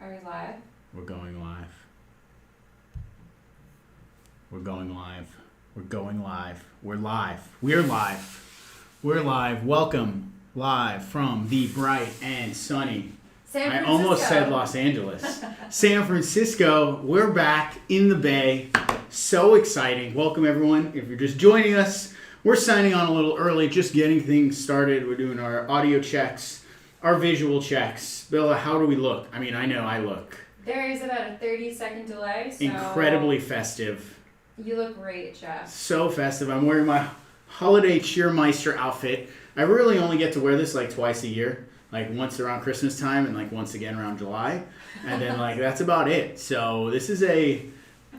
Are we live? We're going live. We're going live. We're going live. We're live. We're live. We're live. Welcome live from the bright and sunny. San Francisco. I almost said Los Angeles. San Francisco. We're back in the Bay. So exciting. Welcome everyone. If you're just joining us, we're signing on a little early, just getting things started. We're doing our audio checks, our visual checks. Bella, how do we look? I mean, I know I look. There is about a 30-second delay. So Incredibly festive. You look great, Jeff. So festive. I'm wearing my holiday cheermeister outfit. I really only get to wear this like twice a year. Like once around Christmas time and like once again around July. And then like that's about it. So this is a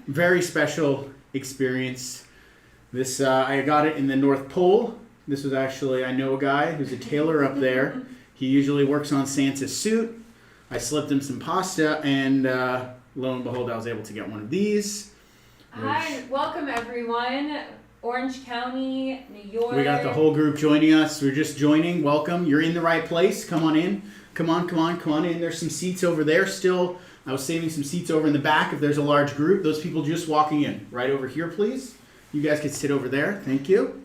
very special experience. This I got it in the North Pole. This was actually, I know a guy who's a tailor up there. He usually works on Santa's suit. I slipped him some pasta and lo and behold I was able to get one of these. Hi, welcome everyone. Orange County, New York. We got the whole group joining us. We're just joining. Welcome. You're in the right place. Come on in. Come on in. There's some seats over there still. I was saving some seats over in the back if there's a large group. Those people just walking in. Right over here, please. You guys can sit over there. Thank you.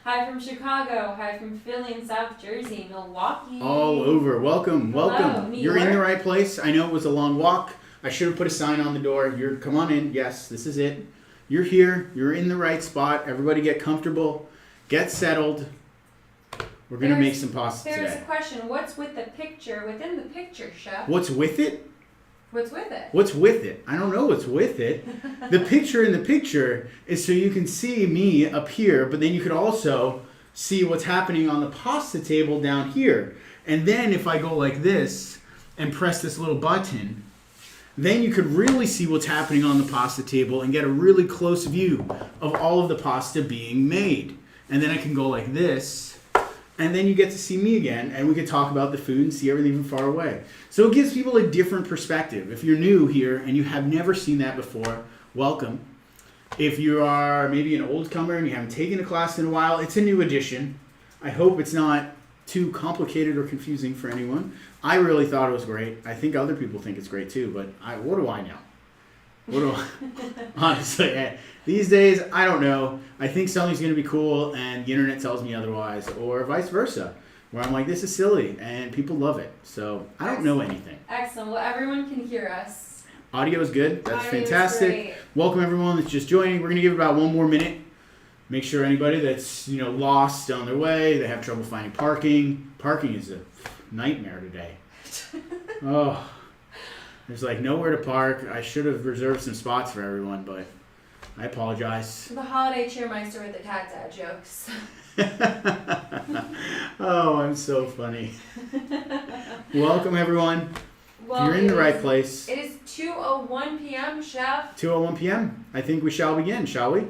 Hi from Chicago. Hi from Philly and South Jersey, Milwaukee. All over. Welcome. Hello, New You're York. in the right place. I know it was a long walk. I should have put a sign on the door. Come on in. Yes, this is it. You're here. You're in the right spot. Everybody get comfortable. Get settled. We're going to make some pasta There's today. a question. What's with the picture? Within the picture, Chef. What's with it? What's with it? What's with it? I don't know what's with it. The picture in the picture is so you can see me up here, but then you could also see what's happening on the pasta table down here. And then if I go like this and press this little button, then you could really see what's happening on the pasta table and get a really close view of all of the pasta being made. And then I can go like this, and then you get to see me again, and we can talk about the food and see everything from far away. So it gives people a different perspective. If you're new here and you have never seen that before, welcome. If you are maybe an old comer and you haven't taken a class in a while, it's a new addition. I hope it's not too complicated or confusing for anyone. I really thought it was great. I think other people think it's great too, but what do I know? Honestly, these days, I don't know. I think something's going to be cool and the internet tells me otherwise, or vice versa, where I'm like, this is silly and people love it. So I don't know anything. Excellent. Well, everyone can hear us. Audio is good. That's Audio is fantastic. great. Welcome everyone that's just joining. We're going to give it about one more minute. Make sure anybody that's lost on their way, they have trouble finding parking. Parking is a nightmare today. Oh, there's like nowhere to park. I should have reserved some spots for everyone, but I apologize. The holiday cheermeister with the dad jokes. Oh, I'm so funny. Welcome everyone. Well, you're in the right place. It is 2:01 p.m., Chef. 2:01 p.m. I think we shall begin, shall we?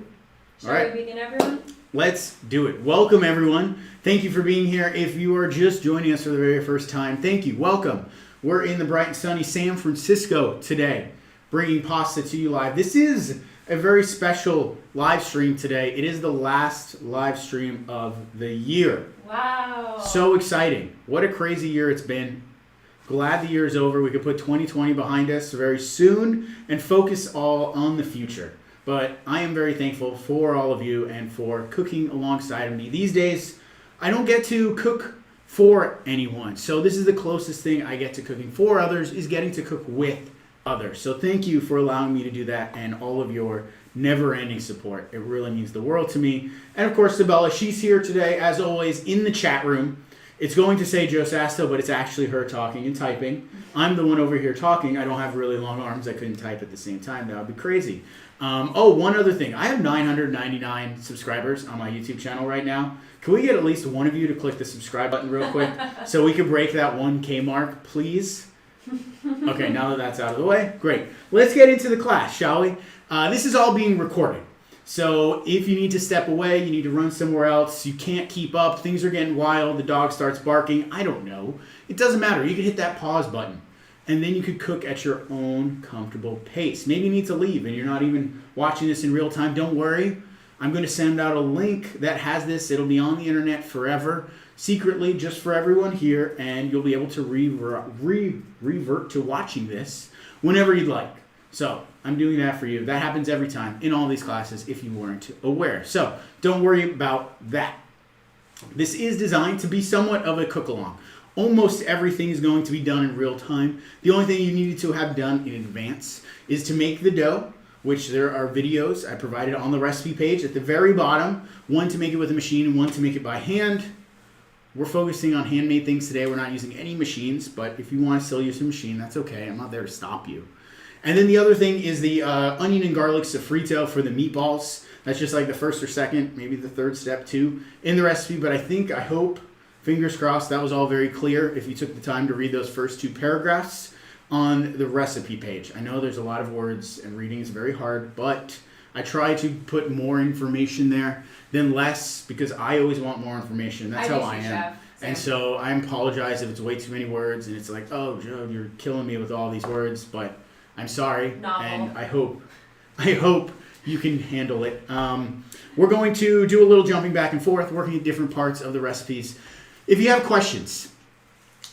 Shall All right. we begin, everyone? Let's do it. Welcome, everyone. Thank you for being here. If you are just joining us for the very first time, thank you. Welcome. We're in the bright and sunny San Francisco today, bringing pasta to you live. This is a very special live stream today. It is the last live stream of the year. Wow. So exciting. What a crazy year it's been. Glad the year is over. We could put 2020 behind us very soon and focus all on the future. But I am very thankful for all of you and for cooking alongside of me. These days, I don't get to cook for anyone. So this is the closest thing I get to cooking for others, is getting to cook with others. So thank you for allowing me to do that and all of your never-ending support. It really means the world to me. And of course, Sabella, she's here today, as always, in the chat room. It's going to say Joe Sasto, but it's actually her talking and typing. I'm the one over here talking. I don't have really long arms. I couldn't type at the same time. That would be crazy. One other thing. I have 999 subscribers on my YouTube channel right now. Can we get at least one of you to click the subscribe button real quick so we can break that 1K mark, please? Okay, now that that's out of the way, great. Let's get into the class, shall we? This is all being recorded. So if you need to step away, you need to run somewhere else, you can't keep up, things are getting wild, the dog starts barking, I don't know. It doesn't matter. You can hit that pause button. And then you could cook at your own comfortable pace. Maybe you need to leave and you're not even watching this in real time. Don't worry. I'm going to send out a link that has this. It'll be on the internet forever. secretly just for everyone here, and you'll be able to revert to watching this whenever you'd like. So I'm doing that for you. That happens every time in all these classes if you weren't aware. So don't worry about that. This is designed to be somewhat of a cook-along. Almost everything is going to be done in real time. The only thing you needed to have done in advance is to make the dough, which there are videos I provided on the recipe page at the very bottom. One to make it with a machine and one to make it by hand. We're focusing on handmade things today. We're not using any machines, but if you want to still use a machine, that's okay. I'm not there to stop you. And then the other thing is the onion and garlic sofrito for the meatballs. That's just like the first or second, maybe the third step too in the recipe. But I hope, fingers crossed, that was all very clear if you took the time to read those first 2 paragraphs on the recipe page. I know there's a lot of words and reading is very hard, but I try to put more information there than less because I always want more information. That's how I am. And so I apologize if it's way too many words and it's like, oh, Joe, you're killing me with all these words, but I'm sorry. Novel. And I hope you can handle it. We're going to do a little jumping back and forth, working at different parts of the recipes. If you have questions,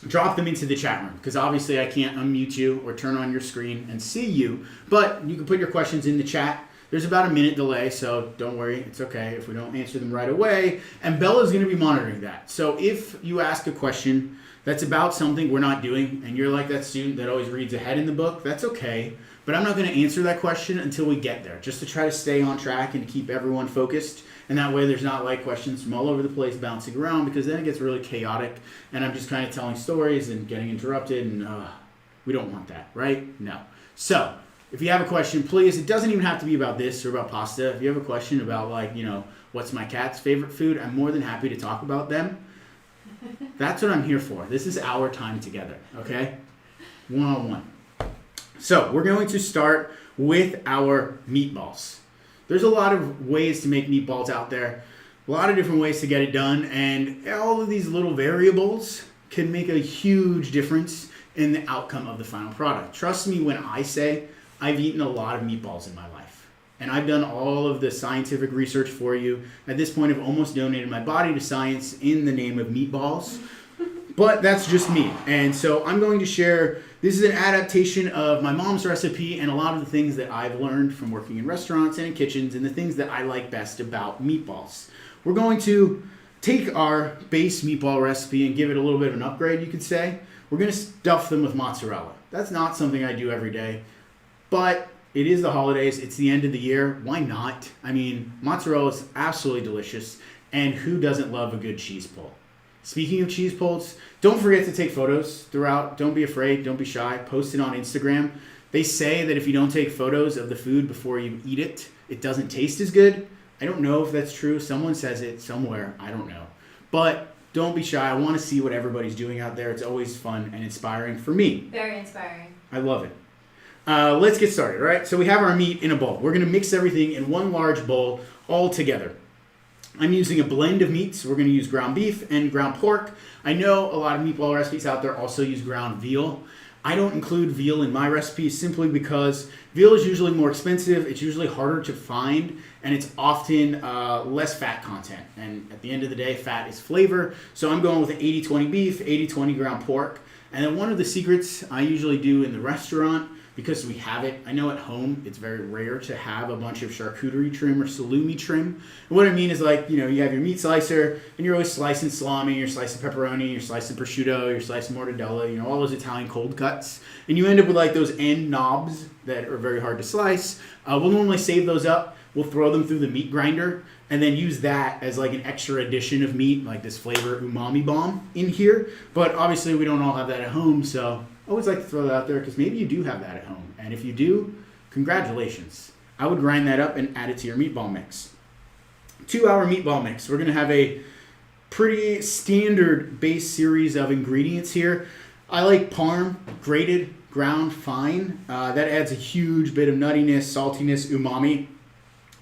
drop them into the chat room because obviously I can't unmute you or turn on your screen and see you, but you can put your questions in the chat. There's about a minute delay, so don't worry. It's okay if we don't answer them right away. And Bella's going to be monitoring that. So if you ask a question that's about something we're not doing and you're like that student that always reads ahead in the book, that's okay. But I'm not going to answer that question until we get there, just to try to stay on track and to keep everyone focused. And that way there's not like questions from all over the place bouncing around because then it gets really chaotic and I'm just kind of telling stories and getting interrupted and we don't want that, right? No. So if you have a question, please, it doesn't even have to be about this or about pasta. If you have a question about what's my cat's favorite food, I'm more than happy to talk about them. That's what I'm here for. This is our time together, okay? One-on-one. So we're going to start with our meatballs. There's a lot of ways to make meatballs out there, a lot of different ways to get it done, and all of these little variables can make a huge difference in the outcome of the final product. Trust me when I say I've eaten a lot of meatballs in my life, and I've done all of the scientific research for you. At this point, I've almost donated my body to science in the name of meatballs, but that's just me. And so I'm going to share, this is an adaptation of my mom's recipe and a lot of the things that I've learned from working in restaurants and in kitchens and the things that I like best about meatballs. We're going to take our base meatball recipe and give it a little bit of an upgrade, you could say. We're going to stuff them with mozzarella. That's not something I do every day, but it is the holidays. It's the end of the year. Why not? I mean, mozzarella is absolutely delicious, and who doesn't love a good cheese pull? Speaking of cheese pulls, don't forget to take photos throughout. Don't be afraid. Don't be shy. Post it on Instagram. They say that if you don't take photos of the food before you eat it, it doesn't taste as good. I don't know if that's true. Someone says it somewhere. I don't know. But don't be shy. I want to see what everybody's doing out there. It's always fun and inspiring for me. Very inspiring. I love it. Let's get started, all right? So we have our meat in a bowl. We're going to mix everything in one large bowl all together. I'm using a blend of meats. We're going to use ground beef and ground pork. I know a lot of meatball recipes out there also use ground veal. I don't include veal in my recipes simply because veal is usually more expensive. It's usually harder to find, and it's often less fat content. And at the end of the day, fat is flavor. So I'm going with an 80-20 beef, 80-20 ground pork. And then one of the secrets I usually do in the restaurant, because we have it, I know at home it's very rare to have a bunch of charcuterie trim or salumi trim. And what I mean is you have your meat slicer and you're always slicing salami, you're slicing pepperoni, you're slicing prosciutto, you're slicing mortadella, all those Italian cold cuts. And you end up with those end knobs that are very hard to slice. We'll normally save those up. We'll throw them through the meat grinder and then use that as an extra addition of meat, like this flavor umami bomb in here. But obviously we don't all have that at home, so I always like to throw that out there because maybe you do have that at home. And if you do, congratulations. I would grind that up and add it to your meatball mix. 2-hour meatball mix. We're going to have a pretty standard base series of ingredients here. I like parm, grated, ground fine. That adds a huge bit of nuttiness, saltiness, umami.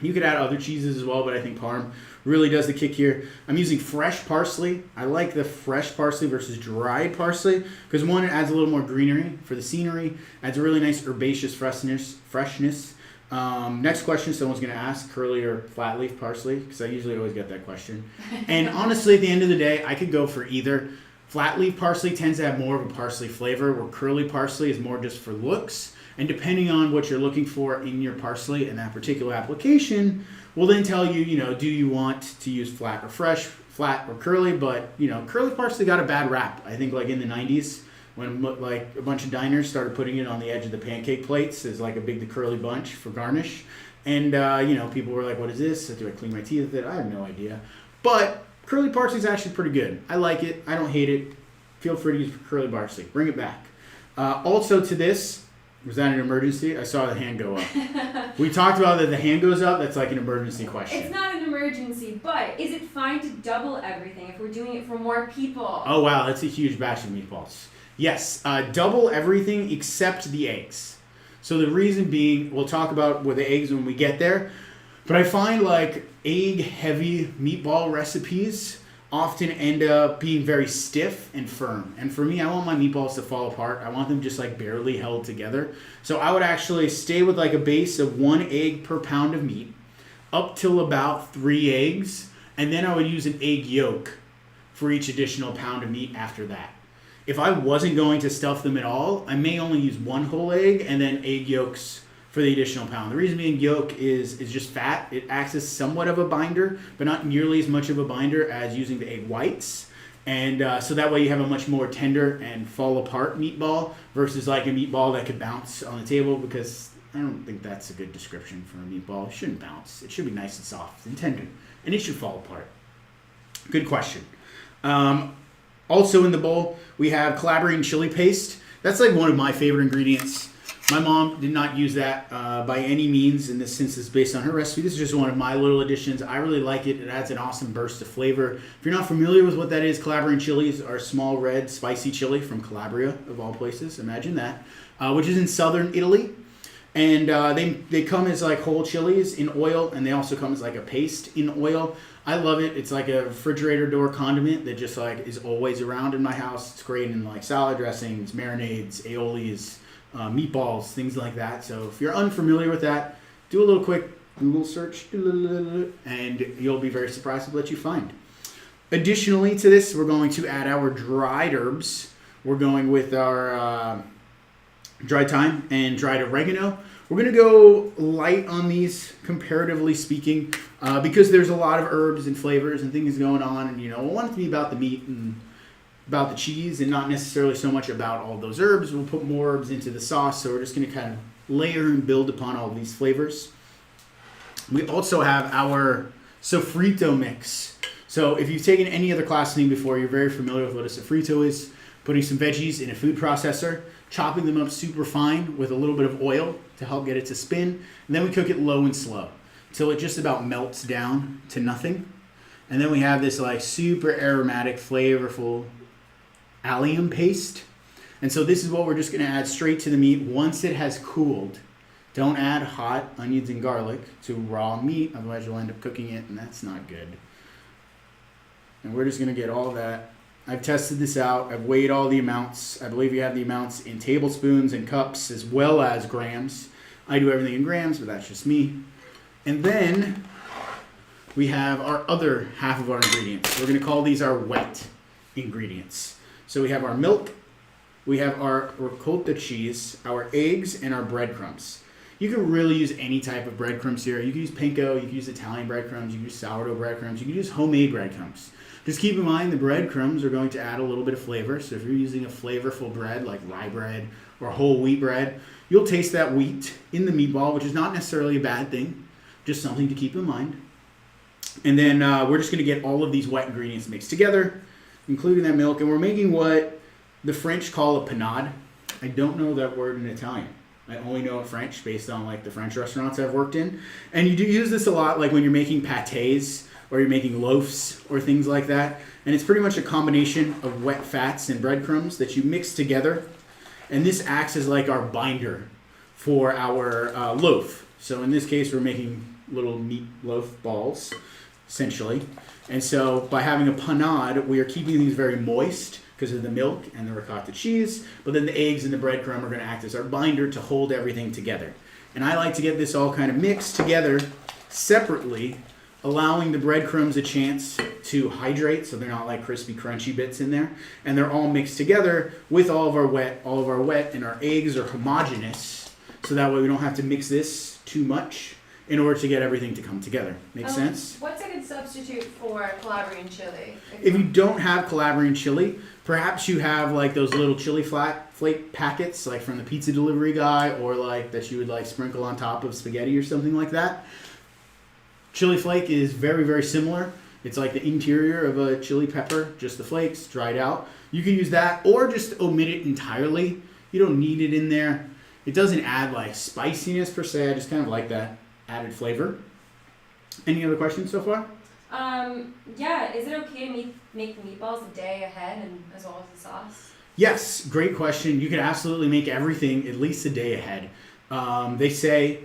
You could add other cheeses as well, but I think parm really does the kick here. I'm using fresh parsley. I like the fresh parsley versus dried parsley because one, it adds a little more greenery for the scenery, adds a really nice herbaceous freshness. Next question someone's going to ask, curly or flat leaf parsley, because I usually always get that question. And honestly, at the end of the day, I could go for either. Flat leaf parsley tends to have more of a parsley flavor, where curly parsley is more just for looks. And depending on what you're looking for in your parsley in that particular application, will then tell you, do you want to use flat or fresh, flat or curly? But, curly parsley got a bad rap, I think, like in the 90s. When like a bunch of diners started putting it on the edge of the pancake plates as like a big curly bunch for garnish. And, people were like, what is this? Do I clean my teeth with it? I have no idea. But curly parsley is actually pretty good. I like it. I don't hate it. Feel free to use curly parsley. Bring it back. Also to this, was that an emergency? I saw the hand go up. We talked about that the hand goes up. That's like an emergency question. It's not an emergency, but is it fine to double everything if we're doing it for more people? Oh, wow. That's a huge batch of meatballs. Yes, double everything except the eggs. So the reason being, we'll talk about with the eggs when we get there, but I find like egg-heavy meatball recipes often end up being very stiff and firm. And for me, I want my meatballs to fall apart. I want them just like barely held together. So I would actually stay with like a base of 1 egg per pound of meat up till about 3 eggs. And then I would use an egg yolk for each additional pound of meat after that. If I wasn't going to stuff them at all, I may only use 1 whole egg and then egg yolks for the additional pound. The reason being yolk is just fat. It acts as somewhat of a binder, but not nearly as much of a binder as using the egg whites. And so that way you have a much more tender and fall apart meatball versus like a meatball that could bounce on the table, because I don't think that's a good description for a meatball. It shouldn't bounce. It should be nice and soft and tender, and it should fall apart. Good question. Also in the bowl, we have Calabrian chili paste. That's like one of my favorite ingredients. My mom did not use that by any means, in this since it's based on her recipe. This is just one of my little additions. I really like it. It adds an awesome burst of flavor. If you're not familiar with what that is, Calabrian chilies are small red spicy chili from Calabria, of all places. Imagine that, which is in southern Italy. And they come as like whole chilies in oil, and they also come as like a paste in oil. I love it. It's like a refrigerator door condiment that just like is always around in my house. It's great in like salad dressings, marinades, aiolis, meatballs, things like that. So if you're unfamiliar with that, do a little quick Google search, and you'll be very surprised at what you find. Additionally to this, we're going to add our dried herbs. We're going with our dried thyme and dried oregano. We're going to go light on these, comparatively speaking, because there's a lot of herbs and flavors and things going on. And, I want it to be about the meat and about the cheese and not necessarily so much about all those herbs. We'll put more herbs into the sauce, so we're just going to kind of layer and build upon all these flavors. We also have our sofrito mix. So if you've taken any other class with me before, you're very familiar with what a sofrito is. Putting some veggies in a food processor, chopping them up super fine with a little bit of oil to help get it to spin, and then we cook it low and slow until it just about melts down to nothing. And then we have this like super aromatic, flavorful allium paste. And so this is what we're just going to add straight to the meat once it has cooled. Don't add hot onions and garlic to raw meat, otherwise you'll end up cooking it, and that's not good. And we're just going to get all that. I've tested this out. I've weighed all the amounts. I believe you have the amounts in tablespoons and cups as well as grams. I do everything in grams, but that's just me. And then we have our other half of our ingredients. We're going to call these our wet ingredients. So we have our milk, we have our ricotta cheese, our eggs, and our breadcrumbs. You can really use any type of breadcrumbs here. You can use panko, you can use Italian breadcrumbs, you can use sourdough breadcrumbs, you can use homemade breadcrumbs. Just keep in mind the breadcrumbs are going to add a little bit of flavor. So if you're using a flavorful bread like rye bread or whole wheat bread, you'll taste that wheat in the meatball, which is not necessarily a bad thing, just something to keep in mind. And then we're just going to get all of these wet ingredients mixed together, including that milk. And we're making what the French call a panade. I don't know that word in Italian. I only know it French based on like the French restaurants I've worked in. And you do use this a lot like when you're making pâtés or you're making loaves or things like that. And it's pretty much a combination of wet fats and breadcrumbs that you mix together. And this acts as like our binder for our loaf. So in this case, we're making little meat loaf balls, essentially. And so by having a panade, we are keeping these very moist because of the milk and the ricotta cheese. But then the eggs and the breadcrumb are going to act as our binder to hold everything together. And I like to get this all kind of mixed together separately, allowing the breadcrumbs a chance to hydrate so they're not like crispy, crunchy bits in there. And they're all mixed together with all of our wet, and our eggs are homogeneous, so that way we don't have to mix this too much in order to get everything to come together. Make sense? What's a good substitute for Calabrian chili? If you don't have Calabrian chili, perhaps you have like those little chili flake packets, like from the pizza delivery guy, or like that you would like sprinkle on top of spaghetti or something like that. Chili flake is very, very similar. It's like the interior of a chili pepper, just the flakes dried out. You can use that or just omit it entirely. You don't need it in there. It doesn't add like spiciness per se. I just kind of like that added flavor. Any other questions so far? Yeah, is it okay to make the meatballs a day ahead and as well as the sauce? Yes, great question. You can absolutely make everything at least a day ahead. They say,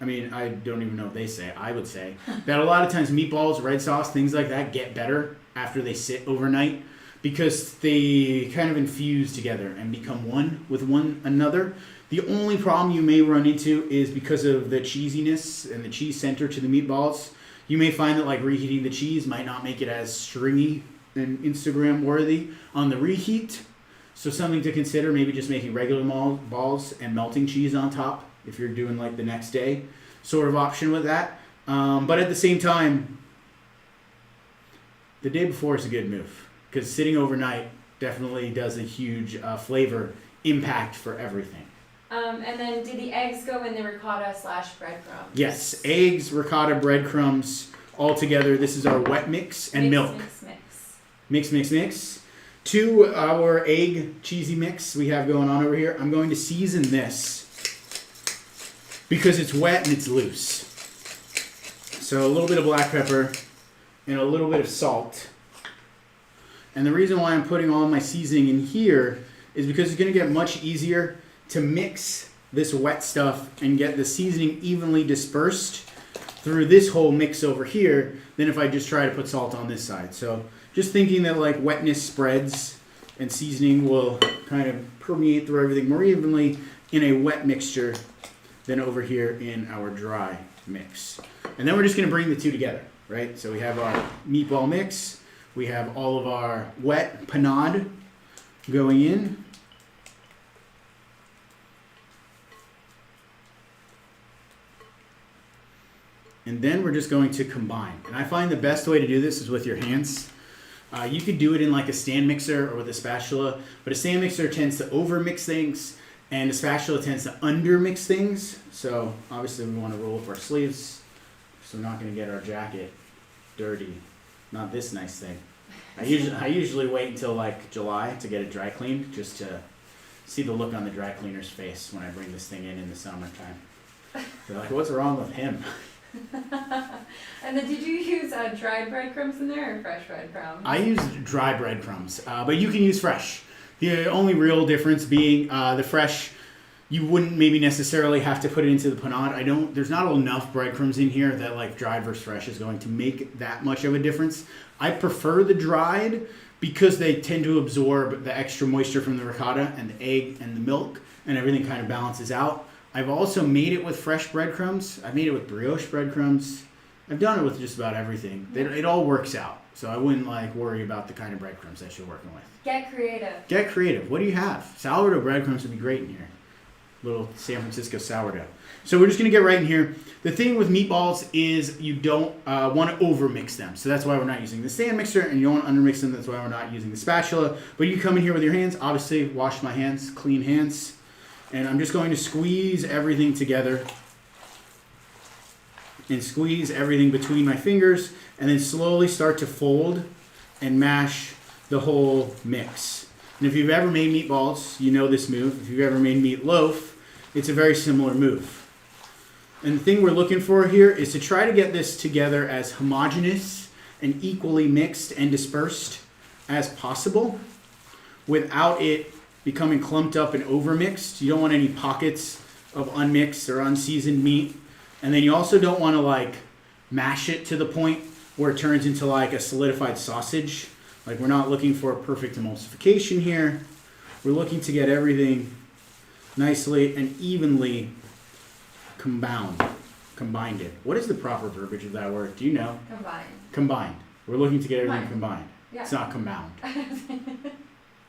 I mean, I don't even know if they say, I would say, that a lot of times meatballs, red sauce, things like that get better after they sit overnight because they kind of infuse together and become one with one another. The only problem you may run into is because of the cheesiness and the cheese center to the meatballs. You may find that like reheating the cheese might not make it as stringy and Instagram worthy on the reheat. So something to consider, maybe just making regular balls and melting cheese on top if you're doing like the next day sort of option with that. But at the same time, the day before is a good move because sitting overnight definitely does a huge flavor impact for everything. And then did the eggs go in the ricotta / breadcrumbs? Yes, eggs, ricotta, breadcrumbs, all together. This is our wet mix and milk. Mix. To our egg cheesy mix we have going on over here, I'm going to season this because it's wet and it's loose. So a little bit of black pepper and a little bit of salt. And the reason why I'm putting all my seasoning in here is because it's going to get much easier to mix this wet stuff and get the seasoning evenly dispersed through this whole mix over here than if I just try to put salt on this side. So just thinking that like wetness spreads and seasoning will kind of permeate through everything more evenly in a wet mixture than over here in our dry mix. And then we're just gonna bring the two together, right? So we have our meatball mix, we have all of our wet panade going in. And then we're just going to combine. And I find the best way to do this is with your hands. You could do it in like a stand mixer or with a spatula, but a stand mixer tends to overmix things and a spatula tends to undermix things. So obviously we want to roll up our sleeves so we're not going to get our jacket dirty. Not this nice thing. I usually wait until like July to get it dry cleaned just to see the look on the dry cleaner's face when I bring this thing in the summertime. They're like, what's wrong with him? And then did you use dried breadcrumbs in there or fresh breadcrumbs? I used dry breadcrumbs, but you can use fresh. The only real difference being the fresh, you wouldn't maybe necessarily have to put it into the panade. There's not enough breadcrumbs in here that like dried versus fresh is going to make that much of a difference. I prefer the dried because they tend to absorb the extra moisture from the ricotta and the egg and the milk and everything kind of balances out. I've also made it with fresh breadcrumbs. I've made it with brioche breadcrumbs. I've done it with just about everything. It all works out. So I wouldn't like worry about the kind of breadcrumbs that you're working with. Get creative. Get creative. What do you have? Sourdough breadcrumbs would be great in here. Little San Francisco sourdough. So we're just going to get right in here. The thing with meatballs is you don't want to overmix them. So that's why we're not using the stand mixer, and you don't want to undermix them. That's why we're not using the spatula. But you come in here with your hands. Obviously, wash my hands, clean hands. And I'm just going to squeeze everything together and squeeze everything between my fingers and then slowly start to fold and mash the whole mix. And if you've ever made meatballs, you know this move. If you've ever made meatloaf, it's a very similar move. And the thing we're looking for here is to try to get this together as homogeneous and equally mixed and dispersed as possible without it becoming clumped up and overmixed. You don't want any pockets of unmixed or unseasoned meat. And then you also don't want to like mash it to the point where it turns into like a solidified sausage. Like we're not looking for a perfect emulsification here. We're looking to get everything nicely and evenly Combined it. What is the proper verbiage of that word? Do you know? Combined. We're looking to get everything combined. Yeah. It's not compound.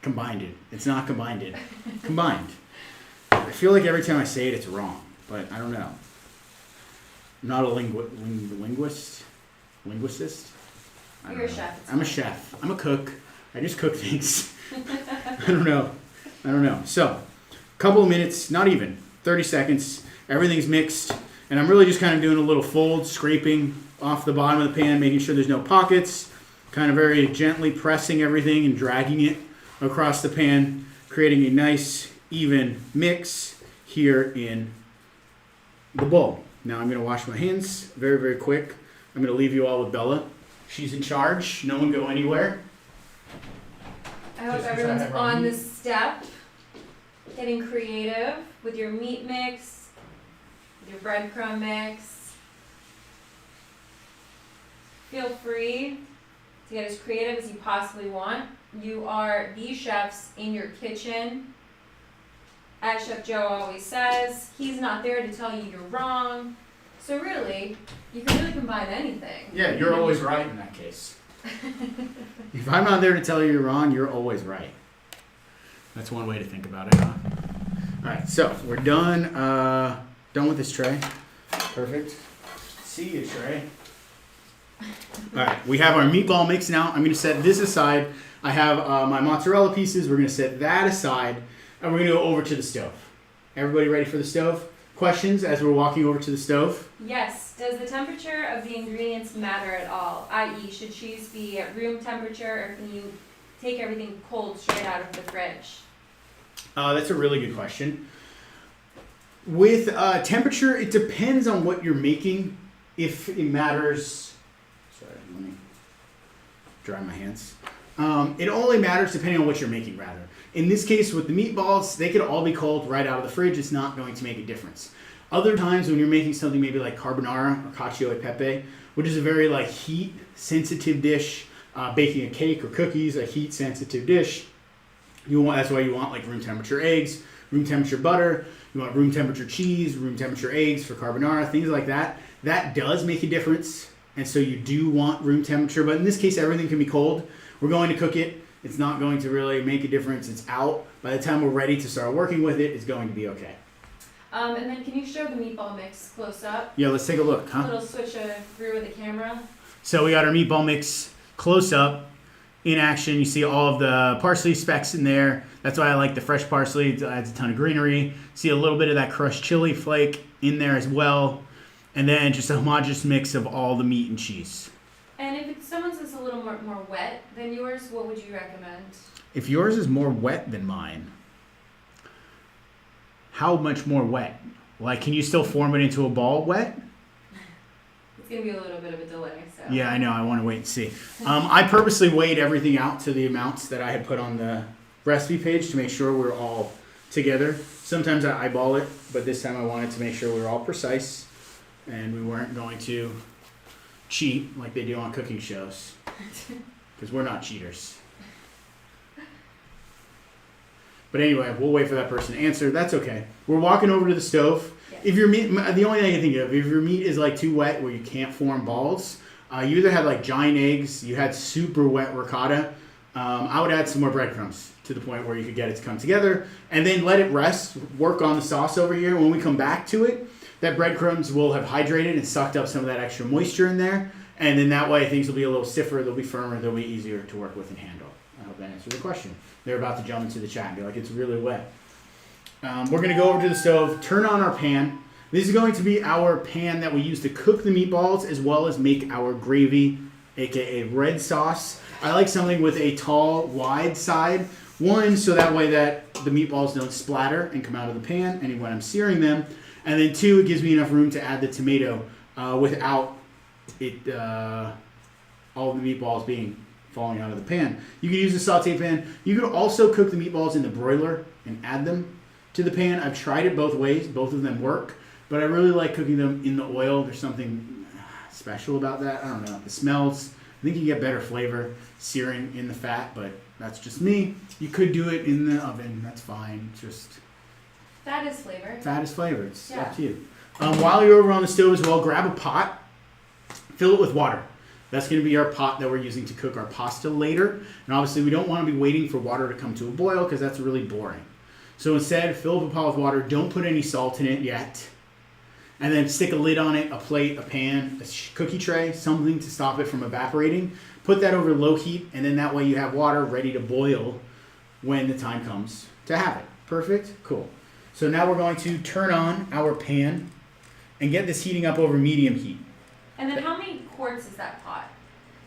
Combined it. It's not combined it. Combined. I feel like every time I say it, it's wrong, but I don't know. I'm not a linguist. Linguistist. You're a chef. I'm a chef. I'm a cook. I just cook things. I don't know. So, a couple of minutes, not even 30 seconds. Everything's mixed, and I'm really just kind of doing a little fold, scraping off the bottom of the pan, making sure there's no pockets. Kind of very gently pressing everything and dragging it across the pan, creating a nice, even mix here in the bowl. Now I'm going to wash my hands very, very quick. I'm going to leave you all with Bella. She's in charge. No one go anywhere. I hope everyone's on this step, getting creative with your meat mix, with your breadcrumb mix. Feel free to get as creative as you possibly want. You are the chefs in your kitchen. As Chef Joe always says, he's not there to tell you you're wrong. So really, you can really combine anything. Yeah, you're always right in that case. If I'm not there to tell you you're wrong, you're always right. That's one way to think about it, huh? All right, so we're done. Done with this tray. Perfect. See you, Trey. All right, we have our meatball mix now. I'm going to set this aside. I have my mozzarella pieces. We're going to set that aside, and we're going to go over to the stove. Everybody ready for the stove? Questions as we're walking over to the stove? Yes. Does the temperature of the ingredients matter at all? I.e., should cheese be at room temperature, or can you take everything cold straight out of the fridge? That's a really good question. With temperature, it depends on what you're making. If it matters... Sorry, let me dry my hands. It only matters depending on what you're making, rather. In this case, with the meatballs, they could all be cold right out of the fridge. It's not going to make a difference. Other times when you're making something maybe like carbonara or cacio e pepe, which is a very like heat-sensitive dish, baking a cake or cookies, a heat-sensitive dish, that's why you want like room temperature eggs, room temperature butter, you want room temperature cheese, room temperature eggs for carbonara, things like that. That does make a difference, and so you do want room temperature, but in this case, everything can be cold. We're going to cook it. It's not going to really make a difference. It's out. By the time we're ready to start working with it, it's going to be okay. And then can you show the meatball mix close up? Yeah, let's take a look, huh? A little switch through with the camera. So we got our meatball mix close up in action. You see all of the parsley specks in there. That's why I like the fresh parsley. It adds a ton of greenery. See a little bit of that crushed chili flake in there as well. And then just a homogeneous mix of all the meat and cheese. And if someone's is a little more wet than yours, what would you recommend? If yours is more wet than mine, how much more wet? Like, can you still form it into a ball wet? It's going to be a little bit of a delay. So. Yeah, I know. I want to wait and see. I purposely weighed everything out to the amounts that I had put on the recipe page to make sure we're all together. Sometimes I eyeball it, but this time I wanted to make sure we were all precise and we weren't going to cheat like they do on cooking shows, because we're not cheaters. But anyway, we'll wait for that person to answer. That's okay. We're walking over to the stove. Yes. If your meat, the only thing I can think of, if your meat is like too wet where you can't form balls, you either had like giant eggs, you had super wet ricotta. I would add some more breadcrumbs to the point where you could get it to come together, and then let it rest. Work on the sauce over here. When we come back to it, that breadcrumbs will have hydrated and sucked up some of that extra moisture in there, and then that way things will be a little stiffer, they'll be firmer, they'll be easier to work with and handle. I hope that answers the question. They're about to jump into the chat and be like, it's really wet. We're going to go over to the stove, turn on our pan. This is going to be our pan that we use to cook the meatballs as well as make our gravy, aka red sauce. I like something with a tall, wide side. One, so that way that the meatballs don't splatter and come out of the pan and when I'm searing them. And then two, it gives me enough room to add the tomato without it all the meatballs falling out of the pan. You can use a saute pan. You could also cook the meatballs in the broiler and add them to the pan. I've tried it both ways. Both of them work. But I really like cooking them in the oil. There's something special about that. I don't know. The smells. I think you get better flavor searing in the fat, but that's just me. You could do it in the oven. That's fine. Fat is flavor. Fat is flavor. It's Yeah. up to you. While you're over on the stove as well, grab a pot, fill it with water. That's going to be our pot that we're using to cook our pasta later. And obviously we don't want to be waiting for water to come to a boil because that's really boring. So instead, fill up a pot with water. Don't put any salt in it yet. And then stick a lid on it, a plate, a pan, a cookie tray, something to stop it from evaporating. Put that over low heat, and then that way you have water ready to boil when the time comes to have it. Perfect? Cool. So now we're going to turn on our pan and get this heating up over medium heat. And then how many quarts is that pot?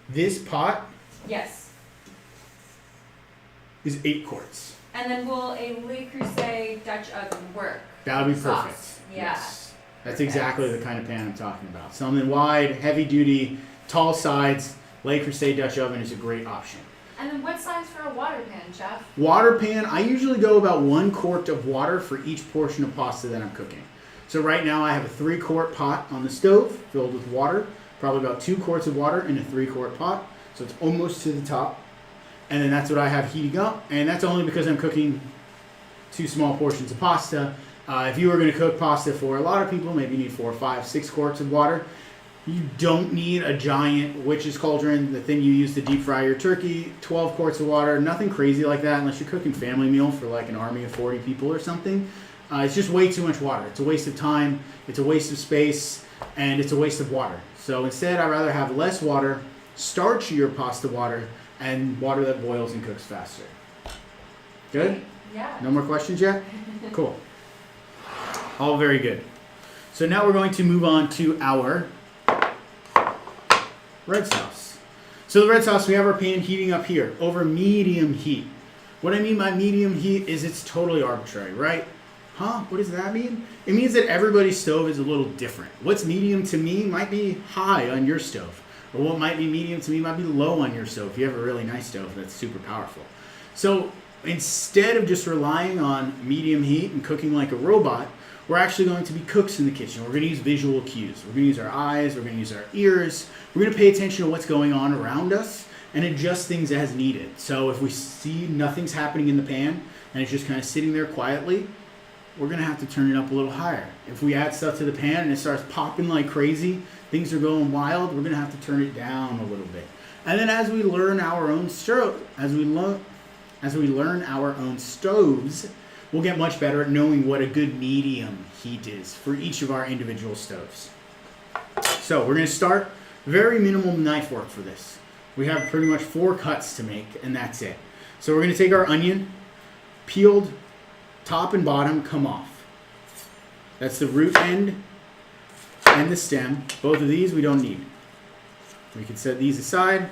This pot Yes. is 8 quarts. And then will a Le Creuset Dutch oven work? That would be Sauce. perfect. Yeah. Yes. That's Perfect. exactly the kind of pan I'm talking about. Something wide, heavy duty, tall sides. Le Creuset Dutch oven is a great option. And then what size for a water pan, Chef? Water pan, I usually go about 1 quart of water for each portion of pasta that I'm cooking. So right now I have a 3-quart pot on the stove filled with water, probably about 2 quarts of water in a 3-quart pot. So it's almost to the top. And then that's what I have heating up. And that's only because I'm cooking 2 small portions of pasta. If you were going to cook pasta for a lot of people, maybe you need 4, 5, 6 quarts of water. You don't need a giant witch's cauldron, the thing you use to deep fry your turkey, 12 quarts of water, nothing crazy like that unless you're cooking family meal for like an army of 40 people or something. It's just way too much water. It's a waste of time, it's a waste of space, and it's a waste of water. So instead, I'd rather have less water, starchier pasta water, and water that boils and cooks faster. Good? Yeah. No more questions yet? Cool. All very good. So now we're going to move on to our red sauce. So the red sauce, we have our pan heating up here over medium heat. What I mean by medium heat is it's totally arbitrary, right? Huh? What does that mean? It means that everybody's stove is a little different. What's medium to me might be high on your stove. Or what might be medium to me might be low on your stove. If you have a really nice stove, that's super powerful. So instead of just relying on medium heat and cooking like a robot, we're actually going to be cooks in the kitchen. We're going to use visual cues. We're going to use our eyes. We're going to use our ears. We're going to pay attention to what's going on around us and adjust things as needed. So if we see nothing's happening in the pan and it's just kind of sitting there quietly, we're going to have to turn it up a little higher. If we add stuff to the pan and it starts popping like crazy, things are going wild, we're going to have to turn it down a little bit. And then as we learn our own learn our own stoves, we'll get much better at knowing what a good medium heat is for each of our individual stoves. So we're going to start very minimal knife work for this. We have pretty much 4 cuts to make, and that's it. So we're going to take our onion, peeled, top and bottom come off. That's the root end and the stem. Both of these we don't need. We can set these aside.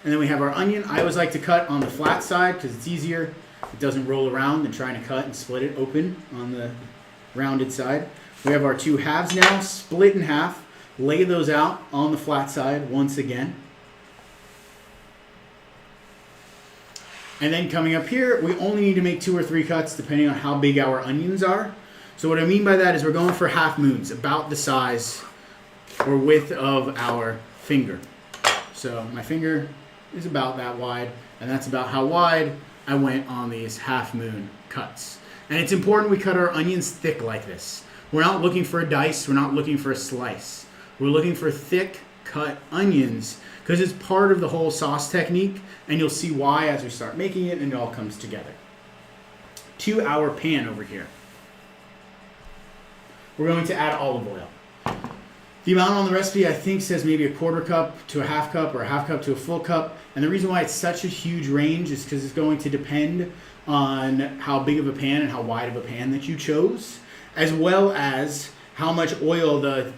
And then we have our onion. I always like to cut on the flat side because it's easier. It doesn't roll around than trying to cut and split it open on the rounded side. We have our 2 halves now, split in half. Lay those out on the flat side once again. And then coming up here, we only need to make 2 or 3 cuts depending on how big our onions are. So what I mean by that is we're going for half moons, about the size or width of our finger. So my finger is about that wide, and that's about how wide I went on these half moon cuts. And it's important we cut our onions thick like this. We're not looking for a dice, we're not looking for a slice. We're looking for thick cut onions because it's part of the whole sauce technique, and you'll see why as we start making it and it all comes together. To our pan over here, we're going to add olive oil. The amount on the recipe I think says maybe a 1/4 cup to a 1/2 cup or a 1/2 cup to a full cup. And the reason why it's such a huge range is because it's going to depend on how big of a pan and how wide of a pan that you chose, as well as how much oil the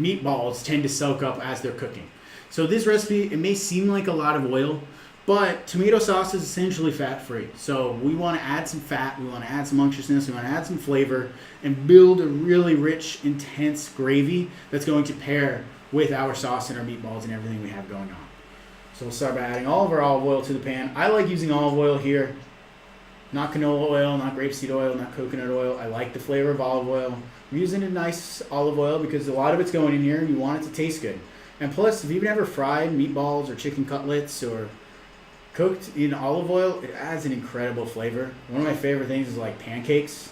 meatballs tend to soak up as they're cooking. So this recipe, it may seem like a lot of oil, but tomato sauce is essentially fat-free. So we want to add some fat, we want to add some unctuousness, we want to add some flavor, and build a really rich, intense gravy that's going to pair with our sauce and our meatballs and everything we have going on. So we'll start by adding all of our olive oil to the pan. I like using olive oil here. Not canola oil, not grapeseed oil, not coconut oil. I like the flavor of olive oil. I'm using a nice olive oil because a lot of it's going in here and you want it to taste good. And plus, if you've never fried meatballs or chicken cutlets or cooked in olive oil, it adds an incredible flavor. One of my favorite things is like pancakes.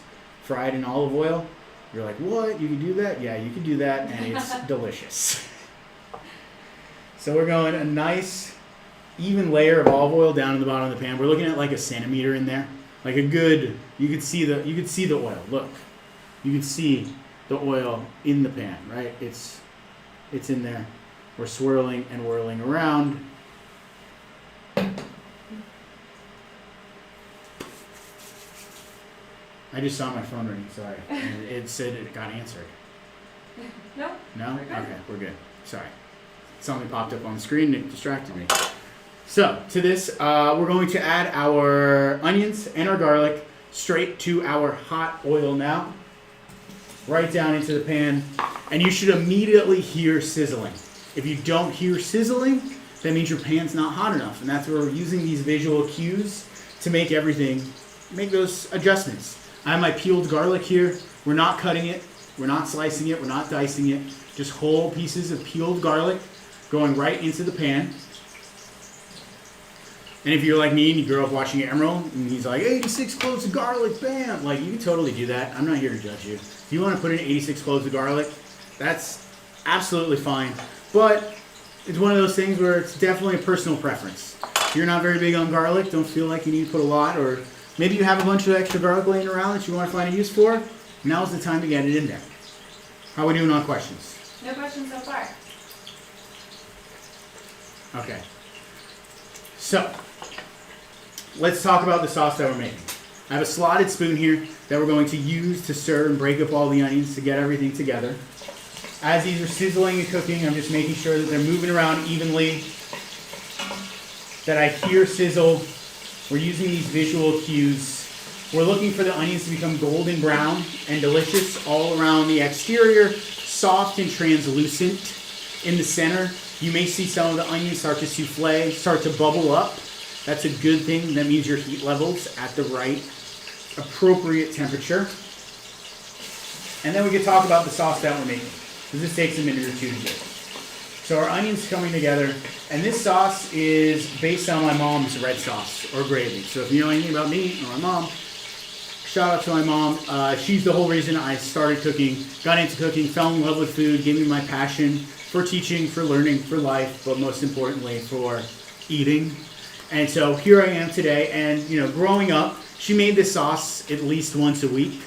fried in olive oil. You're like, what? You can do that? Yeah, you can do that, and it's delicious. So we're going a nice, even layer of olive oil down in the bottom of the pan. We're looking at like a centimeter in there, like a good. You could see the oil. Look, you can see the oil in the pan, right? It's in there. We're swirling and whirling around. I just saw my phone ring, sorry. And it said it got answered. No. No? We're good. Okay, we're good. Sorry. Something popped up on the screen and it distracted me. So, to this, we're going to add our onions and our garlic straight to our hot oil now. Right down into the pan. And you should immediately hear sizzling. If you don't hear sizzling, that means your pan's not hot enough. And that's where we're using these visual cues to make those adjustments. I have my peeled garlic here. We're not cutting it. We're not slicing it. We're not dicing it. Just whole pieces of peeled garlic going right into the pan. And if you're like me and you grew up watching Emerald and he's like, 86 cloves of garlic, bam! Like, you can totally do that. I'm not here to judge you. If you want to put in 86 cloves of garlic, that's absolutely fine. But it's one of those things where it's definitely a personal preference. If you're not very big on garlic, don't feel like you need to put a lot, or maybe you have a bunch of extra garlic laying around that you want to find a use for, now's the time to get it in there. How are we doing on questions? No questions so far. Okay. So, let's talk about the sauce that we're making. I have a slotted spoon here that we're going to use to stir and break up all the onions to get everything together. As these are sizzling and cooking, I'm just making sure that they're moving around evenly, that I hear sizzle. We're using these visual cues. We're looking for the onions to become golden brown and delicious all around the exterior, soft and translucent in the center. You may see some of the onions start to souffle, start to bubble up. That's a good thing. That means your heat level's at the right, appropriate temperature. And then we can talk about the sauce that we're making, because this takes a minute or two to do. So our onions coming together, and this sauce is based on my mom's red sauce or gravy. So if you know anything about me or my mom, shout out to my mom. She's the whole reason I started cooking, got into cooking, fell in love with food, gave me my passion for teaching, for learning, for life, but most importantly for eating. And so here I am today, and growing up, she made this sauce at least once a week.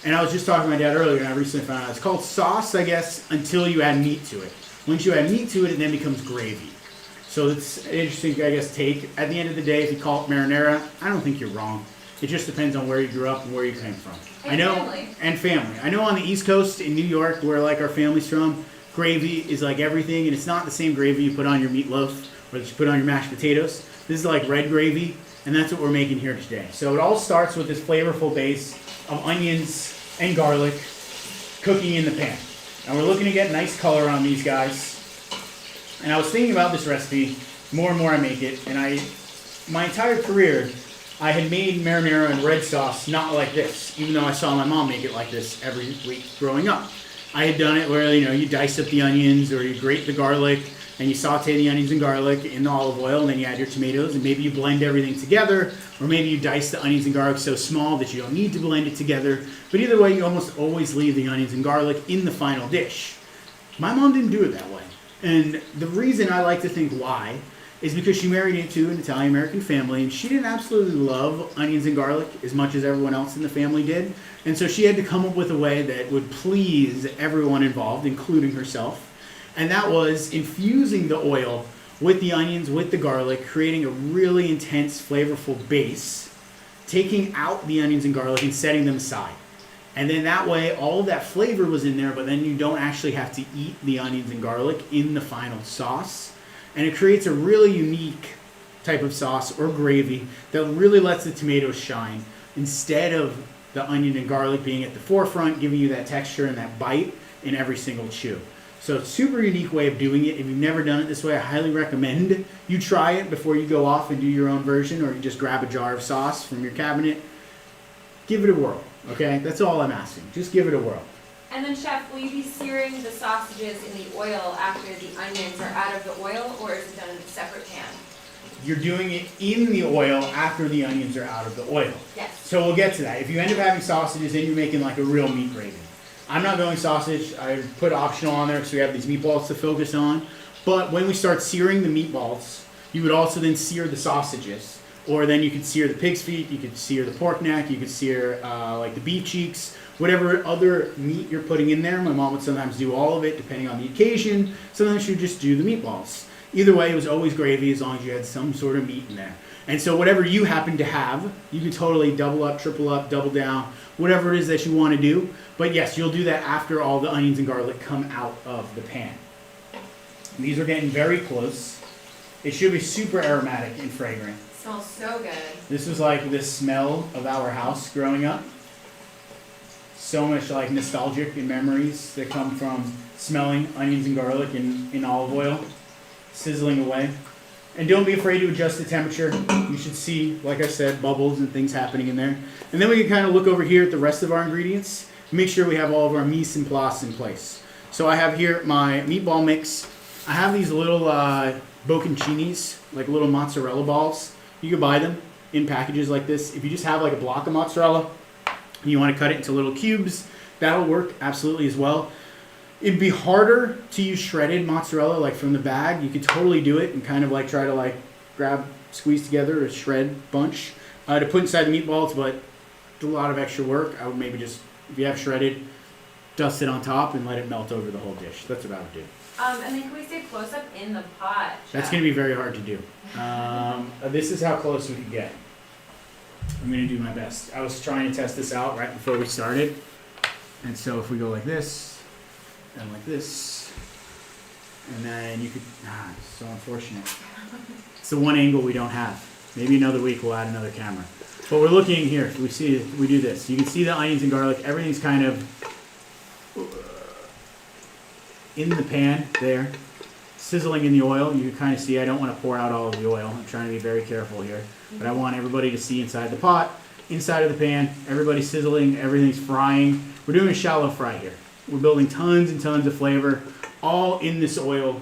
And I was just talking to my dad earlier, and I recently found out it's called sauce, I guess, until you add meat to it. Once you add meat to it, it then becomes gravy. So it's an interesting, I guess, take. At the end of the day, if you call it marinara, I don't think you're wrong. It just depends on where you grew up and where you came from. And family. I know on the East Coast in New York, where like our family's from, gravy is like everything, and it's not the same gravy you put on your meatloaf or that you put on your mashed potatoes. This is like red gravy, and that's what we're making here today. So it all starts with this flavorful base of onions and garlic cooking in the pan. And we're looking to get nice color on these guys. And I was thinking about this recipe, more and more I make it, and my entire career, I had made marinara and red sauce not like this, even though I saw my mom make it like this every week growing up. I had done it where, you dice up the onions, or you grate the garlic, and you saute the onions and garlic in the olive oil, and then you add your tomatoes, and maybe you blend everything together, or maybe you dice the onions and garlic so small that you don't need to blend it together. But either way, you almost always leave the onions and garlic in the final dish. My mom didn't do it that way. And the reason I like to think why is because she married into an Italian-American family, and she didn't absolutely love onions and garlic as much as everyone else in the family did. And so she had to come up with a way that would please everyone involved, including herself. And that was infusing the oil with the onions, with the garlic, creating a really intense, flavorful base, taking out the onions and garlic and setting them aside. And then that way, all of that flavor was in there, but then you don't actually have to eat the onions and garlic in the final sauce. And it creates a really unique type of sauce or gravy that really lets the tomatoes shine, instead of the onion and garlic being at the forefront, giving you that texture and that bite in every single chew. So it's a super unique way of doing it. If you've never done it this way, I highly recommend you try it before you go off and do your own version, or you just grab a jar of sauce from your cabinet. Give it a whirl, okay? That's all I'm asking. Just give it a whirl. And then, Chef, will you be searing the sausages in the oil after the onions are out of the oil, or is it done in a separate pan? you're doing it in the oil after the onions are out of the oil. Yes. So we'll get to that. If you end up having sausages, then you're making like a real meat gravy. I'm not going sausage. I put optional on there because we have these meatballs to focus on. But when we start searing the meatballs, you would also then sear the sausages. Or then you could sear the pig's feet, you could sear the pork neck, you could sear like the beef cheeks, whatever other meat you're putting in there. My mom would sometimes do all of it depending on the occasion. Sometimes she would just do the meatballs. Either way, it was always gravy as long as you had some sort of meat in there. And so whatever you happen to have, you can totally double up, triple up, double down, whatever it is that you want to do. But yes, you'll do that after all the onions and garlic come out of the pan. And these are getting very close. It should be super aromatic and fragrant. Smells so good. This was like the smell of our house growing up. So much like nostalgic and memories that come from smelling onions and garlic in olive oil, sizzling away. And don't be afraid to adjust the temperature. You should see, like I said, bubbles and things happening in there. And then we can kind of look over here at the rest of our ingredients, make sure we have all of our mise en place in place. So I have here my meatball mix. I have these little bocconcinis, like little mozzarella balls. You can buy them in packages like this. If you just have like a block of mozzarella and you want to cut it into little cubes, that'll work absolutely as well. It'd be harder to use shredded mozzarella like from the bag. You could totally do it and kind of like try to like grab, squeeze together a shred bunch to put inside the meatballs, but it's a lot of extra work. I would maybe just, if you have shredded, dust it on top and let it melt over the whole dish. That's what I would do. And then can we stay close up in the pot? That's going to be very hard to do. This is how close we could get. I'm going to do my best. I was trying to test this out right before we started. And so if we go like this, and like this, and then you could, it's so unfortunate. It's the one angle we don't have. Maybe another week we'll add another camera. But we're looking here, we do this. You can see the onions and garlic, everything's kind of in the pan there, sizzling in the oil. You can kind of see, I don't want to pour out all of the oil. I'm trying to be very careful here. But I want everybody to see inside the pot, inside of the pan, everybody's sizzling, everything's frying. We're doing a shallow fry here. We're building tons and tons of flavor, all in this oil,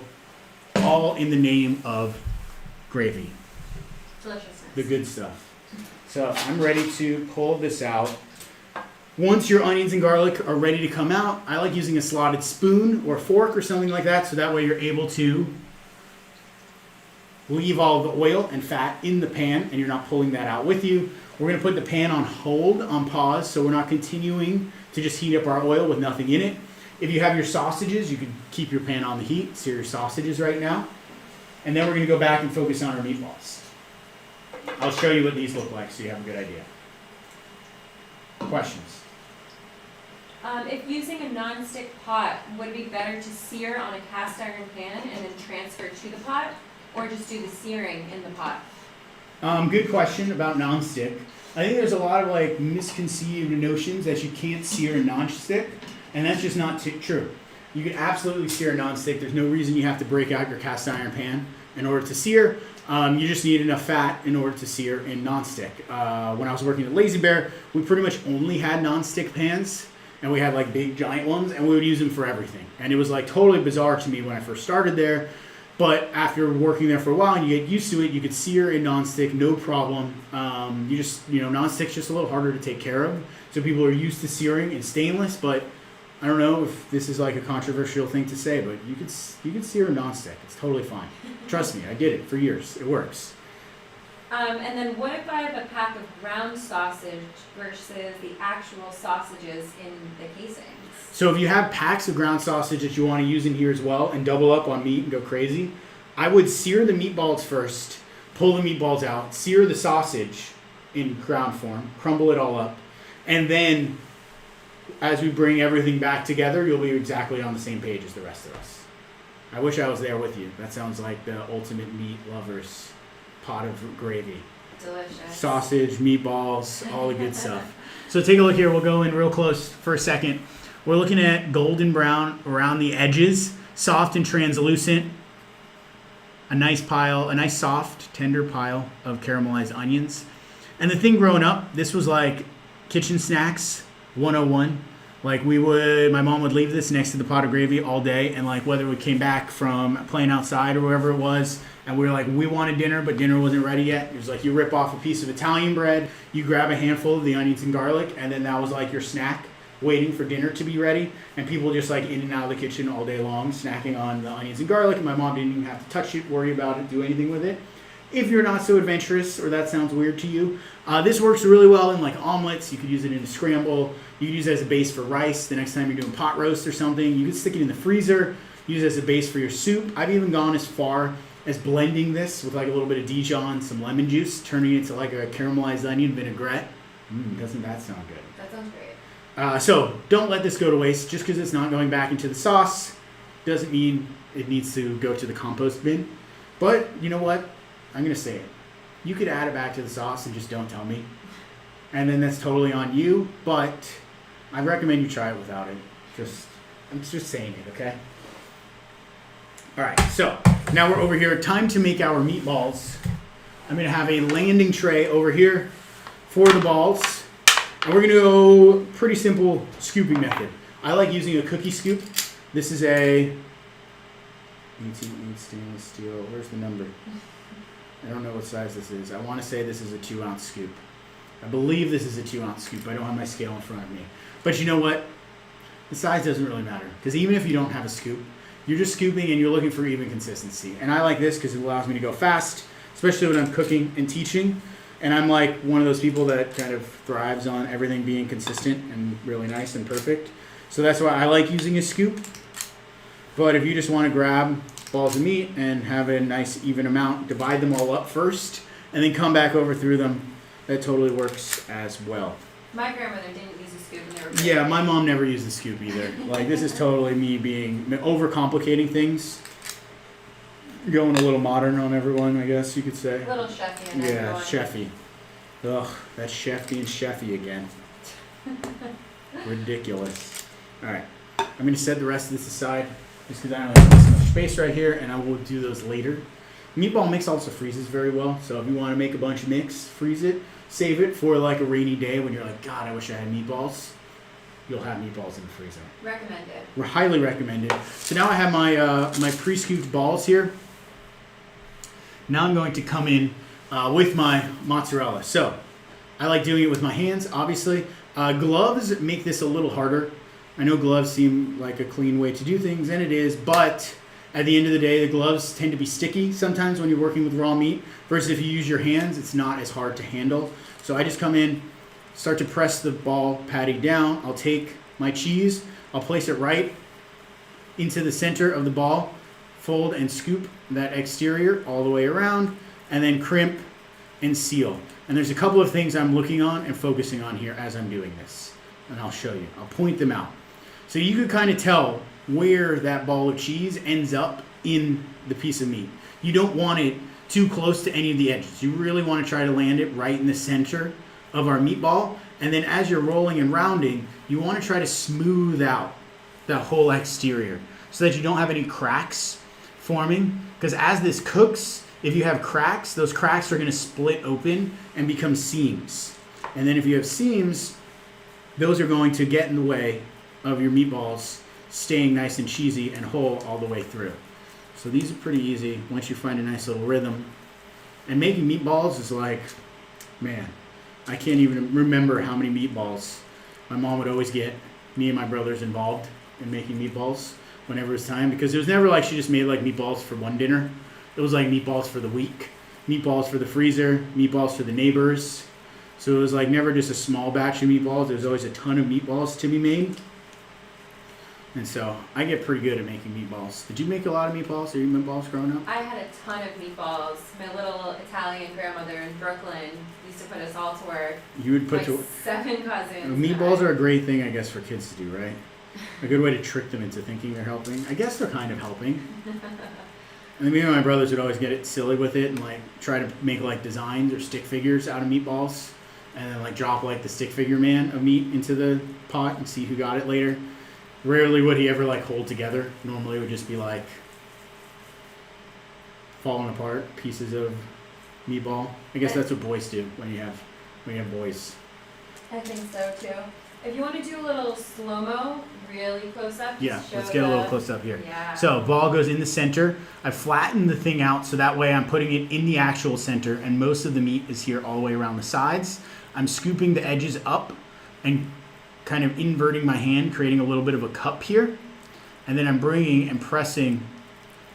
all in the name of gravy. Deliciousness. The good stuff. So I'm ready to pull this out. Once your onions and garlic are ready to come out, I like using a slotted spoon or fork or something like that, so that way you're able to leave all of the oil and fat in the pan and you're not pulling that out with you. We're going to put the pan on hold, on pause, so we're not continuing to just heat up our oil with nothing in it. If you have your sausages, you can keep your pan on the heat, sear your sausages right now. And then we're going to go back and focus on our meatballs. I'll show you what these look like so you have a good idea. Questions? If using a non-stick pot, would it be better to sear on a cast iron pan and then transfer to the pot, or just do the searing in the pot? Good question about non-stick. I think there's a lot of like misconceived notions that you can't sear a non-stick, and that's just not true. You can absolutely sear a non-stick. There's no reason you have to break out your cast iron pan in order to sear. You just need enough fat in order to sear in non-stick. When I was working at Lazy Bear, we pretty much only had non-stick pans, and we had like big giant ones, and we would use them for everything. And it was like totally bizarre to me when I first started there. But after working there for a while and you get used to it, you could sear in non-stick, no problem. Non-stick's just a little harder to take care of. So people are used to searing in stainless, but I don't know if this is like a controversial thing to say, but you could sear in non-stick. It's totally fine. Trust me, I did it for years. It works. And then what if I have a pack of ground sausage versus the actual sausages in the casings? So if you have packs of ground sausage that you want to use in here as well and double up on meat and go crazy, I would sear the meatballs first, pull the meatballs out, sear the sausage in ground form, crumble it all up, and then as we bring everything back together, you'll be exactly on the same page as the rest of us. I wish I was there with you. That sounds like the ultimate meat lover's pot of gravy. Delicious. Sausage, meatballs, all the good stuff. So take a look here. We'll go in real close for a second. We're looking at golden brown around the edges, soft and translucent. A nice soft, tender pile of caramelized onions. And the thing growing up, this was like kitchen snacks 101. Like my mom would leave this next to the pot of gravy all day, and like whether we came back from playing outside or wherever it was, and we were like, we wanted dinner, but dinner wasn't ready yet. It was like you rip off a piece of Italian bread, you grab a handful of the onions and garlic, and then that was like your snack, waiting for dinner to be ready. And people just like in and out of the kitchen all day long, snacking on the onions and garlic, and my mom didn't even have to touch it, worry about it, do anything with it. If you're not so adventurous or that sounds weird to you, this works really well in like omelets. You could use it in a scramble. You could use it as a base for rice the next time you're doing pot roast or something. You could stick it in the freezer, use it as a base for your soup. I've even gone as far as blending this with like a little bit of Dijon, some lemon juice, turning it into like a caramelized onion vinaigrette. Doesn't that sound good? That sounds great. So don't let this go to waste. Just because it's not going back into the sauce doesn't mean it needs to go to the compost bin. But you know what? I'm going to say it. You could add it back to the sauce and just don't tell me. And then that's totally on you. But I recommend you try it without it. I'm just saying it, okay? All right, so now we're over here. Time to make our meatballs. I'm going to have a landing tray over here for the balls. And we're going to go pretty simple scooping method. I like using a cookie scoop. This is a 18-inch stainless steel. Where's the number? I don't know what size this is. I want to say this is a 2-ounce scoop. I believe this is a 2-ounce scoop. I don't have my scale in front of me. But you know what? The size doesn't really matter. Because even if you don't have a scoop, you're just scooping and you're looking for even consistency. And I like this because it allows me to go fast, especially when I'm cooking and teaching. And I'm like one of those people that kind of thrives on everything being consistent and really nice and perfect. So that's why I like using a scoop. But if you just want to grab balls of meat and have a nice even amount, divide them all up first, and then come back over through them. That totally works as well. My grandmother didn't use a scoop and they were Yeah, my mom never used a scoop either. Like, this is totally me being overcomplicating things. Going a little modern on everyone, I guess you could say. A little chefy in Yeah, everyone. chefy. Ugh, that's chefy and chefy again. Ridiculous. All right, I'm going to set the rest of this aside. Just because I don't have this much space right here, and I will do those later. Meatball mix also freezes very well, so if you want to make a bunch of mix, freeze it, save it for like a rainy day when you're like, God, I wish I had meatballs. You'll have meatballs in the freezer. Recommend it. We're highly recommended. So now I have my my pre-scooped balls here. Now I'm going to come in with my mozzarella. So I like doing it with my hands, obviously. Gloves make this a little harder. I know gloves seem like a clean way to do things, and it is, but at the end of the day, the gloves tend to be sticky sometimes when you're working with raw meat, versus if you use your hands, it's not as hard to handle. So I just come in, start to press the ball patty down. I'll take my cheese, I'll place it right into the center of the ball, fold and scoop that exterior all the way around, and then crimp and seal. And there's a couple of things I'm looking on and focusing on here as I'm doing this, and I'll show you. I'll point them out. So you could kind of tell where that ball of cheese ends up in the piece of meat. You don't want it too close to any of the edges. You really want to try to land it right in the center of our meatball. And then as you're rolling and rounding, you want to try to smooth out that whole exterior so that you don't have any cracks forming. Because as this cooks, if you have cracks, those cracks are going to split open and become seams. And then if you have seams, those are going to get in the way of your meatballs staying nice and cheesy and whole all the way through. So these are pretty easy once you find a nice little rhythm. And making meatballs is like, man, I can't even remember how many meatballs my mom would always get me and my brothers involved in making meatballs whenever it was time, because it was never like she just made like meatballs for one dinner. It was like meatballs for the week, meatballs for the freezer, meatballs for the neighbors. So it was like never just a small batch of meatballs. There was always a ton of meatballs to be made. And so I get pretty good at making meatballs. Did you make a lot of meatballs or eat meatballs growing up? I had a ton of meatballs. My little Italian grandmother in Brooklyn used to put us all to work. You would put My 7 cousins. meatballs are a great thing, I guess, for kids to do, right? A good way to trick them into thinking they're helping. I guess they're kind of helping. And then me and my brothers would always get it silly with it and like try to make like designs or stick figures out of meatballs, and then like drop like the stick figure man of meat into the pot and see who got it later. Rarely would he ever like hold together. Normally it would just be like falling apart pieces of meatball. I guess that's what boys do when you have boys. I think so too. If you want to do a little slow-mo, really close up, Yeah, just show let's get a little the- close up here. Yeah. So ball goes in the center. I flatten the thing out so that way I'm putting it in the actual center and most of the meat is here all the way around the sides. I'm scooping the edges up and kind of inverting my hand, creating a little bit of a cup here. And then I'm bringing and pressing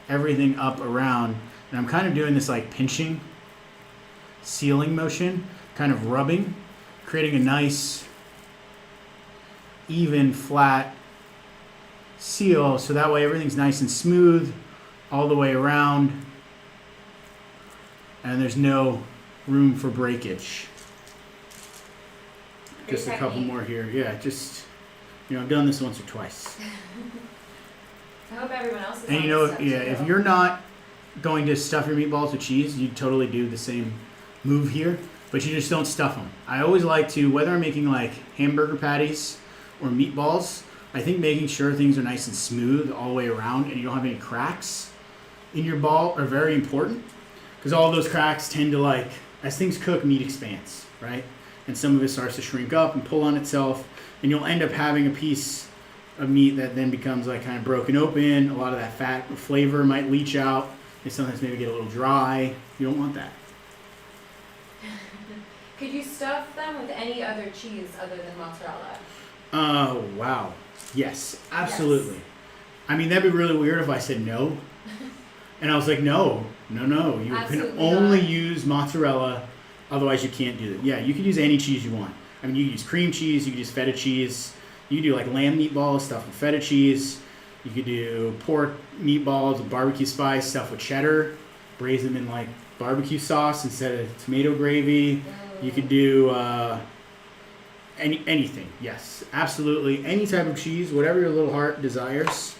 everything up around. And I'm kind of doing this like pinching, sealing motion, kind of rubbing, creating a nice, even, flat seal, so that way everything's nice and smooth all the way around and there's no room for breakage. Great Just a couple technique. more here. Yeah, just, I've done this once or twice. I hope everyone else is And on you know, this yeah, stuff if too. you're not going to stuff your meatballs with cheese, you totally do the same move here, but you just don't stuff them. I always like to, whether I'm making like hamburger patties or meatballs, I think making sure things are nice and smooth all the way around and you don't have any cracks in your ball are very important, because all those cracks tend to, like, as things cook, meat expands, right? And some of it starts to shrink up and pull on itself, and you'll end up having a piece of meat that then becomes like kind of broken open. A lot of that fat flavor might leach out. They sometimes maybe get a little dry. You don't want that. Could you stuff them with any other cheese other than mozzarella? Oh, wow. Yes, absolutely. I mean, that'd be really weird if I said no. And I was like, no. You Absolutely can only not. use mozzarella, otherwise you can't do it. Yeah, you could use any cheese you want. I mean, you could use cream cheese, you could use feta cheese, you could do like lamb meatballs, stuffed with feta cheese, you could do pork meatballs with barbecue spice, stuffed with cheddar, braise them in like barbecue sauce instead of tomato gravy. You could do anything, yes, absolutely. Any type of cheese, whatever your little heart desires.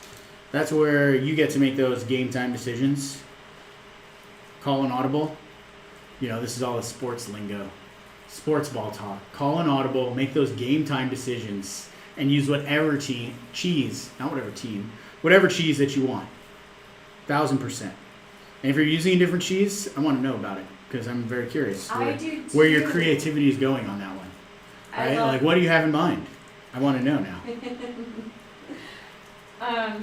That's where you get to make those game time decisions. Call an audible. This is all the sports lingo. Sports ball talk. Call an audible, make those game time decisions, and use whatever cheese that you want. 1,000%. And if you're using a different cheese, I want to know about it, because I'm very curious where your creativity is going on that one. Right? Like, what do you have in mind? I want to know now.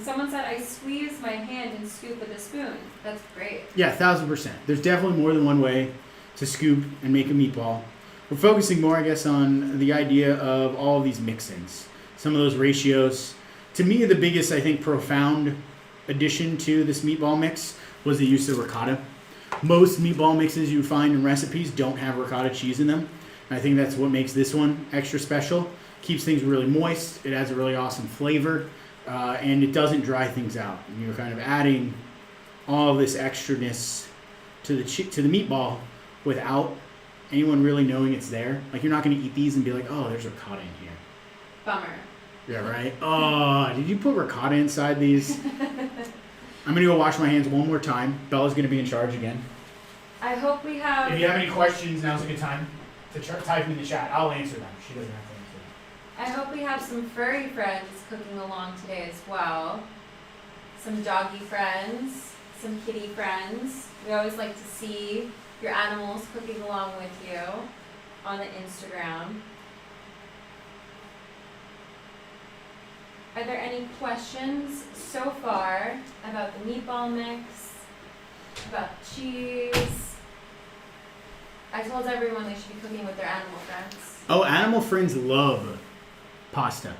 Someone said I squeeze my hand and scoop with a spoon. That's great. Yeah, 1,000%. There's definitely more than one way to scoop and make a meatball. We're focusing more, I guess, on the idea of all of these mix-ins. Some of those ratios. To me, the biggest, I think, profound addition to this meatball mix was the use of ricotta. Most meatball mixes you find in recipes don't have ricotta cheese in them. And I think that's what makes this one extra special. Keeps things really moist. It has a really awesome flavor. And it doesn't dry things out. And you're kind of adding all of this extraness to the meatball without anyone really knowing it's there. Like, you're not going to eat these and be like, oh, there's ricotta in here. Bummer. Yeah, right? Oh, did you put ricotta inside these? I'm going to go wash my hands one more time. Bella's going to be in charge again. I hope we have. If you have any questions, now's a good time to type in the chat. I'll answer them. She doesn't have to answer them. I hope we have some furry friends cooking along today as well. Some doggy friends, some kitty friends. We always like to see your animals cooking along with you on the Instagram. Are there any questions so far about the meatball mix, about cheese? I told everyone they should be cooking with their animal friends. Oh, animal friends love pasta.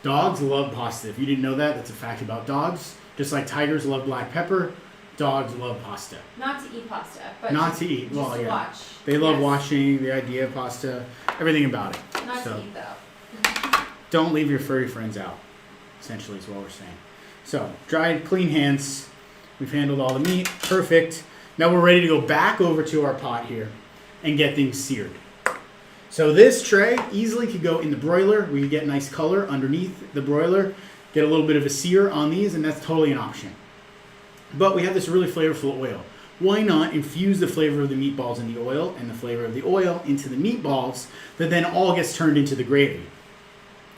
Dogs love pasta. If you didn't know that, that's a fact about dogs. Just like tigers love black pepper, dogs love pasta. Not to eat pasta, but Not just, to eat. just Well, to yeah. watch. They love Yes. watching the idea of pasta, everything about it. Not So to eat though. don't leave your furry friends out, essentially is what we're saying. So, dried, clean hands. We've handled all the meat. Perfect. Now we're ready to go back over to our pot here and get things seared. So this tray easily could go in the broiler. We could get nice color underneath the broiler, get a little bit of a sear on these, and that's totally an option. But we have this really flavorful oil. Why not infuse the flavor of the meatballs in the oil and the flavor of the oil into the meatballs that then all gets turned into the gravy?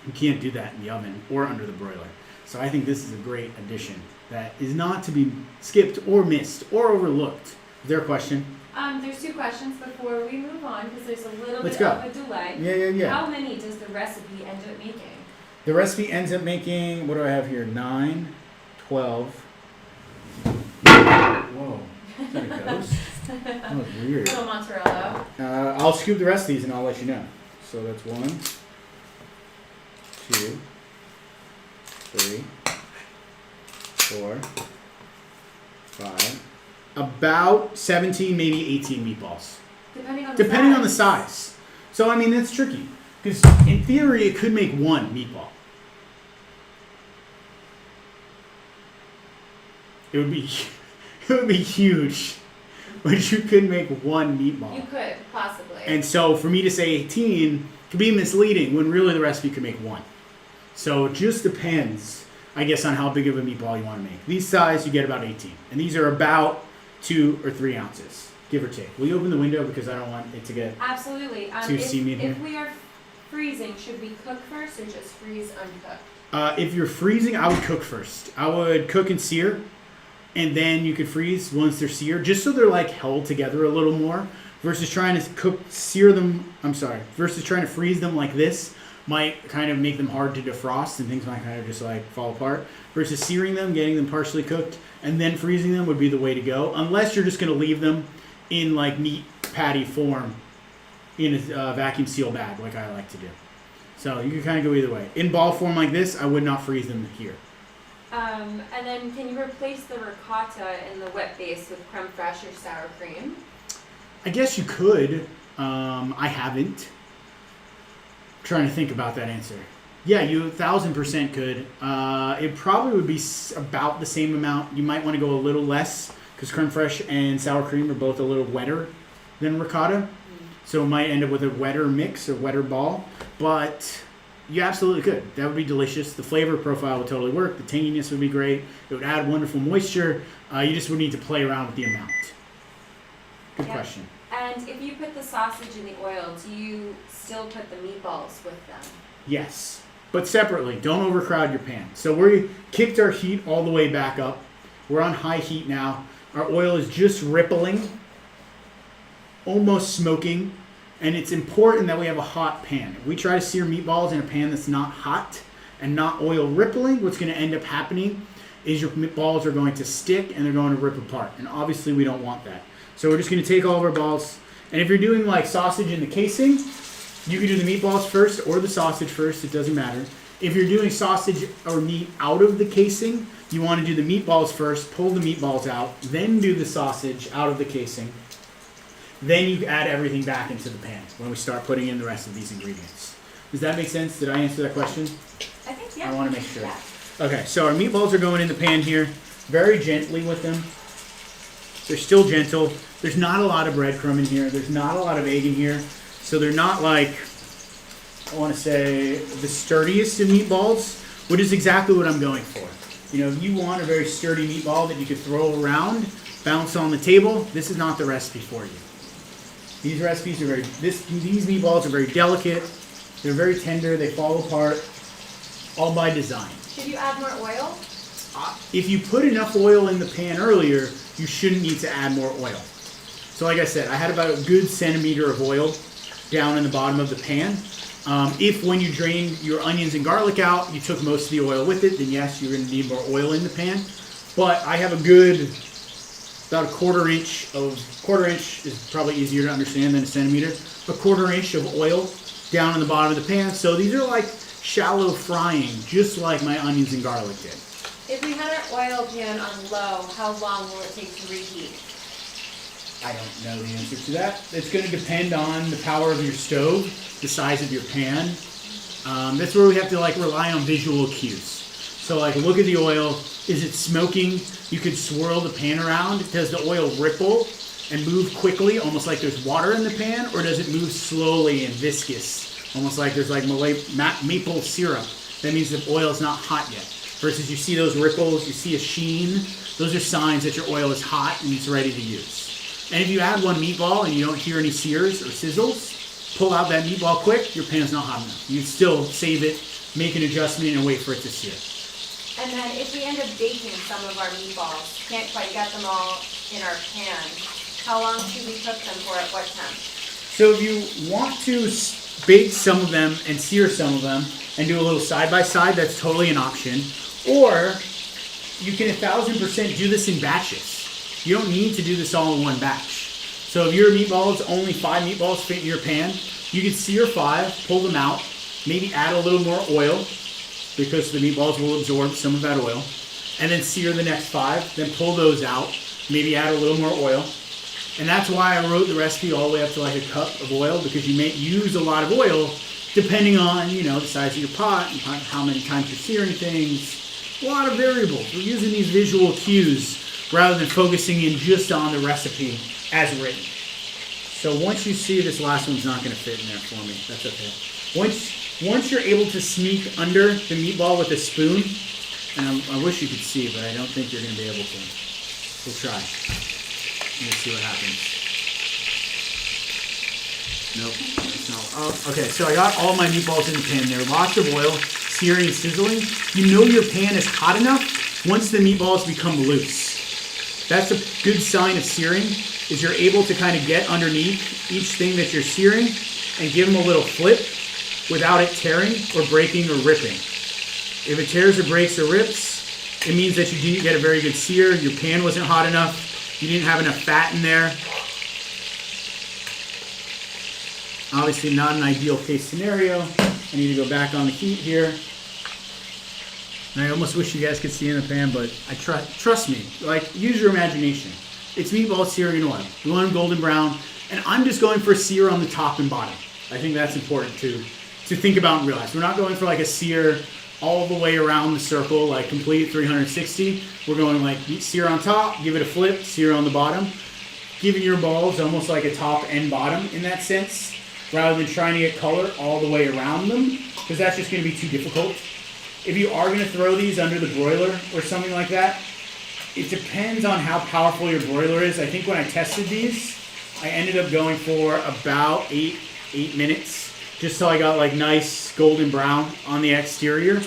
You can't do that in the oven or under the broiler. So I think this is a great addition that is not to be skipped or missed or overlooked. Is there a question? There's 2 questions before we move on because there's a little Let's bit go. of a delay. Yeah. How many does the recipe end up making? The recipe ends up making, what do I have here? 9, 12. Whoa. Is that a ghost? That was weird. Little mozzarella. I'll scoop the rest of these and I'll let you know. So that's 1, 2, 3, 4, 5. About 17, maybe 18 meatballs. Depending On the size. So, I mean, that's tricky. Because in theory, it could make 1 meatball. It would be huge. But you could make 1 meatball. You could, possibly. And so for me to say 18 could be misleading when really the recipe could make 1. So it just depends, I guess, on how big of a meatball you want to make. These size, you get about 18. And these are about 2 or 3 ounces, give or take. Will you open the window because I don't want it to get Absolutely. too steamy in here? If we are freezing, should we cook first or just freeze uncooked? If you're freezing, I would cook first. I would cook and sear. And then you could freeze once they're seared, just so they're like held together a little more, versus trying to versus trying to freeze them like this might kind of make them hard to defrost and things might kind of just like fall apart. Versus searing them, getting them partially cooked, and then freezing them would be the way to go, unless you're just going to leave them in like meat patty form in a vacuum seal bag like I like to do. So you can kind of go either way. In ball form like this, I would not freeze them here. And then can you replace the ricotta in the wet base with creme fraiche or sour cream? I guess you could. I haven't. I'm trying to think about that answer. Yeah, you 1000% could. It probably would be about the same amount. You might want to go a little less because creme fraiche and sour cream are both a little wetter than ricotta. So it might end up with a wetter mix or wetter ball. But you absolutely could. That would be delicious. The flavor profile would totally work. The tanginess would be great. It would add wonderful moisture. You just would need to play around with the amount. Good question. And if you put the sausage in the oil, do you still put the meatballs with them? Yes, but separately. Don't overcrowd your pan. So we kicked our heat all the way back up. We're on high heat now. Our oil is just rippling, almost smoking. And it's important that we have a hot pan. If we try to sear meatballs in a pan that's not hot and not oil rippling, what's going to end up happening is your meatballs are going to stick and they're going to rip apart. And obviously we don't want that. So we're just going to take all of our balls. And if you're doing like sausage in the casing, you can do the meatballs first or the sausage first. It doesn't matter. If you're doing sausage or meat out of the casing, you want to do the meatballs first, pull the meatballs out, then do the sausage out of the casing. Then you add everything back into the pan when we start putting in the rest of these ingredients. Does that make sense? Did I answer that question? I think, yeah. I want to make sure. Yeah. Okay, so our meatballs are going in the pan here, very gently with them. They're still gentle. There's not a lot of breadcrumb in here. There's not a lot of egg in here. So they're not like, I want to say, the sturdiest of meatballs, which is exactly what I'm going for. You know, if you want a very sturdy meatball that you could throw around, bounce on the table, this is not the recipe for you. These recipes are these meatballs are very delicate. They're very tender. They fall apart, all by design. Should you add more oil? If you put enough oil in the pan earlier, you shouldn't need to add more oil. So like I said, I had about a good centimeter of oil down in the bottom of the pan. If when you drained your onions and garlic out, you took most of the oil with it, then yes, you're going to need more oil in the pan. But I have a good, about a quarter inch is probably easier to understand than a centimeter. A quarter inch of oil down in the bottom of the pan. So these are like shallow frying, just like my onions and garlic did. If we had our oil pan on low, how long will it take to reheat? I don't know the answer to that. It's going to depend on the power of your stove, the size of your pan. That's where we have to like rely on visual cues. So like look at the oil. Is it smoking? You could swirl the pan around. Does the oil ripple and move quickly, almost like there's water in the pan? Or does it move slowly and viscous, almost like there's like maple syrup? That means the oil is not hot yet. Versus you see those ripples, you see a sheen. Those are signs that your oil is hot and it's ready to use. And if you add one meatball and you don't hear any sears or sizzles, pull out that meatball quick, your pan's not hot enough. You still save it, make an adjustment, and wait for it to sear. And then if we end up baking some of our meatballs, can't quite get them all in our pan, How long should we cook them for? At what temp? So if you want to bake some of them and sear some of them and do a little side by side, that's totally an option. Or you can 1000% do this in batches. You don't need to do this all in one batch. So if your meatballs, only 5 meatballs fit in your pan, you can sear 5, pull them out, maybe add a little more oil because the meatballs will absorb some of that oil, and then sear the next 5, then pull those out, maybe add a little more oil. And that's why I wrote the recipe all the way up to like a cup of oil, because you may use a lot of oil depending on, you know, the size of your pot and how many times you're searing things. A lot of variables. We're using these visual cues rather than focusing in just on the recipe as written. So once you see this last one's not going to fit in there for me, that's okay. Once you're able to sneak under the meatball with a spoon, and I wish you could see, but I don't think you're going to be able to. We'll try. Let's see what happens. Nope, it's not. Oh, okay, so I got all my meatballs in the pan. There are lots of oil, searing and sizzling. You know your pan is hot enough once the meatballs become loose. That's a good sign of searing, is you're able to kind of get underneath each thing that you're searing and give them a little flip without it tearing or breaking or ripping. If it tears or breaks or rips, it means that you didn't get a very good sear, your pan wasn't hot enough, you didn't have enough fat in there. Obviously not an ideal case scenario. I need to go back on the heat here. And I almost wish you guys could see in the pan, but I trust me, like, use your imagination. It's meatballs searing in oil. We want them golden brown, and I'm just going for a sear on the top and bottom. I think that's important to think about and realize. We're not going for like a sear all the way around the circle, like complete 360. We're going like sear on top, give it a flip, sear on the bottom, giving your balls almost like a top and bottom in that sense, rather than trying to get color all the way around them, because that's just going to be too difficult. If you are going to throw these under the broiler or something like that, it depends on how powerful your broiler is. I think when I tested these, I ended up going for about 8 minutes, just till I got like nice golden brown on the exterior.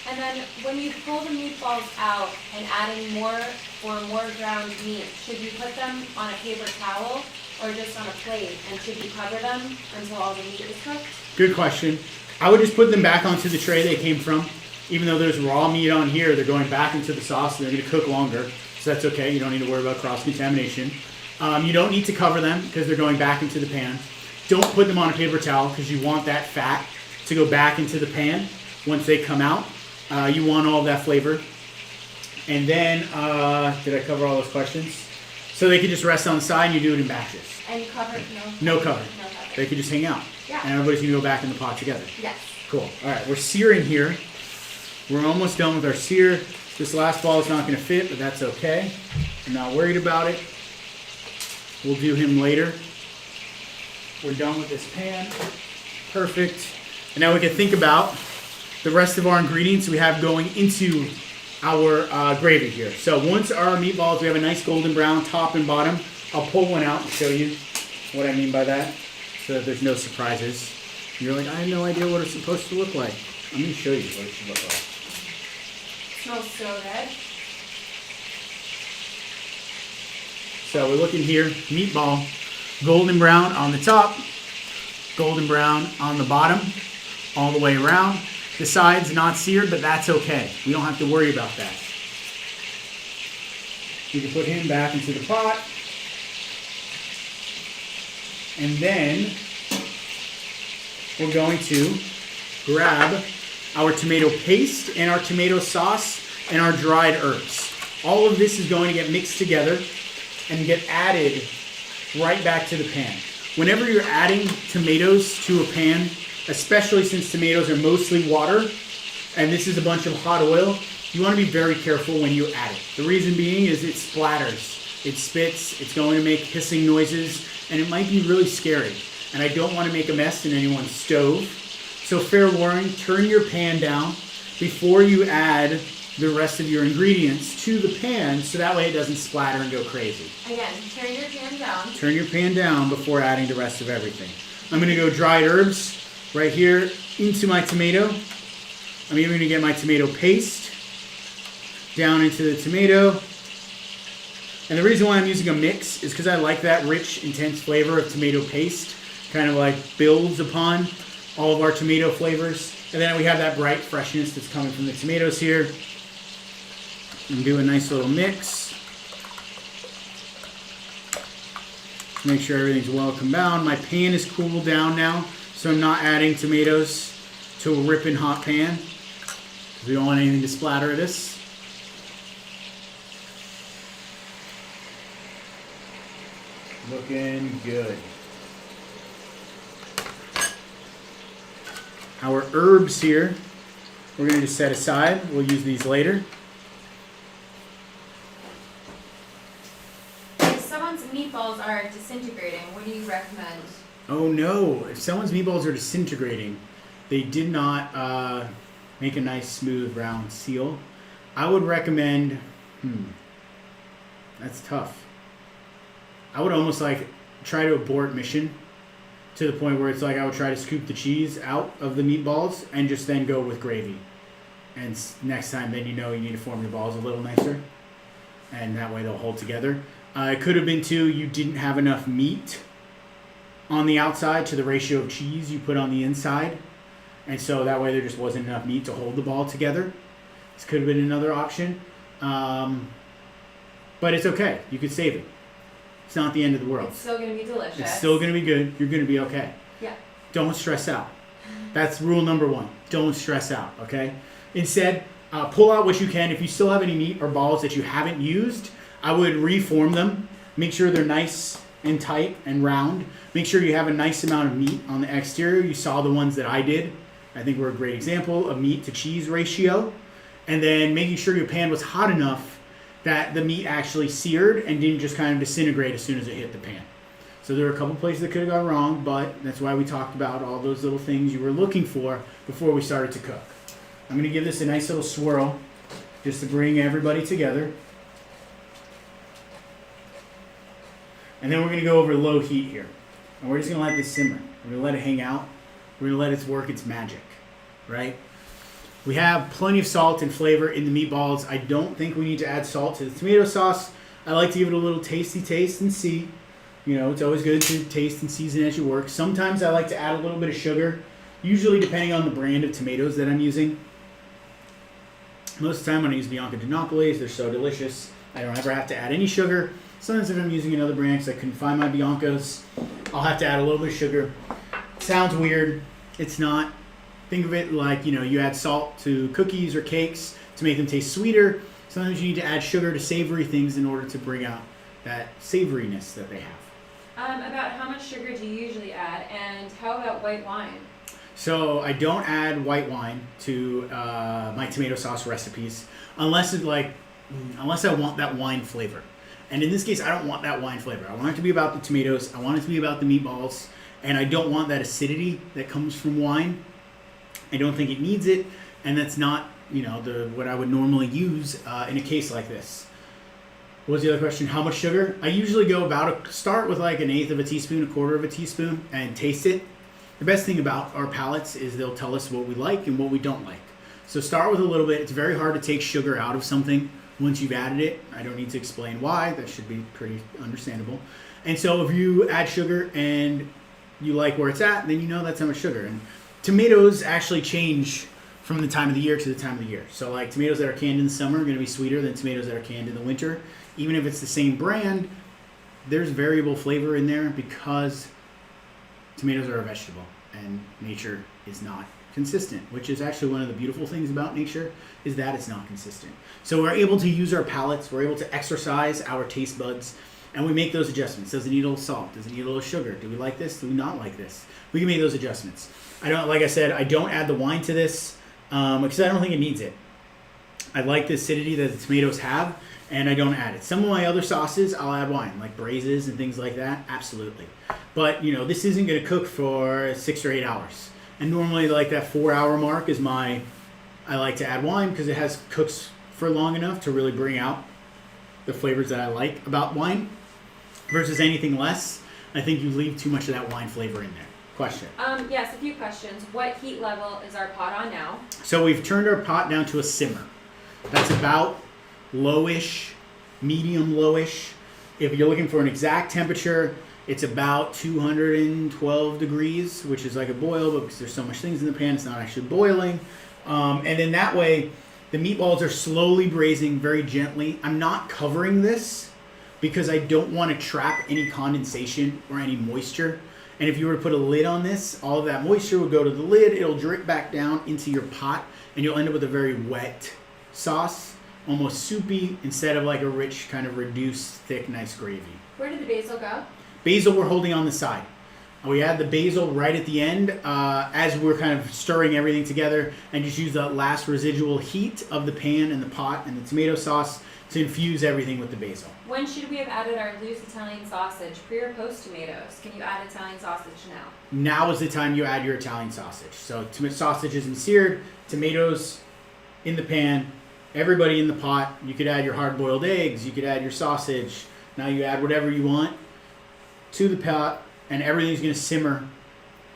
And then when you pull the meatballs out and adding more ground meat, should you put them on a paper towel or just on a plate? And should you cover them until all the meat is cooked? Good question. I would just put them back onto the tray they came from. Even though there's raw meat on here, they're going back into the sauce and they're going to cook longer. So that's okay. You don't need to worry about cross-contamination. You don't need to cover them because they're going back into the pan. Don't put them on a paper towel because you want that fat to go back into the pan once they come out. You want all of that flavor. And then, did I cover all those questions? So they could just rest on the side and you do it in batches. And you cover? No cover. No cover. They could just hang out. Yeah. And everybody's going to go back in the pot together. Yes. Cool. All right, we're searing here. We're almost done with our sear. This last ball is not going to fit, but that's okay. I'm not worried about it. We'll do him later. We're done with this pan. Perfect. And now we can think about the rest of our ingredients we have going into our gravy here. So once our meatballs, we have a nice golden brown top and bottom. I'll pull one out and show you what I mean by that, so that there's no surprises. You're like, I have no idea what it's supposed to look like. I'm going to show you what it should look like. Smells so good. So we're looking here, meatball, golden brown on the top, golden brown on the bottom, all the way around. The sides not seared, but that's okay. We don't have to worry about that. You can put him back into the pot. And then we're going to grab our tomato paste and our tomato sauce and our dried herbs. All of this is going to get mixed together and get added right back to the pan. Whenever you're adding tomatoes to a pan, especially since tomatoes are mostly water, and this is a bunch of hot oil, you want to be very careful when you add it. The reason being is it splatters, it spits, it's going to make hissing noises, and it might be really scary. And I don't want to make a mess in anyone's stove. So fair warning, turn your pan down before you add the rest of your ingredients to the pan, so that way it doesn't splatter and go crazy. Again, turn your pan down. Turn your pan down before adding the rest of everything. I'm going to go dried herbs right here into my tomato. I'm even going to get my tomato paste down into the tomato. And the reason why I'm using a mix is because I like that rich, intense flavor of tomato paste. Kind of like builds upon all of our tomato flavors. And then we have that bright freshness that's coming from the tomatoes here. And do a nice little mix. Make sure everything's well combined. My pan is cooled down now, so I'm not adding tomatoes to a ripping hot pan. We don't want anything to splatter this. Looking good. Our herbs here, we're going to just set aside. We'll use these later. If someone's meatballs are disintegrating, what do you recommend? Oh no, if someone's meatballs are disintegrating, they did not make a nice smooth round seal, I would recommend, that's tough. I would almost like try to abort mission to the point where it's like I would try to scoop the cheese out of the meatballs and just then go with gravy. And next time then you know you need to form your balls a little nicer. And that way they'll hold together. It could have been too, you didn't have enough meat on the outside to the ratio of cheese you put on the inside. And so that way there just wasn't enough meat to hold the ball together. This could have been another option. But it's okay. You could save it. It's not the end of the world. It's still going to be delicious. It's still going to be good. You're going to be okay. Yeah. Don't stress out. That's rule number 1. Don't stress out, okay? Instead, pull out what you can. If you still have any meat or balls that you haven't used, I would reform them. Make sure they're nice and tight and round. Make sure you have a nice amount of meat on the exterior. You saw the ones that I did. I think were a great example of meat to cheese ratio. And then making sure your pan was hot enough that the meat actually seared and didn't just kind of disintegrate as soon as it hit the pan. So there were a couple places that could have gone wrong, but that's why we talked about all those little things you were looking for before we started to cook. I'm going to give this a nice little swirl just to bring everybody together. And then we're going to go over low heat here. And we're just going to let this simmer. We're going to let it hang out. We're going to let it work its magic, right? We have plenty of salt and flavor in the meatballs. I don't think we need to add salt to the tomato sauce. I like to give it a little tasty taste and see. You know, it's always good to taste and season as you work. Sometimes I like to add a little bit of sugar, usually depending on the brand of tomatoes that I'm using. Most of the time when I use Bianca di Napoli's, they're so delicious. I don't ever have to add any sugar. Sometimes if I'm using another brand because I couldn't find my Biancas, I'll have to add a little bit of sugar. It sounds weird. It's not. Think of it like, you know, you add salt to cookies or cakes to make them taste sweeter. Sometimes you need to add sugar to savory things in order to bring out that savoriness that they have. About how much sugar do you usually add, and how about white wine? So I don't add white wine to my tomato sauce recipes unless I want that wine flavor. And in this case, I don't want that wine flavor. I want it to be about the tomatoes. I want it to be about the meatballs. And I don't want that acidity that comes from wine. I don't think it needs it. And that's not, you know, what I would normally use in a case like this. What was the other question? How much sugar? I usually go start with like 1/8 of a teaspoon, 1/4 of a teaspoon, and taste it. The best thing about our palates is they'll tell us what we like and what we don't like. So start with a little bit. It's very hard to take sugar out of something once you've added it. I don't need to explain why. That should be pretty understandable. And so if you add sugar and you like where it's at, then you know that's how much sugar. And tomatoes actually change from the time of the year to the time of the year. So like tomatoes that are canned in the summer are going to be sweeter than tomatoes that are canned in the winter. Even if it's the same brand, there's variable flavor in there because tomatoes are a vegetable and nature is not consistent, which is actually one of the beautiful things about nature is that it's not consistent. So we're able to use our palates, we're able to exercise our taste buds, and we make those adjustments. Does it need a little salt? Does it need a little sugar? Do we like this? Do we not like this? We can make those adjustments. Like I said, I don't add the wine to this because I don't think it needs it. I like the acidity that the tomatoes have, and I don't add it. Some of my other sauces, I'll add wine, like braises and things like that, absolutely. But, you know, this isn't going to cook for 6 or 8 hours. And normally, like that 4-hour mark is I like to add wine because it cooks for long enough to really bring out the flavors that I like about wine. Versus anything less, I think you leave too much of that wine flavor in there. Question? Yes, a few questions. What heat level is our pot on now? So we've turned our pot down to a simmer. That's about lowish medium lowish. If you're looking for an exact temperature, it's about 212 degrees, which is like a boil, but because there's so much things in the pan, it's not actually boiling. And then that way, the meatballs are slowly braising very gently. I'm not covering this because I don't want to trap any condensation or any moisture. And if you were to put a lid on this, all of that moisture will go to the lid. It'll drip back down into your pot, and you'll end up with a very wet sauce, almost soupy, instead of like a rich, kind of reduced, thick, nice gravy. Where did the basil go? Basil we're holding on the side. We add the basil right at the end as we're kind of stirring everything together, and just use that last residual heat of the pan and the pot and the tomato sauce to infuse everything with the basil. When should we have added our loose Italian sausage? Pre or post tomatoes? Can you add Italian sausage now? Now is the time you add your Italian sausage. So sausage has been seared, tomatoes in the pan, everybody in the pot. You could add your hard-boiled eggs, you could add your sausage. Now you add whatever you want to the pot, and everything's going to simmer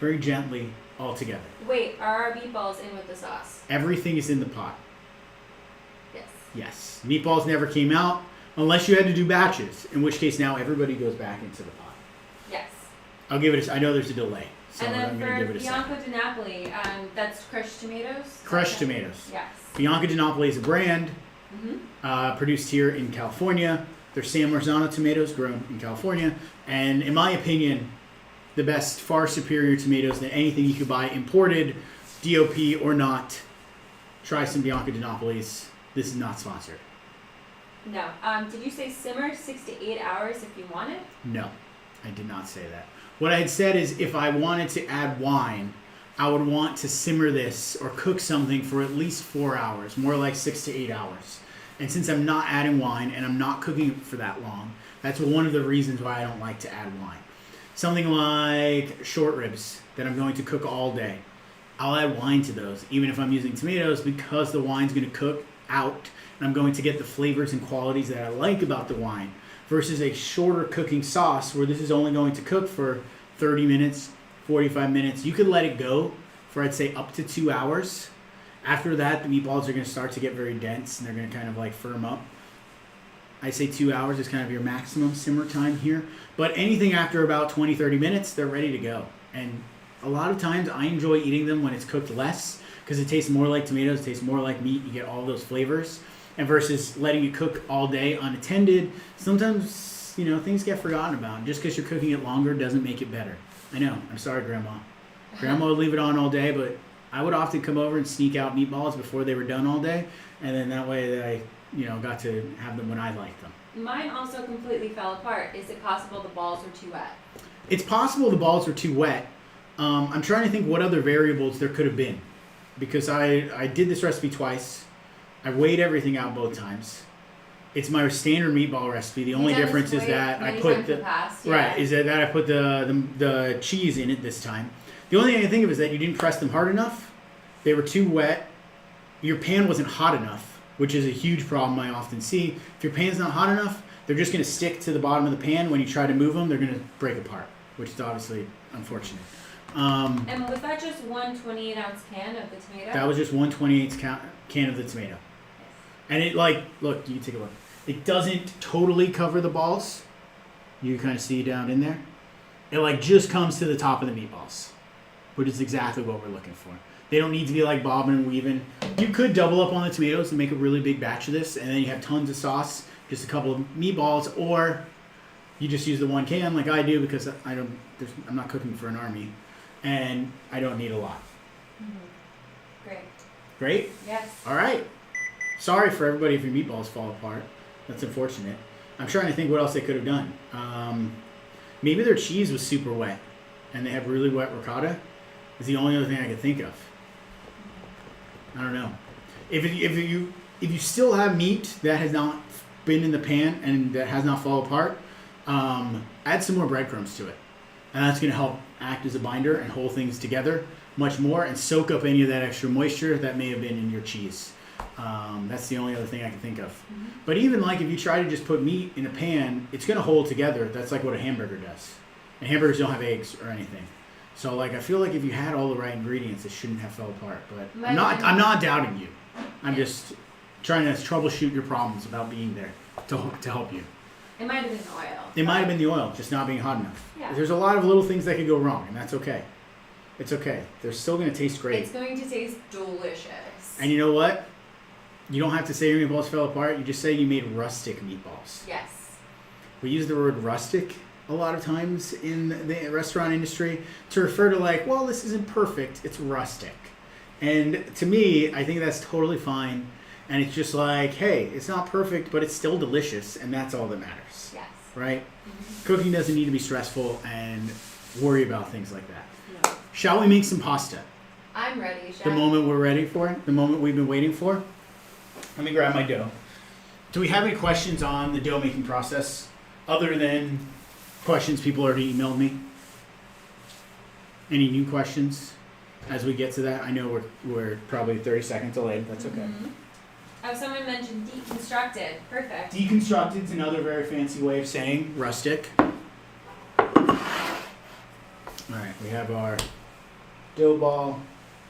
very gently all together. Wait, are our meatballs in with the sauce? Everything is in the pot. Yes. Yes. Meatballs never came out unless you had to do batches, in which case now everybody goes back into the pot. Yes. I'll give it I know there's a delay, so And I'm then going to give for it a second. Bianco di Napoli, that's crushed tomatoes? Crushed tomatoes. Yes. Bianco di Napoli is a brand Mm-hmm. produced here in California. They're San Marzano tomatoes grown in California. And in my opinion, the best, far superior tomatoes than anything you could buy imported, DOP or not. Try some Bianco di Napolis. This is not sponsored. No. Did you say simmer 6 to 8 hours if you want it? No, I did not say that. What I had said is if I wanted to add wine, I would want to simmer this or cook something for at least 4 hours, more like 6 to 8 hours. And since I'm not adding wine and I'm not cooking it for that long, that's one of the reasons why I don't like to add wine. Something like short ribs that I'm going to cook all day, I'll add wine to those, even if I'm using tomatoes, because the wine's going to cook out and I'm going to get the flavors and qualities that I like about the wine, versus a shorter cooking sauce where this is only going to cook for 30 minutes, 45 minutes. You could let it go for, I'd say, up to 2 hours. After that, the meatballs are going to start to get very dense and they're going to kind of like firm up. I say 2 hours is kind of your maximum simmer time here. But anything after about 20, 30 minutes, they're ready to go. And a lot of times I enjoy eating them when it's cooked less because it tastes more like tomatoes, it tastes more like meat, you get all those flavors. And versus letting it cook all day unattended, sometimes, things get forgotten about. Just because you're cooking it longer doesn't make it better. I know, I'm sorry, Grandma. Grandma would leave it on all day, but I would often come over and sneak out meatballs before they were done all day. And then that way that I got to have them when I liked them. Mine also completely fell apart. Is it possible the balls were too wet? It's possible the balls were too wet. I'm trying to think what other variables there could have been. Because I did this recipe twice. I weighed everything out both times. It's my standard meatball recipe. The only difference is that I put I put the cheese in it this time. The only thing I can think of is that you didn't press them hard enough. They were too wet. Your pan wasn't hot enough, which is a huge problem I often see. If your pan's not hot enough, they're just going to stick to the bottom of the pan. When you try to move them, they're going to break apart, which is obviously unfortunate. And was that just 1 28-ounce can of the tomato? That was just 1 28th can of the tomato. And it look, you can take a look. It doesn't totally cover the balls. You can kind of see down in there. It just comes to the top of the meatballs, which is exactly what we're looking for. They don't need to be like bobbing and weaving. You could double up on the tomatoes and make a really big batch of this, and then you have tons of sauce, just a couple of meatballs, or you just use the 1 can like I do because I'm not cooking for an army, and I don't need a lot. Mm-hmm. Great. Great? Yes. All right. Sorry for everybody if your meatballs fall apart. That's unfortunate. I'm trying to think what else they could have done. Maybe their cheese was super wet, and they have really wet ricotta. Is the only other thing I could think of. I don't know. If you still have meat that has not been in the pan and that has not fallen apart, add some more breadcrumbs to it, and that's going to help act as a binder and hold things together much more and soak up any of that extra moisture that may have been in your cheese. That's the only other thing I can think of. Mm-hmm. But even if you try to just put meat in a pan, it's going to hold together. That's like what a hamburger does. And hamburgers don't have eggs or anything. So I feel like if you had all the right ingredients, it shouldn't have fell apart. But I'm not doubting you. I'm just trying to troubleshoot your problems about being there. to help you. It might have been the oil. It might have been the oil just not being hot enough. Yeah. There's a lot of little things that could go wrong, and that's okay. It's okay. They're still going to taste great. It's going to taste delicious. And you know what? You don't have to say your meatballs fell apart. You just say you made rustic meatballs. Yes. We use the word rustic a lot of times in the restaurant industry to refer to like, well, this isn't perfect. It's rustic. And to me, I think that's totally fine. And it's just like, hey, it's not perfect, but it's still delicious. And that's all that matters. Yes. Right? Mm-hmm. Cooking doesn't need to be stressful and worry about things like that. No. Shall we make some pasta? I'm ready, Chef. The moment we're ready for it, the moment we've been waiting for. Let me grab my dough. Do we have any questions on the dough making process other than questions people already emailed me? Any new questions as we get to that? I know we're probably 30 seconds delayed. That's okay. Mm-hmm. Oh, someone mentioned deconstructed. Perfect. Deconstructed is another very fancy way of saying rustic. All right, we have our dough ball.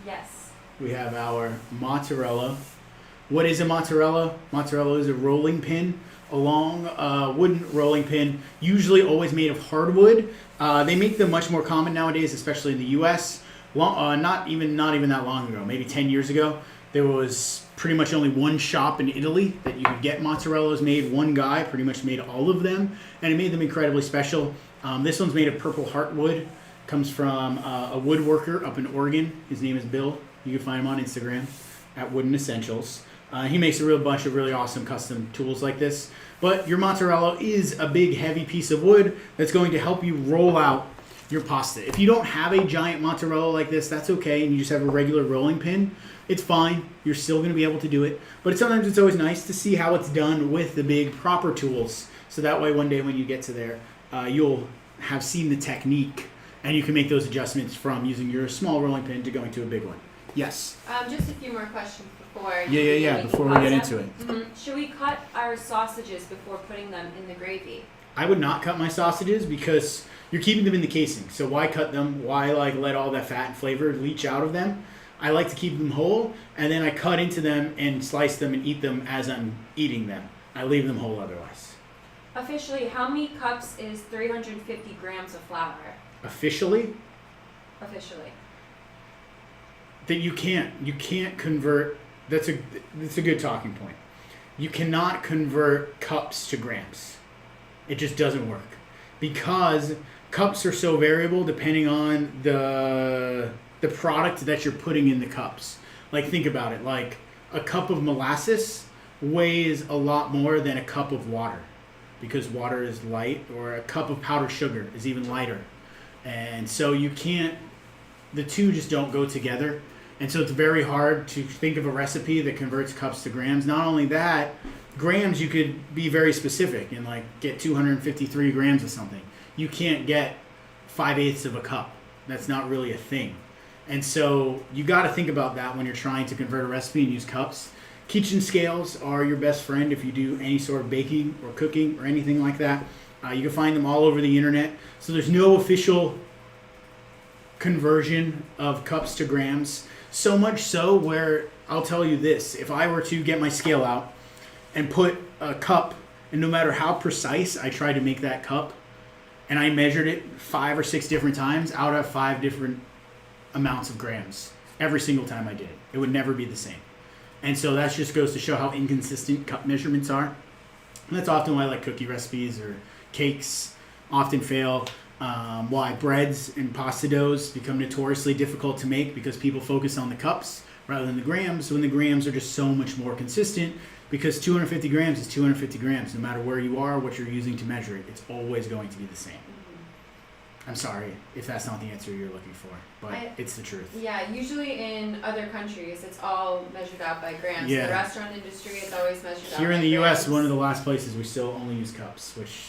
Yes. We have our mozzarella. What is a mozzarella? Mozzarella is a rolling pin, a long wooden rolling pin, usually always made of hardwood. They make them much more common nowadays, especially in the U.S. Not even that long ago, maybe 10 years ago, there was pretty much only one shop in Italy that you could get mozzarellas made. One guy pretty much made all of them, and it made them incredibly special. This one's made of purple heartwood. Comes from a woodworker up in Oregon. His name is Bill. You can find him on Instagram at Wooden Essentials. He makes a real bunch of really awesome custom tools like this. But your mozzarella is a big, heavy piece of wood that's going to help you roll out your pasta. If you don't have a giant mozzarella like this, that's okay, and you just have a regular rolling pin, it's fine. You're still going to be able to do it. But sometimes it's always nice to see how it's done with the big, proper tools. So that way, one day when you get to there, you'll have seen the technique, and you can make those adjustments from using your small rolling pin to going to a big one. Yes? Just a few more questions before. Yeah. Before we get into it. Mm-hmm. Should we cut our sausages before putting them in the gravy? I would not cut my sausages because you're keeping them in the casing. So why cut them? Why let all that fat and flavor leach out of them? I like to keep them whole, and then I cut into them and slice them and eat them as I'm eating them. I leave them whole otherwise. Officially, how many cups is 350 grams of flour? Officially? Officially. That you can't convert. That's a good talking point. You cannot convert cups to grams. It just doesn't work because cups are so variable depending on the product that you're putting in the cups. Like, think about it. Like, a cup of molasses weighs a lot more than a cup of water because water is light, or a cup of powdered sugar is even lighter. And so the two just don't go together. And so it's very hard to think of a recipe that converts cups to grams. Not only that, grams, you could be very specific and like get 253 grams of something. You can't get 5/8 of a cup. That's not really a thing. And so you got to think about that when you're trying to convert a recipe and use cups. Kitchen scales are your best friend if you do any sort of baking or cooking or anything like that. You can find them all over the internet. So there's no official conversion of cups to grams. So much so where I'll tell you this. If I were to get my scale out and put a cup, and no matter how precise I tried to make that cup, and I measured it 5 or 6 different times, I would have 5 different amounts of grams every single time I did it. It would never be the same. And so that just goes to show how inconsistent cup measurements are. And that's often why like cookie recipes or cakes often fail. Why breads and pasta doughs become notoriously difficult to make because people focus on the cups rather than the grams, when the grams are just so much more consistent, because 250 grams is 250 grams no matter where you are, what you're using to measure it. It's always going to be the same. I'm sorry if that's not the answer you're looking for, but it's the truth. Yeah, usually in other countries, it's all measured out by grams. Yeah. The restaurant industry, it's always measured out by grams. Here in the U.S., one of the last places we still only use cups, which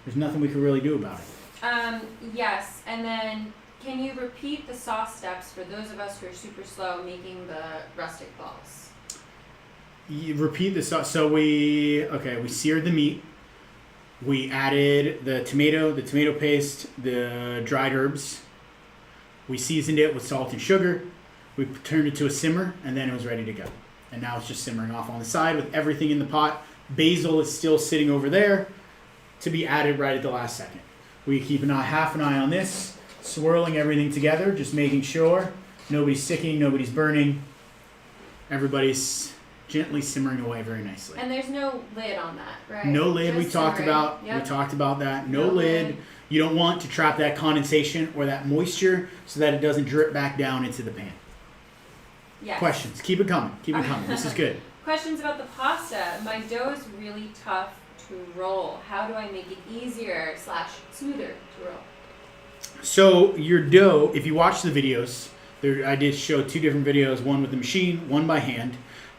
there's nothing we can really do about it. Yes, and then can you repeat the sauce steps for those of us who are super slow making the rustic balls? You repeat the sauce. So we seared the meat. We added the tomato paste, the dried herbs. We seasoned it with salt and sugar. We turned it to a simmer, and then it was ready to go. And now it's just simmering off on the side with everything in the pot Basil is still sitting over there to be added right at the last second. We keep half an eye on this, swirling everything together, just making sure nobody's sticking, nobody's burning. Everybody's gently simmering away very nicely. And there's no lid on that, right? No lid. Just We talked simmering. about. Yep. We talked about that. No lid. You don't want to trap that condensation or that moisture so that it doesn't drip back down into the pan. Yes. Questions? Keep it coming. Keep it coming. This is good. Questions about the pasta. My dough is really tough to roll. How do I make it easier / smoother to roll? So your dough, if you watch the videos, I did show 2 different videos, one with the machine, one by hand.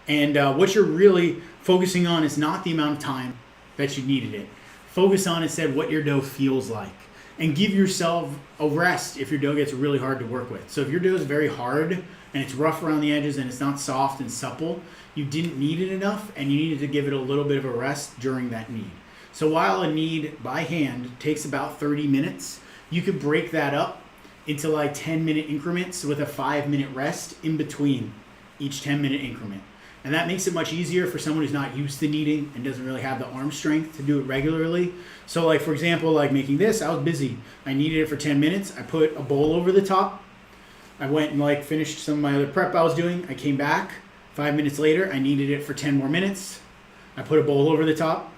And what you're really focusing on is not the amount of time that you needed it. Focus on instead what your dough feels like. And give yourself a rest if your dough gets really hard to work with. So if your dough is very hard and it's rough around the edges and it's not soft and supple, you didn't knead it enough and you needed to give it a little bit of a rest during that knead. So while a knead by hand takes about 30 minutes, you could break that up into like 10-minute increments with a 5-minute rest in between each 10-minute increment. And that makes it much easier for someone who's not used to kneading and doesn't really have the arm strength to do it regularly. So like, for example, like making this, I was busy. I kneaded it for 10 minutes. I put a bowl over the top. I went and like finished some of my other prep I was doing. I came back 5 minutes later. I kneaded it for 10 more minutes. I put a bowl over the top.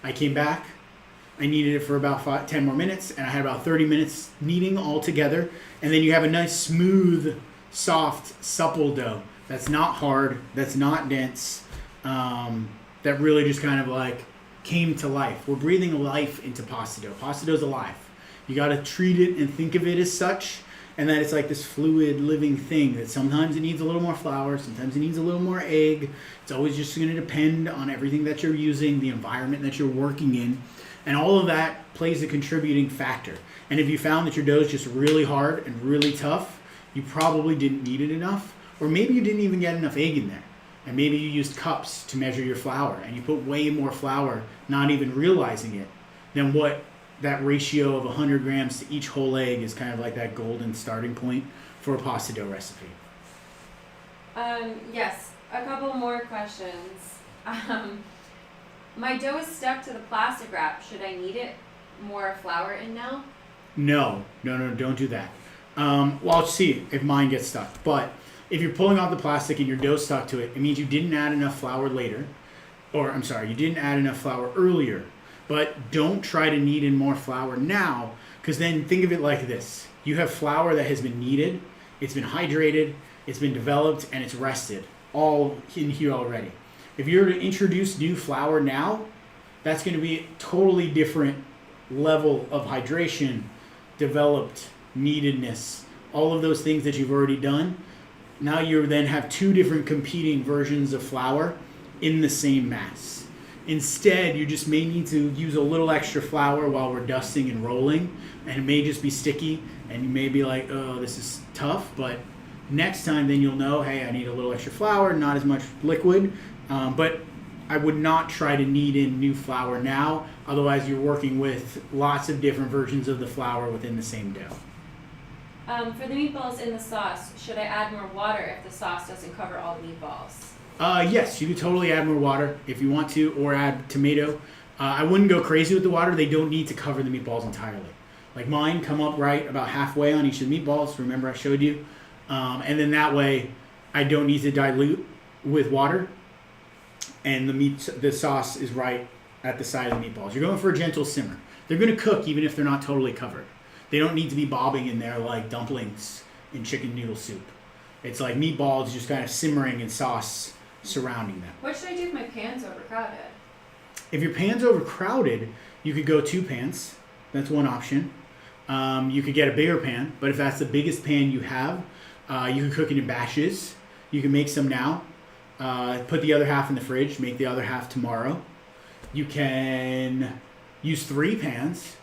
I came back. I kneaded it for about 10 more minutes. And I had about 30 minutes kneading all together. And then you have a nice, smooth, soft, supple dough. That's not hard, that's not dense, that really just kind of like came to life. We're breathing life into pasta dough. Pasta dough's alive. You got to treat it and think of it as such, and that it's like this fluid, living thing that sometimes it needs a little more flour, sometimes it needs a little more egg. It's always just going to depend on everything that you're using, the environment that you're working in, and all of that plays a contributing factor. And if you found that your dough is just really hard and really tough, you probably didn't knead it enough. Or maybe you didn't even get enough egg in there. And maybe you used cups to measure your flour. And you put way more flour, not even realizing it, than what that ratio of 100 grams to each whole egg is kind of like that golden starting point for a pasta dough recipe. Yes, a couple more questions. My dough is stuck to the plastic wrap. Should I knead it more flour in now? No, don't do that. Well, I'll see if mine gets stuck. But if you're pulling off the plastic and your dough's stuck to it, it means you didn't add enough flour later. Or, I'm sorry, you didn't add enough flour earlier. But don't try to knead in more flour now, because then think of it like this. You have flour that has been kneaded, it's been hydrated, it's been developed, and it's rested, all in here already. If you're to introduce new flour now, that's going to be a totally different level of hydration, developed, kneadedness, all of those things that you've already done. Now you then have 2 different competing versions of flour in the same mass. Instead, you just may need to use a little extra flour while we're dusting and rolling, and it may just be sticky, and you may be like, oh, this is tough, but next time then you'll know, hey, I need a little extra flour, not as much liquid, but I would not try to knead in new flour now, otherwise you're working with lots of different versions of the flour within the same dough. For the meatballs in the sauce, should I add more water if the sauce doesn't cover all the meatballs? Yes, you could totally add more water if you want to, or add tomato. I wouldn't go crazy with the water. They don't need to cover the meatballs entirely. Like mine come up right about halfway on each of the meatballs. Remember I showed you? And then that way I don't need to dilute with water. And the sauce is right at the side of the meatballs. You're going for a gentle simmer. They're going to cook even if they're not totally covered. They don't need to be bobbing in there like dumplings in chicken noodle soup. It's like meatballs just kind of simmering in sauce surrounding them. What should I do if my pan's overcrowded? If your pan's overcrowded, you could go 2 pans. That's one option. You could get a bigger pan, but if that's the biggest pan you have, you can cook it in batches. You can make some now. Put the other half in the fridge, make the other half tomorrow. You can use 3 pans.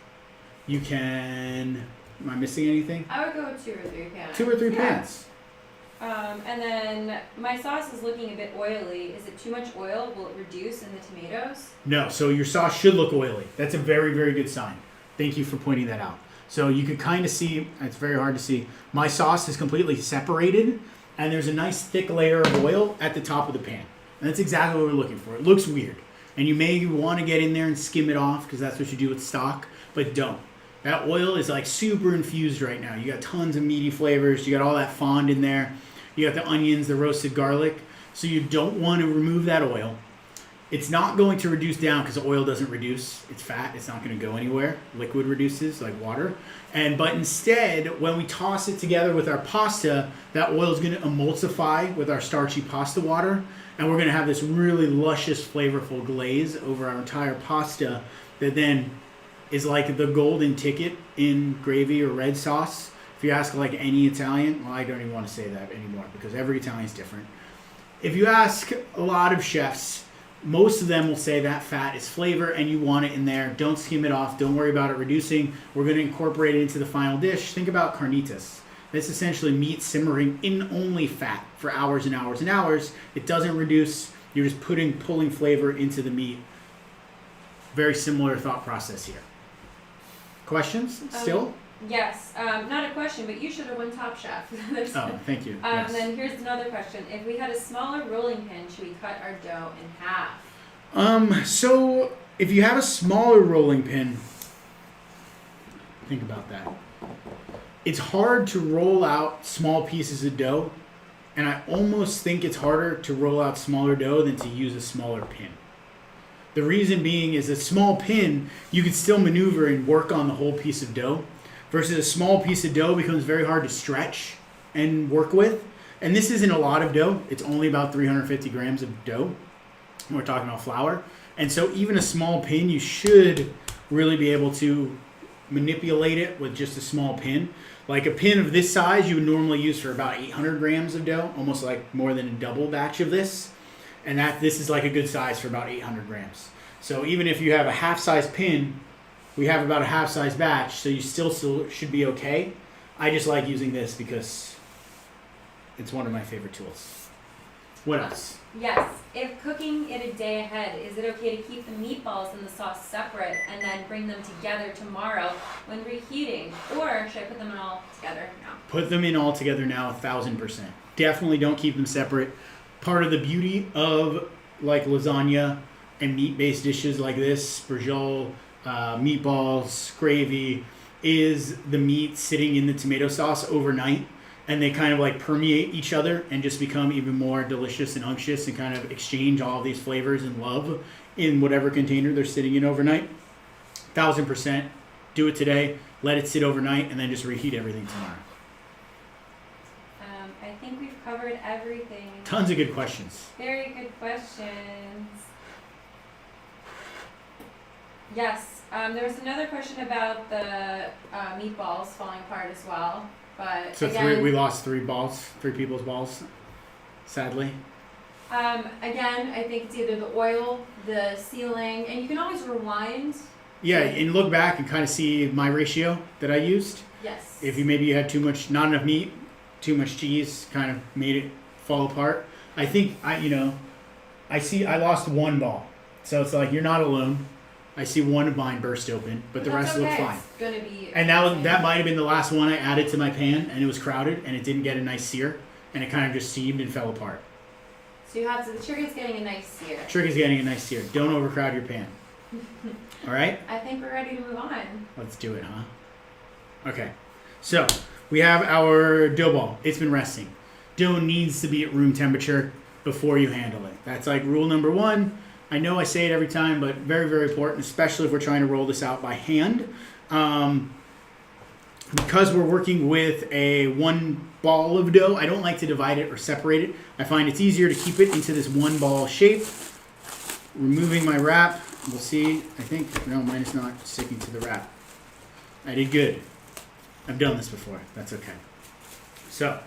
You can, am I missing anything? I would go with 2 or 3 pans. 2 or 3 pans. And then my sauce is looking a bit oily. Is it too much oil? Will it reduce in the tomatoes? No, so your sauce should look oily. That's a very, very good sign. Thank you for pointing that out. So you can kind of see, it's very hard to see, my sauce is completely separated and there's a nice thick layer of oil at the top of the pan. And that's exactly what we're looking for. It looks weird. And you may want to get in there and skim it off because that's what you do with stock, but don't. That oil is like super infused right now. You got tons of meaty flavors. You got all that fond in there. You got the onions, the roasted garlic. So you don't want to remove that oil. It's not going to reduce down because the oil doesn't reduce. It's fat. It's not going to go anywhere. Liquid reduces like water. But instead, when we toss it together with our pasta, that oil is going to emulsify with our starchy pasta water. And we're going to have this really luscious, flavorful glaze over our entire pasta that then is like the golden ticket in gravy or red sauce. If you ask like any Italian, well, I don't even want to say that anymore because every Italian is different. If you ask a lot of chefs, most of them will say that fat is flavor and you want it in there. Don't skim it off. Don't worry about it reducing. We're going to incorporate it into the final dish. Think about carnitas. That's essentially meat simmering in only fat for hours and hours and hours. It doesn't reduce. You're just pulling flavor into the meat. Very similar thought process here. Questions still? Yes. Not a question, but you should have won Top Chef. Oh, thank you. And Yes. then here's another question. If we had a smaller rolling pin, should we cut our dough in half? So if you have a smaller rolling pin, think about that. It's hard to roll out small pieces of dough, and I almost think it's harder to roll out smaller dough than to use a smaller pin. The reason being is a small pin, you can still maneuver and work on the whole piece of dough, versus a small piece of dough becomes very hard to stretch and work with. And this isn't a lot of dough. It's only about 350 grams of dough. We're talking about flour. And so even a small pin, you should really be able to manipulate it with just a small pin. Like a pin of this size, you would normally use for about 800 grams of dough, almost like more than a double batch of this. And this is like a good size for about 800 grams. So even if you have a half-size pin, we have about a half-size batch, so you still should be okay. I just like using this because it's one of my favorite tools. What else? Yes. If cooking it a day ahead, is it okay to keep the meatballs and the sauce separate and then bring them together tomorrow when reheating? Or should I put them all together now? Put them in all together now, 1,000%. Definitely don't keep them separate. Part of the beauty of like lasagna and meat-based dishes like this, sprigol, meatballs, gravy, is the meat sitting in the tomato sauce overnight, and they kind of like permeate each other and just become even more delicious and unctuous and kind of exchange all these flavors and love in whatever container they're sitting in overnight. 1,000%. Do it today. Let it sit overnight and then just reheat everything tomorrow. I think we've covered everything. Tons of good questions. Very good questions. Yes, there was another question about the meatballs falling apart as well. But So again, we lost three people's balls, sadly. again, I think it's either the oil, the sealing, and you can always rewind. Yeah, and look back and kind of see my ratio that I used. Yes. If you had not enough meat, too much cheese, kind of made it fall apart. I think I lost one ball, so it's like you're not alone. I see one of mine burst open, but the rest look fine. It's gonna be. And that might have been the last one I added to my pan, and it was crowded, and it didn't get a nice sear, and it kind of just steamed and fell apart. So you have to. The chicken's getting a nice sear. Trick is getting a nice sear. Don't overcrowd your pan. All right. I think we're ready to move on. Let's do it, huh? Okay. So we have our dough ball. It's been resting. Dough needs to be at room temperature before you handle it. That's like rule number one. I know I say it every time, but very, very important, especially if we're trying to roll this out by hand. Because we're working with a one ball of dough, I don't like to divide it or separate it. I find it's easier to keep it into this one ball shape. Removing my wrap. We'll see. I think, no, mine is not sticking to the wrap. I did good. I've done this before. That's okay. So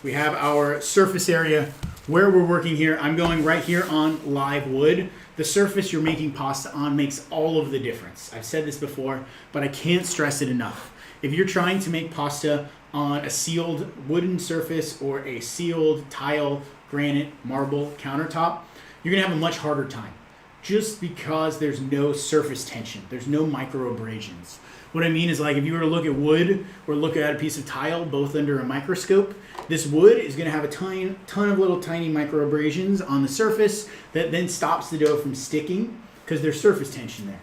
we have our surface area where we're working here. I'm going right here on live wood. The surface you're making pasta on makes all of the difference. I've said this before, but I can't stress it enough. If you're trying to make pasta on a sealed wooden surface or a sealed tile, granite, marble countertop, you're going to have a much harder time just because there's no surface tension. There's no micro abrasions. What I mean is, like, if you were to look at wood or look at a piece of tile, both under a microscope, this wood is going to have a ton of little tiny micro abrasions on the surface that then stops the dough from sticking. because there's surface tension there.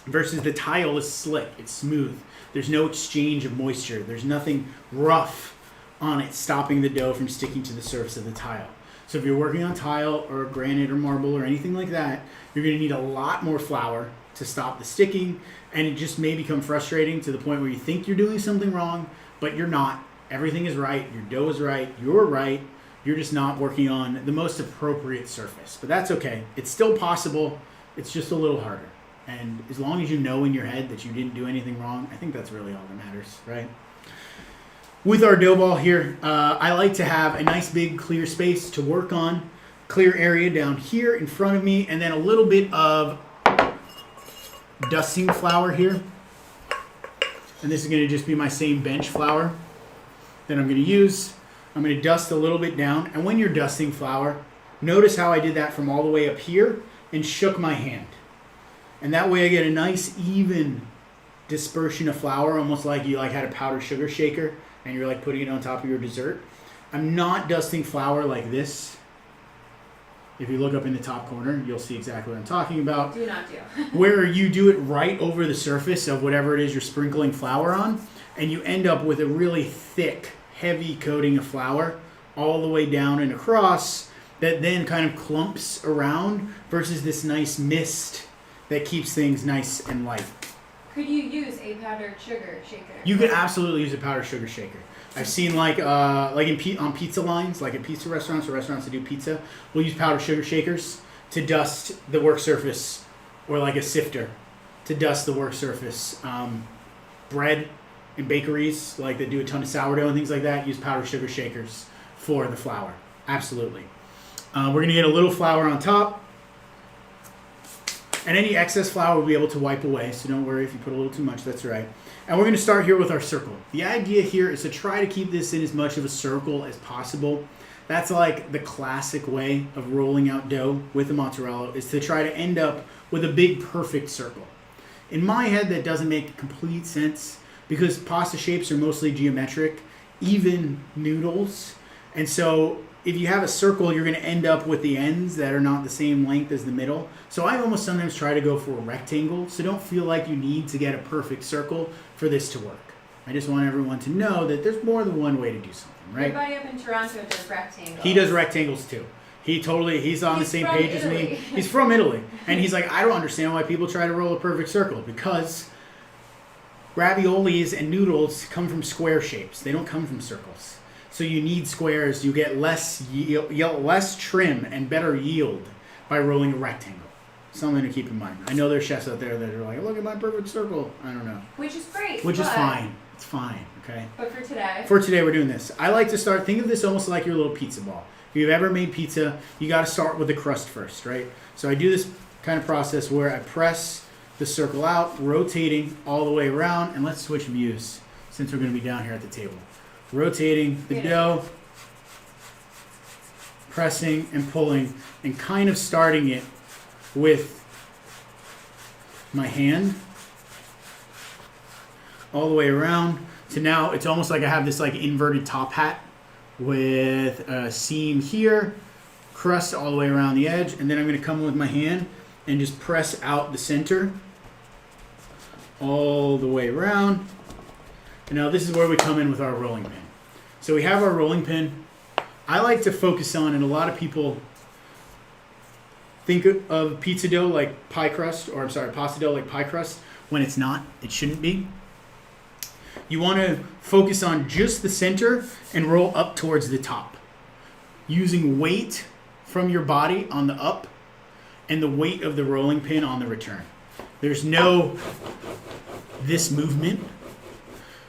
Versus the tile is slick, it's smooth. There's no exchange of moisture. There's nothing rough on it stopping the dough from sticking to the surface of the tile. So if you're working on tile or granite or marble or anything like that, you're going to need a lot more flour to stop the sticking, and it just may become frustrating to the point where you think you're doing something wrong, but you're not. Everything is right, your dough is right, you're right, you're just not working on the most appropriate surface. But that's okay. It's still possible, it's just a little harder. And as long as you know in your head that you didn't do anything wrong, I think that's really all that matters, right? With our dough ball here, I like to have a nice big clear space to work on, clear area down here in front of me, and then a little bit of dusting flour here. And this is going to just be my same bench flour that I'm going to use. I'm going to dust a little bit down, and when you're dusting flour, notice how I did that from all the way up here and shook my hand. And that way I get a nice even dispersion of flour, almost like you had a powdered sugar shaker and you're putting it on top of your dessert. I'm not dusting flour like this. If you look up in the top corner, you'll see exactly what I'm talking about. Do not do. Where you do it right over the surface of whatever it is you're sprinkling flour on, and you end up with a really thick, heavy coating of flour all the way down and across that then kind of clumps around versus this nice mist that keeps things nice and light. Could you use a powdered sugar shaker? You could absolutely use a powdered sugar shaker. I've seen on pizza lines, like at pizza restaurants or restaurants that do pizza, we'll use powdered sugar shakers to dust the work surface, or like a sifter to dust the work surface. Bread in bakeries, like they do a ton of sourdough and things like that, use powdered sugar shakers for the flour. Absolutely. We're going to get a little flour on top. And any excess flour we'll be able to wipe away, so don't worry if you put a little too much, that's right. And we're going to start here with our circle. The idea here is to try to keep this in as much of a circle as possible. That's like the classic way of rolling out dough with the mozzarella, is to try to end up with a big perfect circle. In my head, that doesn't make complete sense because pasta shapes are mostly geometric, even noodles. And so if you have a circle, you're going to end up with the ends that are not the same length as the middle. So I almost sometimes try to go for a rectangle. So don't feel like you need to get a perfect circle for this to work. I just want everyone to know that there's more than one way to do something, right? Everybody up in Toronto does rectangles. He does rectangles too. He's on the same page as me. He's from Italy. And he's like, I don't understand why people try to roll a perfect circle, because raviolis and noodles come from square shapes. They don't come from circles. So you need squares. You get less trim and better yield by rolling a rectangle. Something to keep in mind. I know there's chefs out there that are like, look at my perfect circle. I don't know. Which is great. Which is fine. It's fine, okay? But for today? For today, we're doing this. I like to think of this almost like your little pizza ball. If you've ever made pizza, you got to start with the crust first, right? So I do this kind of process where I press the circle out, rotating all the way around. And let's switch views since we're going to be down here at the table. Rotating the dough, pressing and pulling, and kind of starting it with my hand all the way around. So now it's almost like I have this inverted top hat with a seam here, crust all the way around the edge, and then I'm going to come with my hand and just press out the center all the way around. And now this is where we come in with our rolling pin. So we have our rolling pin. I like to focus on, and a lot of people think of pizza dough like pie crust, or pasta dough like pie crust, when it's not. It shouldn't be. You want to focus on just the center and roll up towards the top, using weight from your body on the up and the weight of the rolling pin on the return. There's no this movement,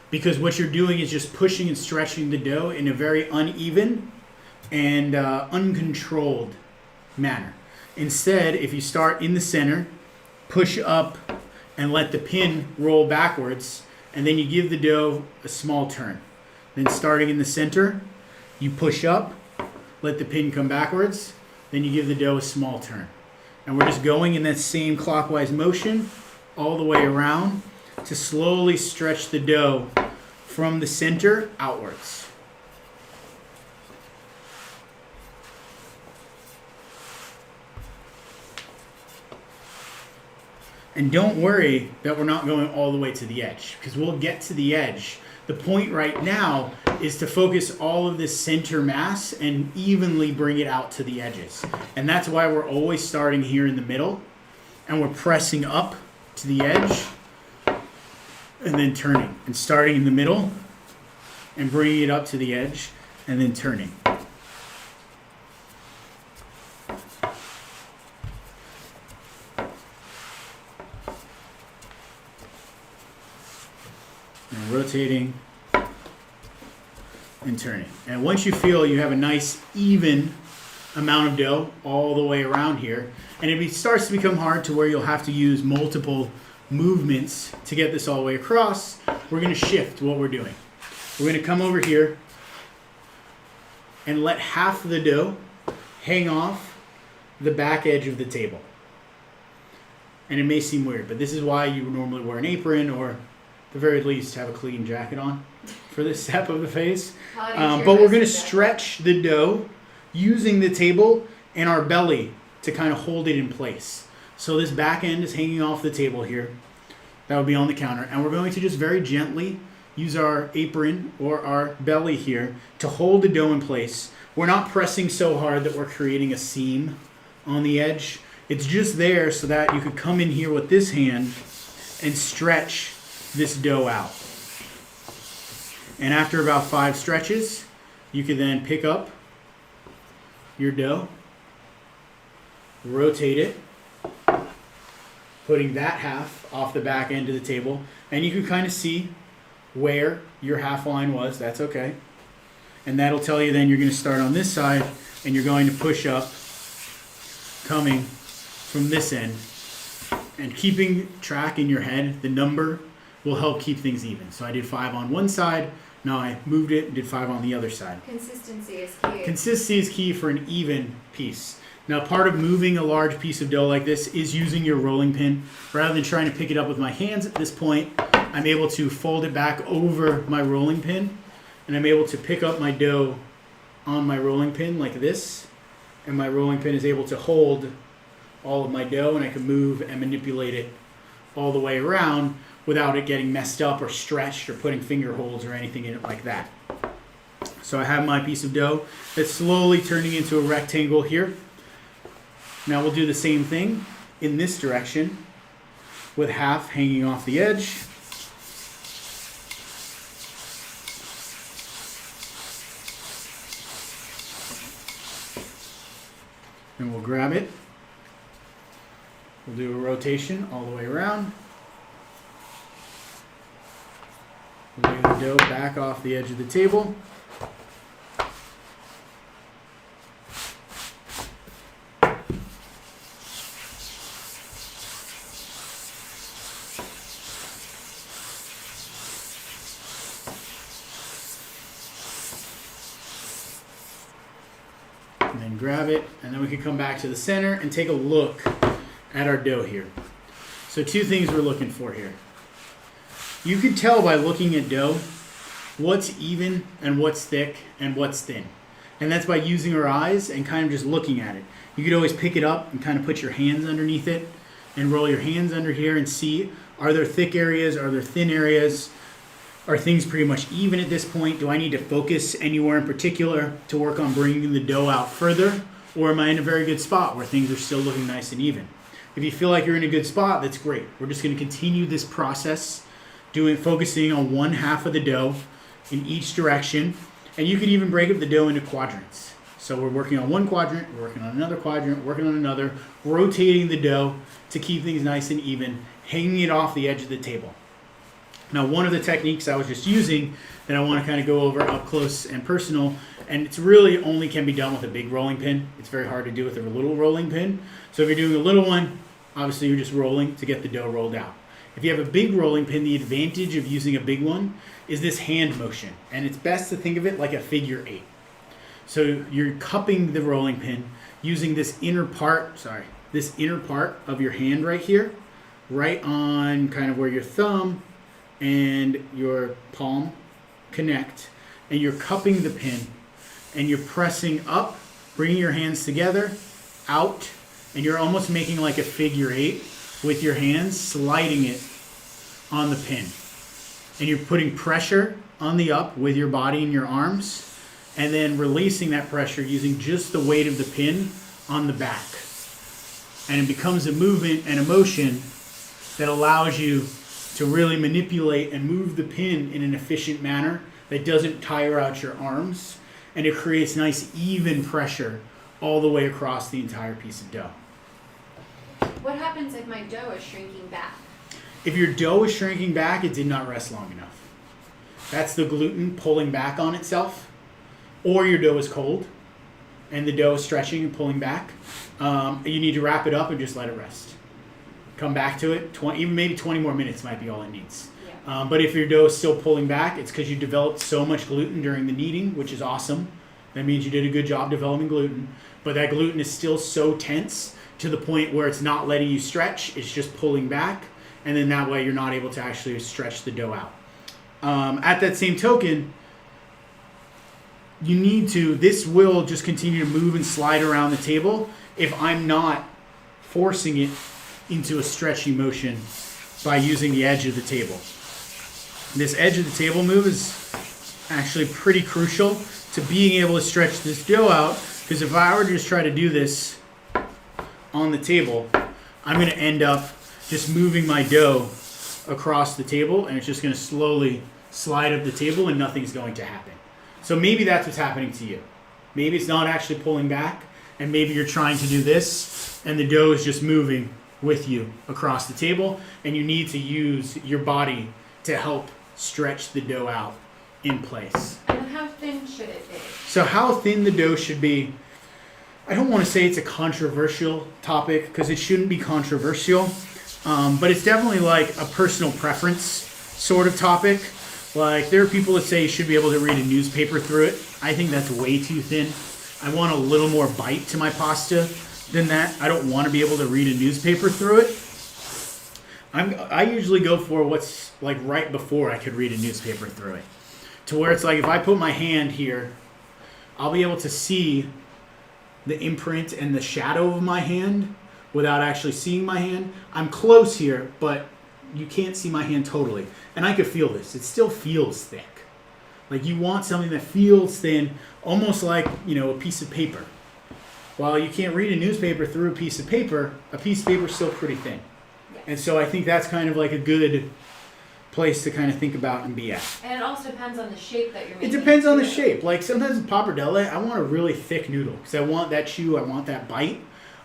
because what you're doing is just pushing and stretching the dough in a very uneven and uncontrolled manner. Instead, if you start in the center, push up and let the pin roll backwards, and then you give the dough a small turn. Then starting in the center, you push up, let the pin come backwards, then you give the dough a small turn. And we're just going in that same clockwise motion all the way around to slowly stretch the dough from the center outwards. And don't worry that we're not going all the way to the edge, because we'll get to the edge. The point right now is to focus all of this center mass and evenly bring it out to the edges. And that's why we're always starting here in the middle, and we're pressing up to the edge and then turning, and starting in the middle and bringing it up to the edge and then turning. And rotating and turning. And once you feel you have a nice even amount of dough all the way around here, and it starts to become hard to where you'll have to use multiple movements to get this all the way across, we're going to shift what we're doing. We're going to come over here and let half of the dough hang off the back edge of the table. And it may seem weird, but this is why you would normally wear an apron, or at the very least have a clean jacket on for this step of the face. But we're going to stretch the dough using the table and our belly to kind of hold it in place. So this back end is hanging off the table here. That would be on the counter. And we're going to just very gently use our apron or our belly here to hold the dough in place. We're not pressing so hard that we're creating a seam on the edge. It's just there so that you could come in here with this hand and stretch this dough out. And after about 5 stretches, you can then pick up your dough, rotate it, putting that half off the back end of the table, and you can kind of see where your half line was. That's okay. And that'll tell you then you're going to start on this side, and you're going to push up coming from this end. And keeping track in your head, the number will help keep things even. So I did 5 on one side, now I moved it and did 5 on the other side. Consistency is key. Consistency is key for an even piece. Now, part of moving a large piece of dough like this is using your rolling pin. Rather than trying to pick it up with my hands at this point, I'm able to fold it back over my rolling pin, and I'm able to pick up my dough on my rolling pin like this, and my rolling pin is able to hold all of my dough, and I can move and manipulate it all the way around without it getting messed up or stretched or putting finger holes or anything in it like that. So I have my piece of dough that's slowly turning into a rectangle here. Now we'll do the same thing in this direction with half hanging off the edge. And we'll grab it. We'll do a rotation all the way around. We'll lay the dough back off the edge of the table. And then grab it, and then we can come back to the center and take a look at our dough here. So 2 things we're looking for here. You can tell by looking at dough what's even and what's thick and what's thin. And that's by using our eyes and kind of just looking at it. You could always pick it up and kind of put your hands underneath it and roll your hands under here and see, are there thick areas, are there thin areas? Are things pretty much even at this point? Do I need to focus anywhere in particular to work on bringing the dough out further? Or am I in a very good spot where things are still looking nice and even? If you feel like you're in a good spot, that's great. We're just going to continue this process, focusing on one half of the dough in each direction. And you could even break up the dough into quadrants. So we're working on one quadrant, we're working on another quadrant, working on another, rotating the dough to keep things nice and even, hanging it off the edge of the table. Now, one of the techniques I was just using that I want to kind of go over up close and personal, and it's really only can be done with a big rolling pin. It's very hard to do with a little rolling pin. So if you're doing a little one, obviously you're just rolling to get the dough rolled out. If you have a big rolling pin, the advantage of using a big one is this hand motion. And it's best to think of it like a figure 8. So you're cupping the rolling pin using this inner part of your hand right here, right on kind of where your thumb and your palm connect, and you're cupping the pin and you're pressing up, bringing your hands together, out, and you're almost making like a figure 8 with your hands, sliding it on the pin. And you're putting pressure on the up with your body and your arms, and then releasing that pressure using just the weight of the pin on the back. And it becomes a movement and a motion that allows you to really manipulate and move the pin in an efficient manner that doesn't tire out your arms, and it creates nice even pressure all the way across the entire piece of dough. What happens if my dough is shrinking back? If your dough is shrinking back, it did not rest long enough. That's the gluten pulling back on itself. Or your dough is cold and the dough is stretching and pulling back. You need to wrap it up and just let it rest. Come back to it. Even maybe 20 more minutes might be all it needs. Yeah. But if your dough is still pulling back, it's because you developed so much gluten during the kneading, which is awesome. That means you did a good job developing gluten. But that gluten is still so tense to the point where it's not letting you stretch. It's just pulling back. And then that way you're not able to actually stretch the dough out. At that same token, this will just continue to move and slide around the table if I'm not forcing it into a stretchy motion by using the edge of the table. This edge of the table move is actually pretty crucial to being able to stretch this dough out, because if I were to just try to do this on the table, I'm going to end up just moving my dough across the table, and it's just going to slowly slide up the table and nothing's going to happen. So maybe that's what's happening to you. Maybe it's not actually pulling back, and maybe you're trying to do this and the dough is just moving with you across the table, and you need to use your body to help stretch the dough out in place. And how thin should it be? So how thin the dough should be, I don't want to say it's a controversial topic, because it shouldn't be controversial, but it's definitely like a personal preference sort of topic. Like, there are people that say you should be able to read a newspaper through it. I think that's way too thin. I want a little more bite to my pasta than that. I don't want to be able to read a newspaper through it. I usually go for what's like right before I could read a newspaper through it. To where it's like, if I put my hand here, I'll be able to see the imprint and the shadow of my hand without actually seeing my hand. I'm close here, but you can't see my hand totally. And I could feel this. It still feels thick. Like, you want something that feels thin, almost like, a piece of paper. While you can't read a newspaper through a piece of paper is still pretty thin. Yes. And so I think that's kind of like a good place to kind of think about and be at. And it also depends on the shape that you're making. It depends on the shape. Like, sometimes in pappardelle, I want a really thick noodle because I want that chew, I want that bite.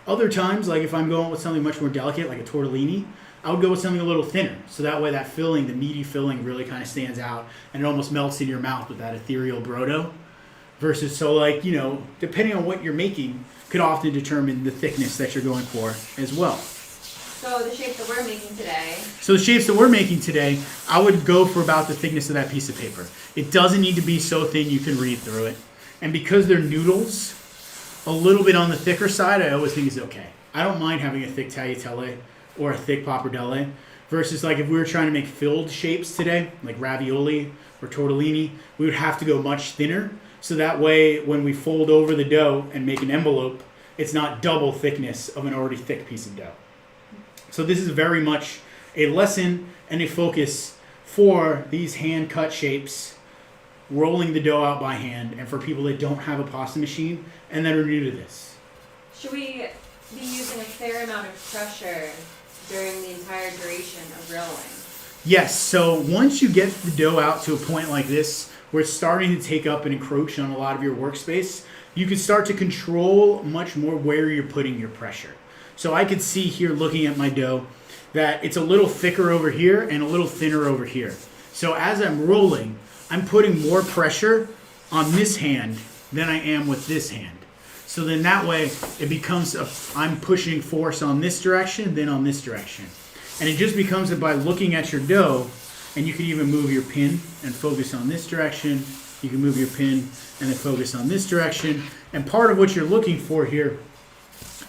Other times, like if I'm going with something much more delicate, like a tortellini, I would go with something a little thinner. So that way that filling, the meaty filling, really kind of stands out and it almost melts in your mouth with that ethereal brodo. Versus, so like, depending on what you're making, could often determine the thickness that you're going for as well. So the shapes that we're making today. So the shapes that we're making today, I would go for about the thickness of that piece of paper. It doesn't need to be so thin you can read through it. And because they're noodles, a little bit on the thicker side, I always think is okay. I don't mind having a thick tagliatelle or a thick pappardelle. Versus like if we were trying to make filled shapes today, like ravioli or tortellini, we would have to go much thinner. So that way, when we fold over the dough and make an envelope, it's not double thickness of an already thick piece of dough. So this is very much a lesson and a focus for these hand-cut shapes, rolling the dough out by hand, and for people that don't have a pasta machine and that are new to this. Should we be using a fair amount of pressure during the entire duration of rolling? Yes, so once you get the dough out to a point like this, where it's starting to take up and encroach on a lot of your workspace, you can start to control much more where you're putting your pressure. So I could see here looking at my dough that it's a little thicker over here and a little thinner over here. So as I'm rolling, I'm putting more pressure on this hand than I am with this hand. So then that way it becomes, I'm pushing force on this direction, then on this direction. And it just becomes that by looking at your dough, and you can even move your pin and focus on this direction. You can move your pin and then focus on this direction. And part of what you're looking for here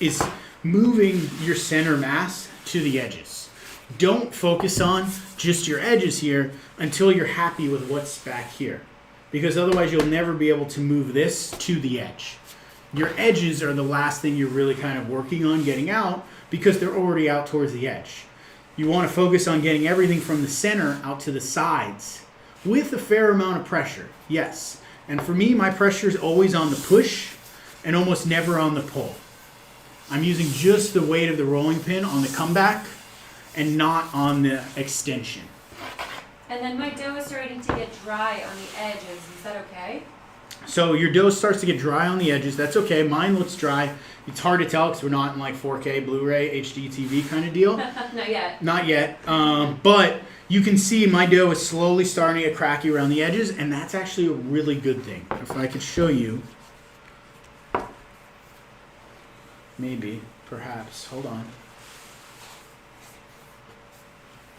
is moving your center mass to the edges. Don't focus on just your edges here until you're happy with what's back here. Because otherwise you'll never be able to move this to the edge. Your edges are the last thing you're really kind of working on getting out because they're already out towards the edge. You want to focus on getting everything from the center out to the sides with a fair amount of pressure, yes. And for me, my pressure is always on the push and almost never on the pull. I'm using just the weight of the rolling pin on the comeback and not on the extension. And then my dough is starting to get dry on the edges. Is that okay? So your dough starts to get dry on the edges. That's okay. Mine looks dry. It's hard to tell because we're not in like 4K, Blu-ray, HD TV kind of deal. Not yet. Not yet. But you can see my dough is slowly starting to get cracky around the edges, and that's actually a really good thing. If I could show you, maybe, perhaps, hold on.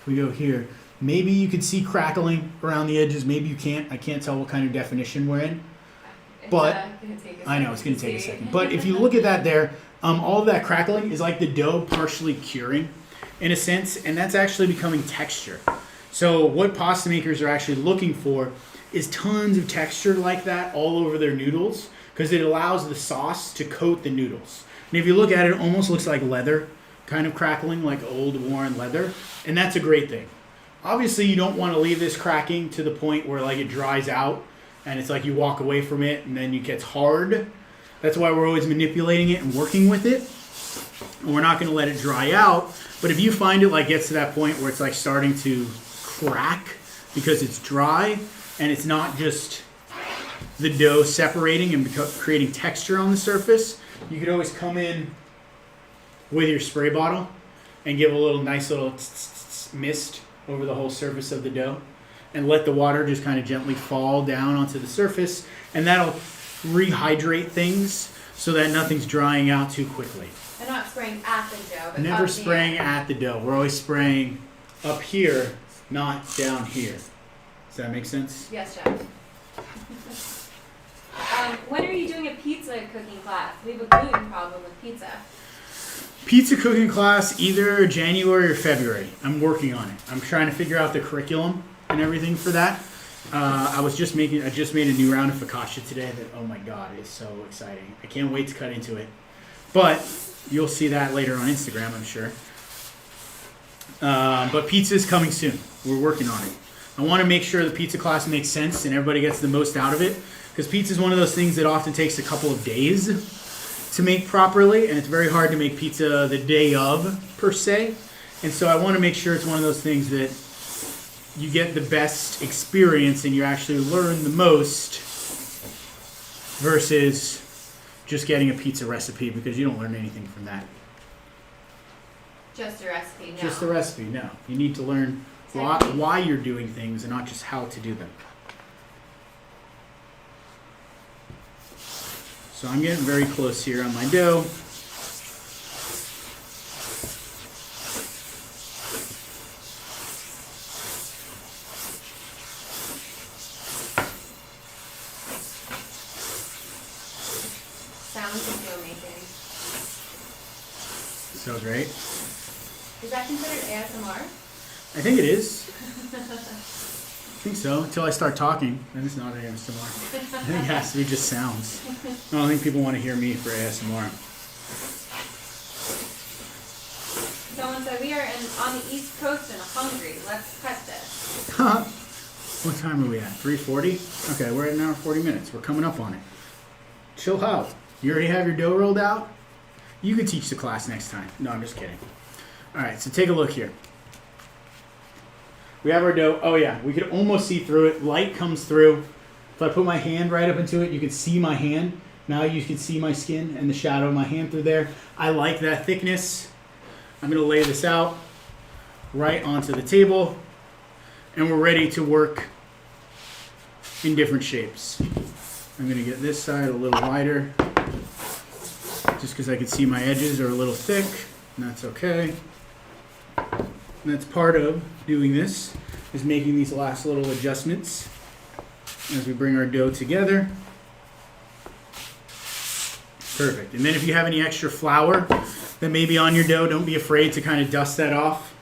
If we go here, maybe you could see crackling around the edges. Maybe you can't. I can't tell what kind of definition we're in. But I know it's going to take a second. But if you look at that there, all of that crackling is like the dough partially curing in a sense, and that's actually becoming texture. So what pasta makers are actually looking for is tons of texture like that all over their noodles because it allows the sauce to coat the noodles. And if you look at it, it almost looks like leather kind of crackling, like old worn leather, and that's a great thing. Obviously, you don't want to leave this cracking to the point where like it dries out and it's like you walk away from it and then it gets hard. That's why we're always manipulating it and working with it. And we're not going to let it dry out. But if you find it like gets to that point where it's like starting to crack because it's dry and it's not just the dough separating and creating texture on the surface, you could always come in with your spray bottle and give a little nice little mist over the whole surface of the dough and let the water just kind of gently fall down onto the surface, and that'll rehydrate things so that nothing's drying out too quickly. And not spraying at the dough, but Never up spraying at the dough. We're always spraying up here, not down here. Does that make sense? Yes, Chef. When are you doing a pizza cooking class? We have a gluten problem with pizza. Pizza cooking class either January or February. I'm working on it. I'm trying to figure out the curriculum and everything for that. I just made a new round of focaccia today that, oh my God, is so exciting. I can't wait to cut into it. But you'll see that later on Instagram, I'm sure. But pizza is coming soon. We're working on it. I want to make sure the pizza class makes sense and everybody gets the most out of it, because pizza is one of those things that often takes a couple of days to make properly, and it's very hard to make pizza the day of, per se. And so I want to make sure it's one of those things that you get the best experience and you actually learn the most versus just getting a pizza recipe, because you don't learn anything from that. Just a recipe, no. Just the recipe, no. You need to learn why you're doing things and not just how to do them. So I'm getting very close here on my dough. Sounds of dough making. So great. Is that considered ASMR? I think it is. I think so, until I start talking, then it's not ASMR. I think it has to be just sounds. I don't think people want to hear me for ASMR. Someone said we are on the East Coast and hungry. Let's cut this. What time are we at? 3:40? Okay, we're at an hour 40 minutes. We're coming up on it. Chill out. You already have your dough rolled out? You can teach the class next time. No, I'm just kidding. All right, so take a look here. We have our dough. Oh yeah, we could almost see through it. Light comes through. If I put my hand right up into it, you can see my hand. Now you can see my skin and the shadow of my hand through there. I like that thickness. I'm gonna lay this out right onto the table, and we're ready to work in different shapes. I'm gonna get this side a little wider, just because I can see my edges are a little thick, and that's okay. And that's part of doing this, is making these last little adjustments as we bring our dough together. Perfect. And then if you have any extra flour that may be on your dough, don't be afraid to kind of dust that off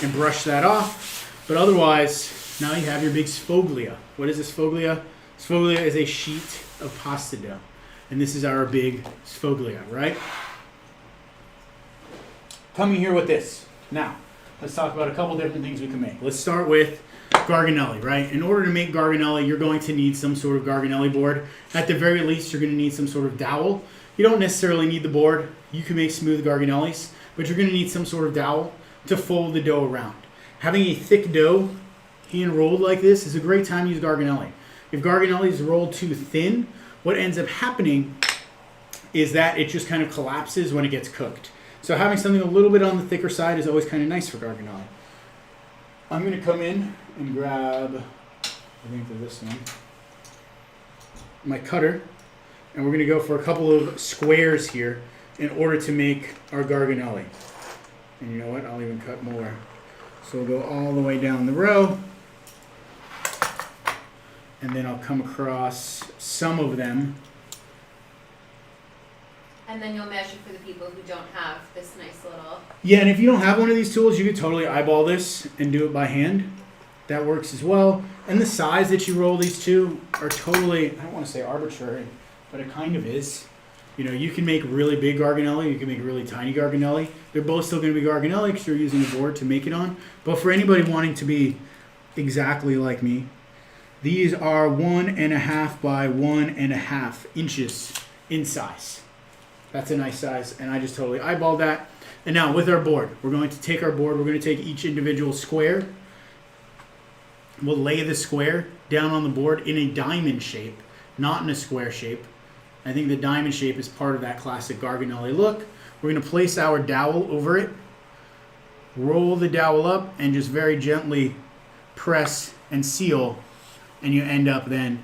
and brush that off. But otherwise, now you have your big sfoglia. What is a sfoglia? Sfoglia is a sheet of pasta dough. And this is our big sfoglia, right? Coming here with this. Now, let's talk about a couple different things we can make. Let's start with garganelli, right? In order to make garganelli, you're going to need some sort of garganelli board. At the very least, you're going to need some sort of dowel. You don't necessarily need the board. You can make smooth garganellis, but you're going to need some sort of dowel to fold the dough around. Having a thick dough hand rolled like this is a great time to use garganelli. If garganelli is rolled too thin, what ends up happening is that it just kind of collapses when it gets cooked. So having something a little bit on the thicker side is always kind of nice for garganelli. I'm going to come in and grab, I think for this one, my cutter, and we're going to go for a couple of squares here in order to make our garganelli. And you know what? I'll even cut more. So we'll go all the way down the row, and then I'll come across some of them. And then you'll measure for the people who don't have this nice little... Yeah, and if you don't have one of these tools, you could totally eyeball this and do it by hand. That works as well. And the size that you roll these to are totally, I don't want to say arbitrary, but it kind of is. You know, you can make really big garganelli, you can make really tiny garganelli. They're both still going to be garganelli because you're using a board to make it on. But for anybody wanting to be exactly like me, these are 1.5 by 1.5 inches in size. That's a nice size, and I just totally eyeballed that. And now with our board, we're going to take our board, we're going to take each individual square. We'll lay the square down on the board in a diamond shape, not in a square shape. I think the diamond shape is part of that classic garganelli look. We're going to place our dowel over it, roll the dowel up, and just very gently press and seal, and you end up then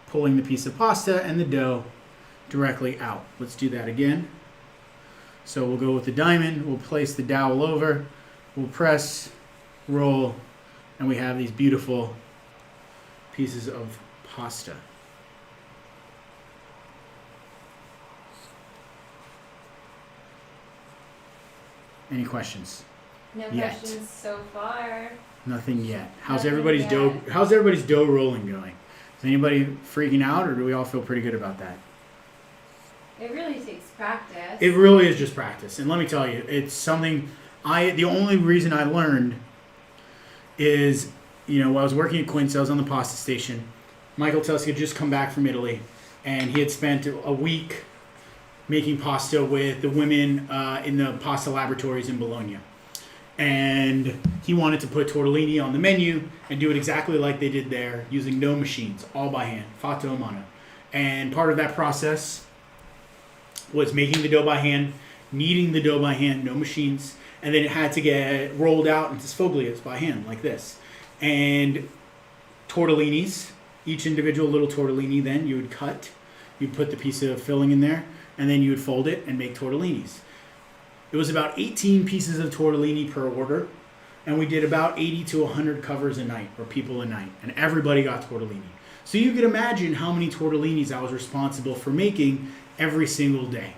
pulling the piece of pasta and the dough directly out. Let's do that again. So we'll go with the diamond, we'll place the dowel over, we'll press, roll, and we have these beautiful pieces of pasta. Any questions? No Yet. questions so far. Nothing yet. How's Nothing everybody's yet. dough? How's everybody's dough rolling going? Is anybody freaking out, or do we all feel pretty good about that? It really takes practice. It really is just practice, and let me tell you, it's something. The only reason I learned is, you know, while I was working at Quince, I was on the pasta station. Michael Tusk had just come back from Italy, and he had spent a week making pasta with the women in the pasta laboratories in Bologna. And he wanted to put tortellini on the menu and do it exactly like they did there, using no machines, all by hand, fatto a mano. And part of that process was making the dough by hand, kneading the dough by hand, no machines, and then it had to get rolled out into sfoglias by hand, like this. And tortellinis, each individual little tortellini, then you would cut, you'd put the piece of filling in there, and then you would fold it and make tortellinis. It was about 18 pieces of tortellini per order, and we did about 80 to 100 covers a night, or people a night, and everybody got tortellini. So you could imagine how many tortellinis I was responsible for making every single day.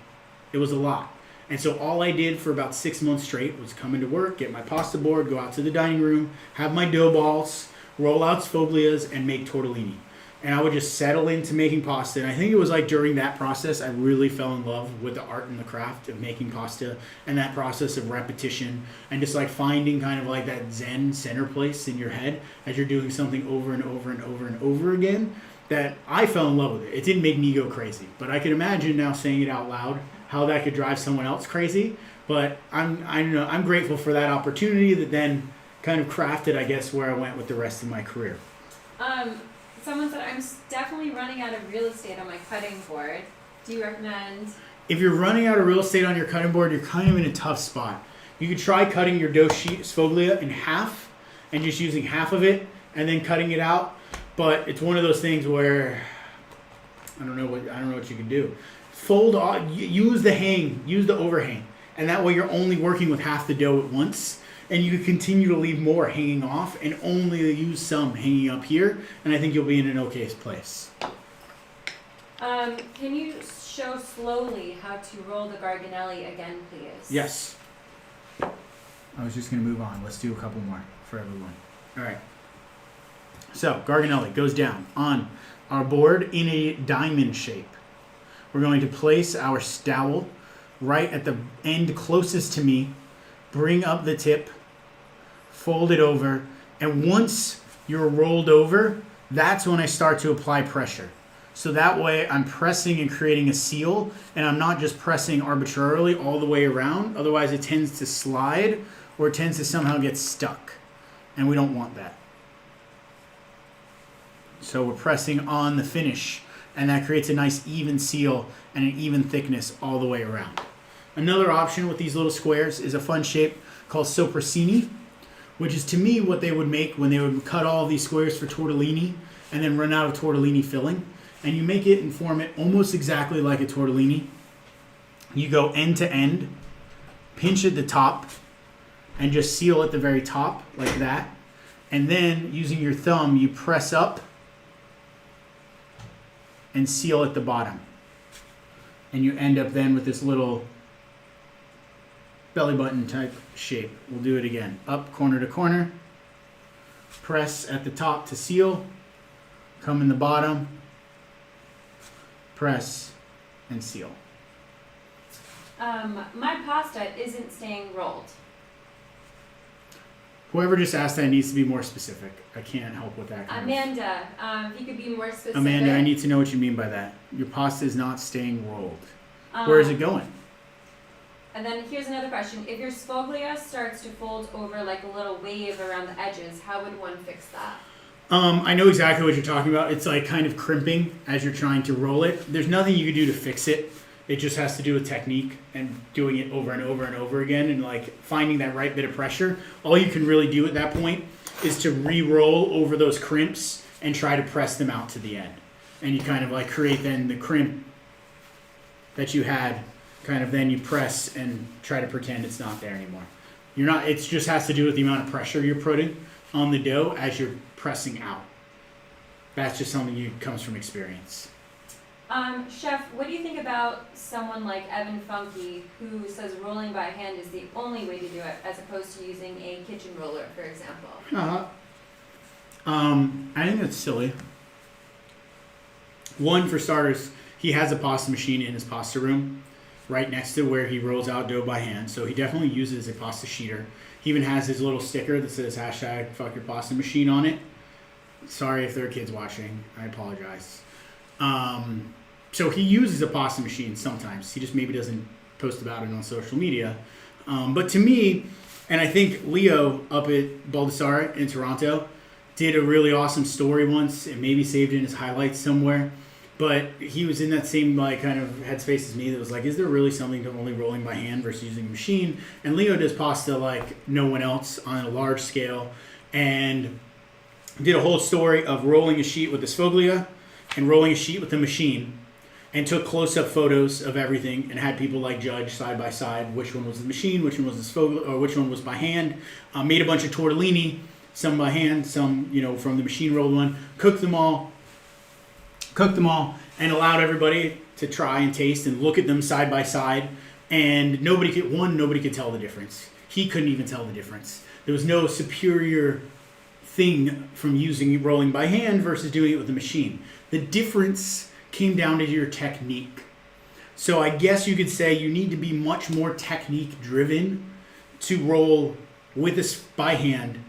It was a lot. And so all I did for about 6 months straight was come into work, get my pasta board, go out to the dining room, have my dough balls, roll out sfoglias, and make tortellini. And I would just settle into making pasta. And I think it was like during that process, I really fell in love with the art and the craft of making pasta, and that process of repetition, and just like finding kind of like that Zen center place in your head as you're doing something over and over and over and over again, that I fell in love with it. It didn't make me go crazy, but I can imagine now saying it out loud how that could drive someone else crazy. But I'm grateful for that opportunity that then kind of crafted, I guess, where I went with the rest of my career. Someone said, I'm definitely running out of real estate on my cutting board. Do you recommend? If you're running out of real estate on your cutting board, you're kind of in a tough spot. You could try cutting your dough sheet sfoglia in half and just using half of it and then cutting it out. But it's one of those things where I don't know what you can do. Fold off, use the overhang, and that way you're only working with half the dough at once. And you can continue to leave more hanging off and only use some hanging up here. And I think you'll be in an okay place. Can you show slowly how to roll the garganelli again, please? Yes. I was just going to move on. Let's do a couple more for everyone. All right. So garganelli goes down on our board in a diamond shape. we're going to place our stowel right at the end closest to me, bring up the tip, fold it over, and once you're rolled over, that's when I start to apply pressure. So that way I'm pressing and creating a seal, and I'm not just pressing arbitrarily all the way around. Otherwise it tends to slide or it tends to somehow get stuck, and we don't want that. So we're pressing on the finish, and that creates a nice even seal and an even thickness all the way around. Another option with these little squares is a fun shape called sopressini, which is to me what they would make when they would cut all these squares for tortellini and then run out of tortellini filling. And you make it and form it almost exactly like a tortellini. You go end to end, pinch at the top, and just seal at the very top like that. And then using your thumb, you press up and seal at the bottom. And you end up then with this little belly button type shape. We'll do it again. Up corner to corner, press at the top to seal, come in the bottom, press, and seal. My pasta isn't staying rolled. Whoever just asked that needs to be more specific. I can't help with that. Amanda, if you could be more specific. Amanda, I need to know what you mean by that. Your pasta is not staying rolled. Where is it going? And then here's another question. If your sfoglia starts to fold over like a little wave around the edges, how would one fix that? I know exactly what you're talking about. It's like kind of crimping as you're trying to roll it. There's nothing you can do to fix it. It just has to do with technique and doing it over and over and over again and like finding that right bit of pressure. All you can really do at that point is to re-roll over those crimps and try to press them out to the end. And you kind of like create then the crimp that you had, kind of then you press and try to pretend it's not there anymore. You're not. It just has to do with the amount of pressure you're putting on the dough as you're pressing out. That's just something that comes from experience. Chef, what do you think about someone like Evan Funky who says rolling by hand is the only way to do it as opposed to using a kitchen roller, for example? I think that's silly. One, for starters, he has a pasta machine in his pasta room right next to where he rolls out dough by hand, so he definitely uses a pasta sheeter. He even has his little sticker that says #FuckYourPastaMachine on it. Sorry if there are kids watching. I apologize. So he uses a pasta machine sometimes. He just maybe doesn't post about it on social media. But to me, and I think Leo up at Baldassare in Toronto did a really awesome story once and maybe saved it in his highlights somewhere. But he was in that same like kind of headspace as me that was like, is there really something to only rolling by hand versus using a machine? And Leo does pasta like no one else on a large scale and did a whole story of rolling a sheet with the sfoglia and rolling a sheet with the machine and took close-up photos of everything and had people like judge side by side which one was the machine, which one was the sfoglia, or which one was by hand. Made a bunch of tortellini, some by hand, some from the machine rolled one. Cooked them all, and allowed everybody to try and taste and look at them side by side. And nobody could tell the difference. He couldn't even tell the difference. There was no superior thing from using rolling by hand versus doing it with a machine. The difference came down to your technique. So I guess you could say you need to be much more technique driven to roll with this by hand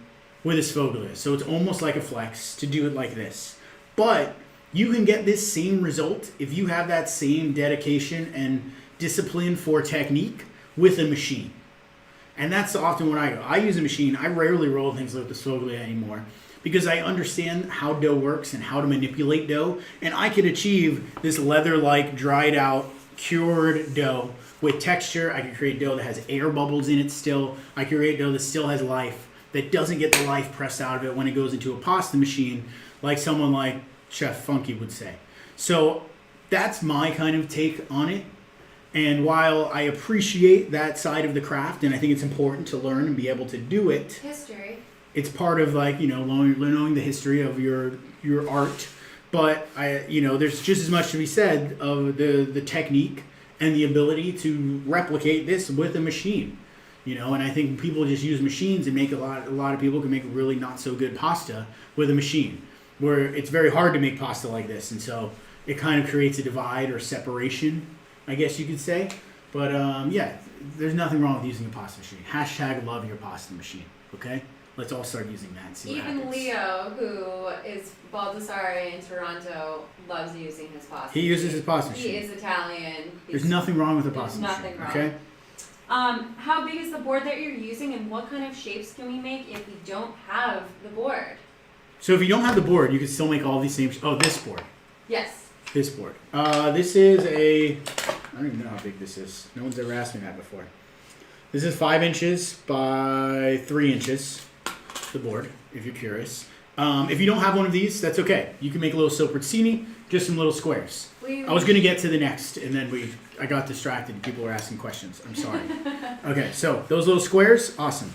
with a sfoglia. So it's almost like a flex to do it like this. But you can get this same result if you have that same dedication and discipline for technique with a machine. And that's often when I go. I use a machine. I rarely roll things like the sfoglia anymore because I understand how dough works and how to manipulate dough. And I can achieve this leather-like, dried out, cured dough with texture. I can create dough that has air bubbles in it still. I can create dough that still has life, that doesn't get the life pressed out of it when it goes into a pasta machine, like someone like Chef Funky would say. So that's my kind of take on it. And while I appreciate that side of the craft, and I think it's important to learn and be able to do it, History. It's part of like knowing the history of your art. But there's just as much to be said of the technique and the ability to replicate this with a machine. And I think people just use machines and make a lot of people can make really not so good pasta with a machine, where it's very hard to make pasta like this. And so it kind of creates a divide or separation, I guess you could say. But yeah, there's nothing wrong with using a pasta machine. Hashtag love your pasta machine, okay? Let's all start using that and see what Even happens. Leo, who is Baldassare in Toronto, loves using his pasta. He uses his pasta machine. He is Italian. There's nothing wrong with a pasta There's machine, nothing wrong. okay? How big is the board that you're using, and what kind of shapes can we make if we don't have the board? So if you don't have the board, you can still make all these same. Oh, this board. Yes. This board. This is a. I don't even know how big this is. No one's ever asked me that before. This is 5 inches by 3 inches. The board, if you're curious. If you don't have one of these, that's okay. You can make a little soppressini, just some little squares. I was gonna get to the next, and then I got distracted. People were asking questions. I'm sorry. Okay, so those little squares, awesome.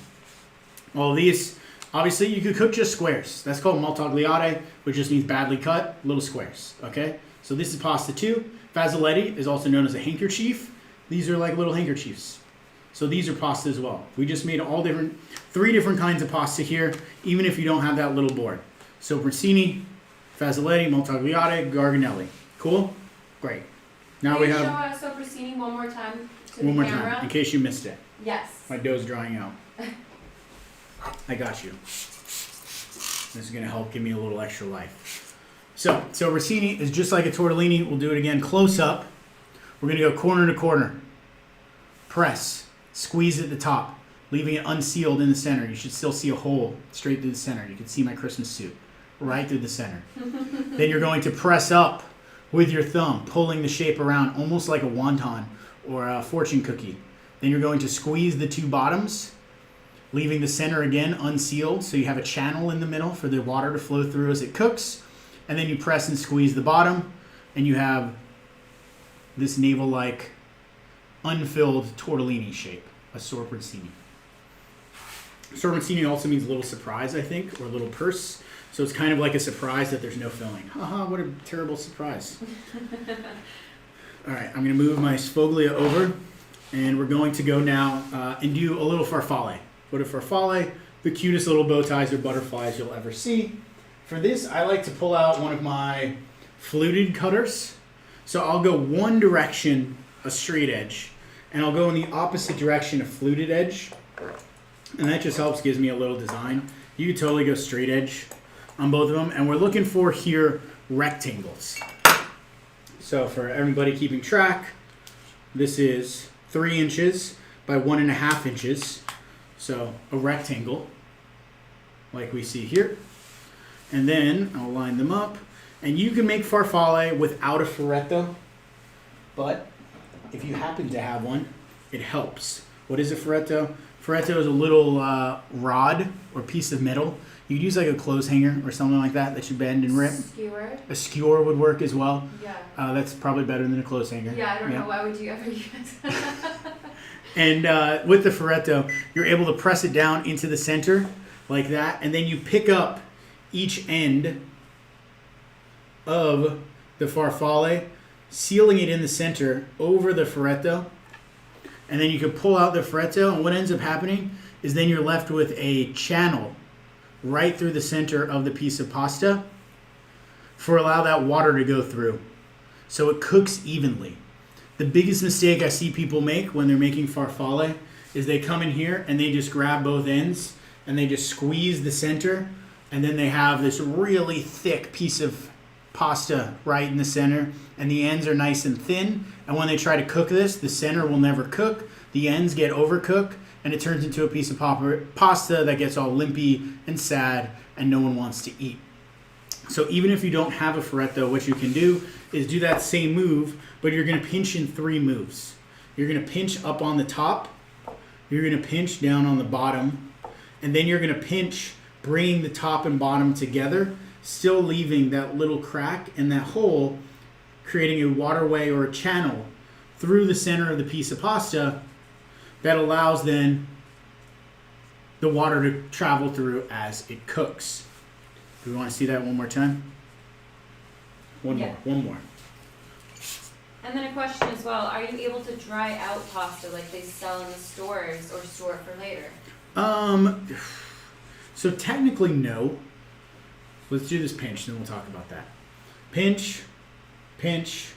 All of these, obviously, you could cook just squares. That's called maltagliate, which just means badly cut, little squares. Okay, so this is pasta 2. Fazzoletti is also known as a handkerchief. These are like little handkerchiefs. So these are pasta as well. We just made 3 different kinds of pasta here, even if you don't have that little board. So Soppressini, Fazzoletti, Maltagliate, Garganelli. Cool? Great. Now we have show us Soppressini one more time to one the more camera? time, in case you missed it. Yes. My dough's drying out. I got you. This is going to help give me a little extra life. So Rossini is just like a tortellini. We'll do it again close up. We're going to go corner to corner. Press. Squeeze at the top, leaving it unsealed in the center. You should still see a hole straight through the center. You can see my Christmas suit right through the center. Then you're going to press up with your thumb, pulling the shape around almost like a wonton or a fortune cookie. Then you're going to squeeze the 2 bottoms, leaving the center again unsealed, so you have a channel in the middle for the water to flow through as it cooks. And then you press and squeeze the bottom, and you have this navel-like unfilled tortellini shape, a sorpressini. Sorpressini also means little surprise, I think, or little purse. So it's kind of like a surprise that there's no filling. Haha, what a terrible surprise. All right, I'm going to move my sfoglia over, and we're going to go now and do a little farfalle. What a farfalle, the cutest little bow ties or butterflies you'll ever see. For this, I like to pull out one of my fluted cutters. So I'll go one direction, a straight edge, and I'll go in the opposite direction, a fluted edge, and that just helps, gives me a little design. You can totally go straight edge on both of them, and we're looking for here rectangles. So for everybody keeping track, this is 3 inches by 1.5 inches, so a rectangle like we see here. And then I'll line them up, and you can make farfalle without a ferretto, but if you happen to have one, it helps. What is a ferretto? Ferretto is a little rod or piece of metal. You could use like a clothes hanger or something like that you bend and rip. Skewer. A skewer would work as well. Yeah. That's probably better than a clothes hanger. Yeah, I don't know. Why would you ever use And with the ferretto, you're able to press it down into the center like that, and then you pick up each end of the farfalle, sealing it in the center over the ferretto, and then you can pull out the ferretto, and what ends up happening is then you're left with a channel right through the center of the piece of pasta for allow that water to go through so it cooks evenly. The biggest mistake I see people make when they're making farfalle is they come in here and they just grab both ends and they just squeeze the center, and then they have this really thick piece of pasta right in the center, and the ends are nice and thin, and when they try to cook this, the center will never cook, the ends get overcooked, and it turns into a piece of pasta that gets all limpy and sad, and no one wants to eat. So even if you don't have a ferretto, what you can do is do that same move, but you're going to pinch in 3 moves. You're going to pinch up on the top, you're going to pinch down on the bottom, and then you're going to pinch, bringing the top and bottom together, still leaving that little crack and that hole, creating a waterway or a channel through the center of the piece of pasta that allows then the water to travel through as it cooks. Do we want to see that one more time? One more. And then a question as well, are you able to dry out pasta like they sell in the stores or store it for later? So technically no. Let's do this pinch, then we'll talk about that. Pinch, pinch,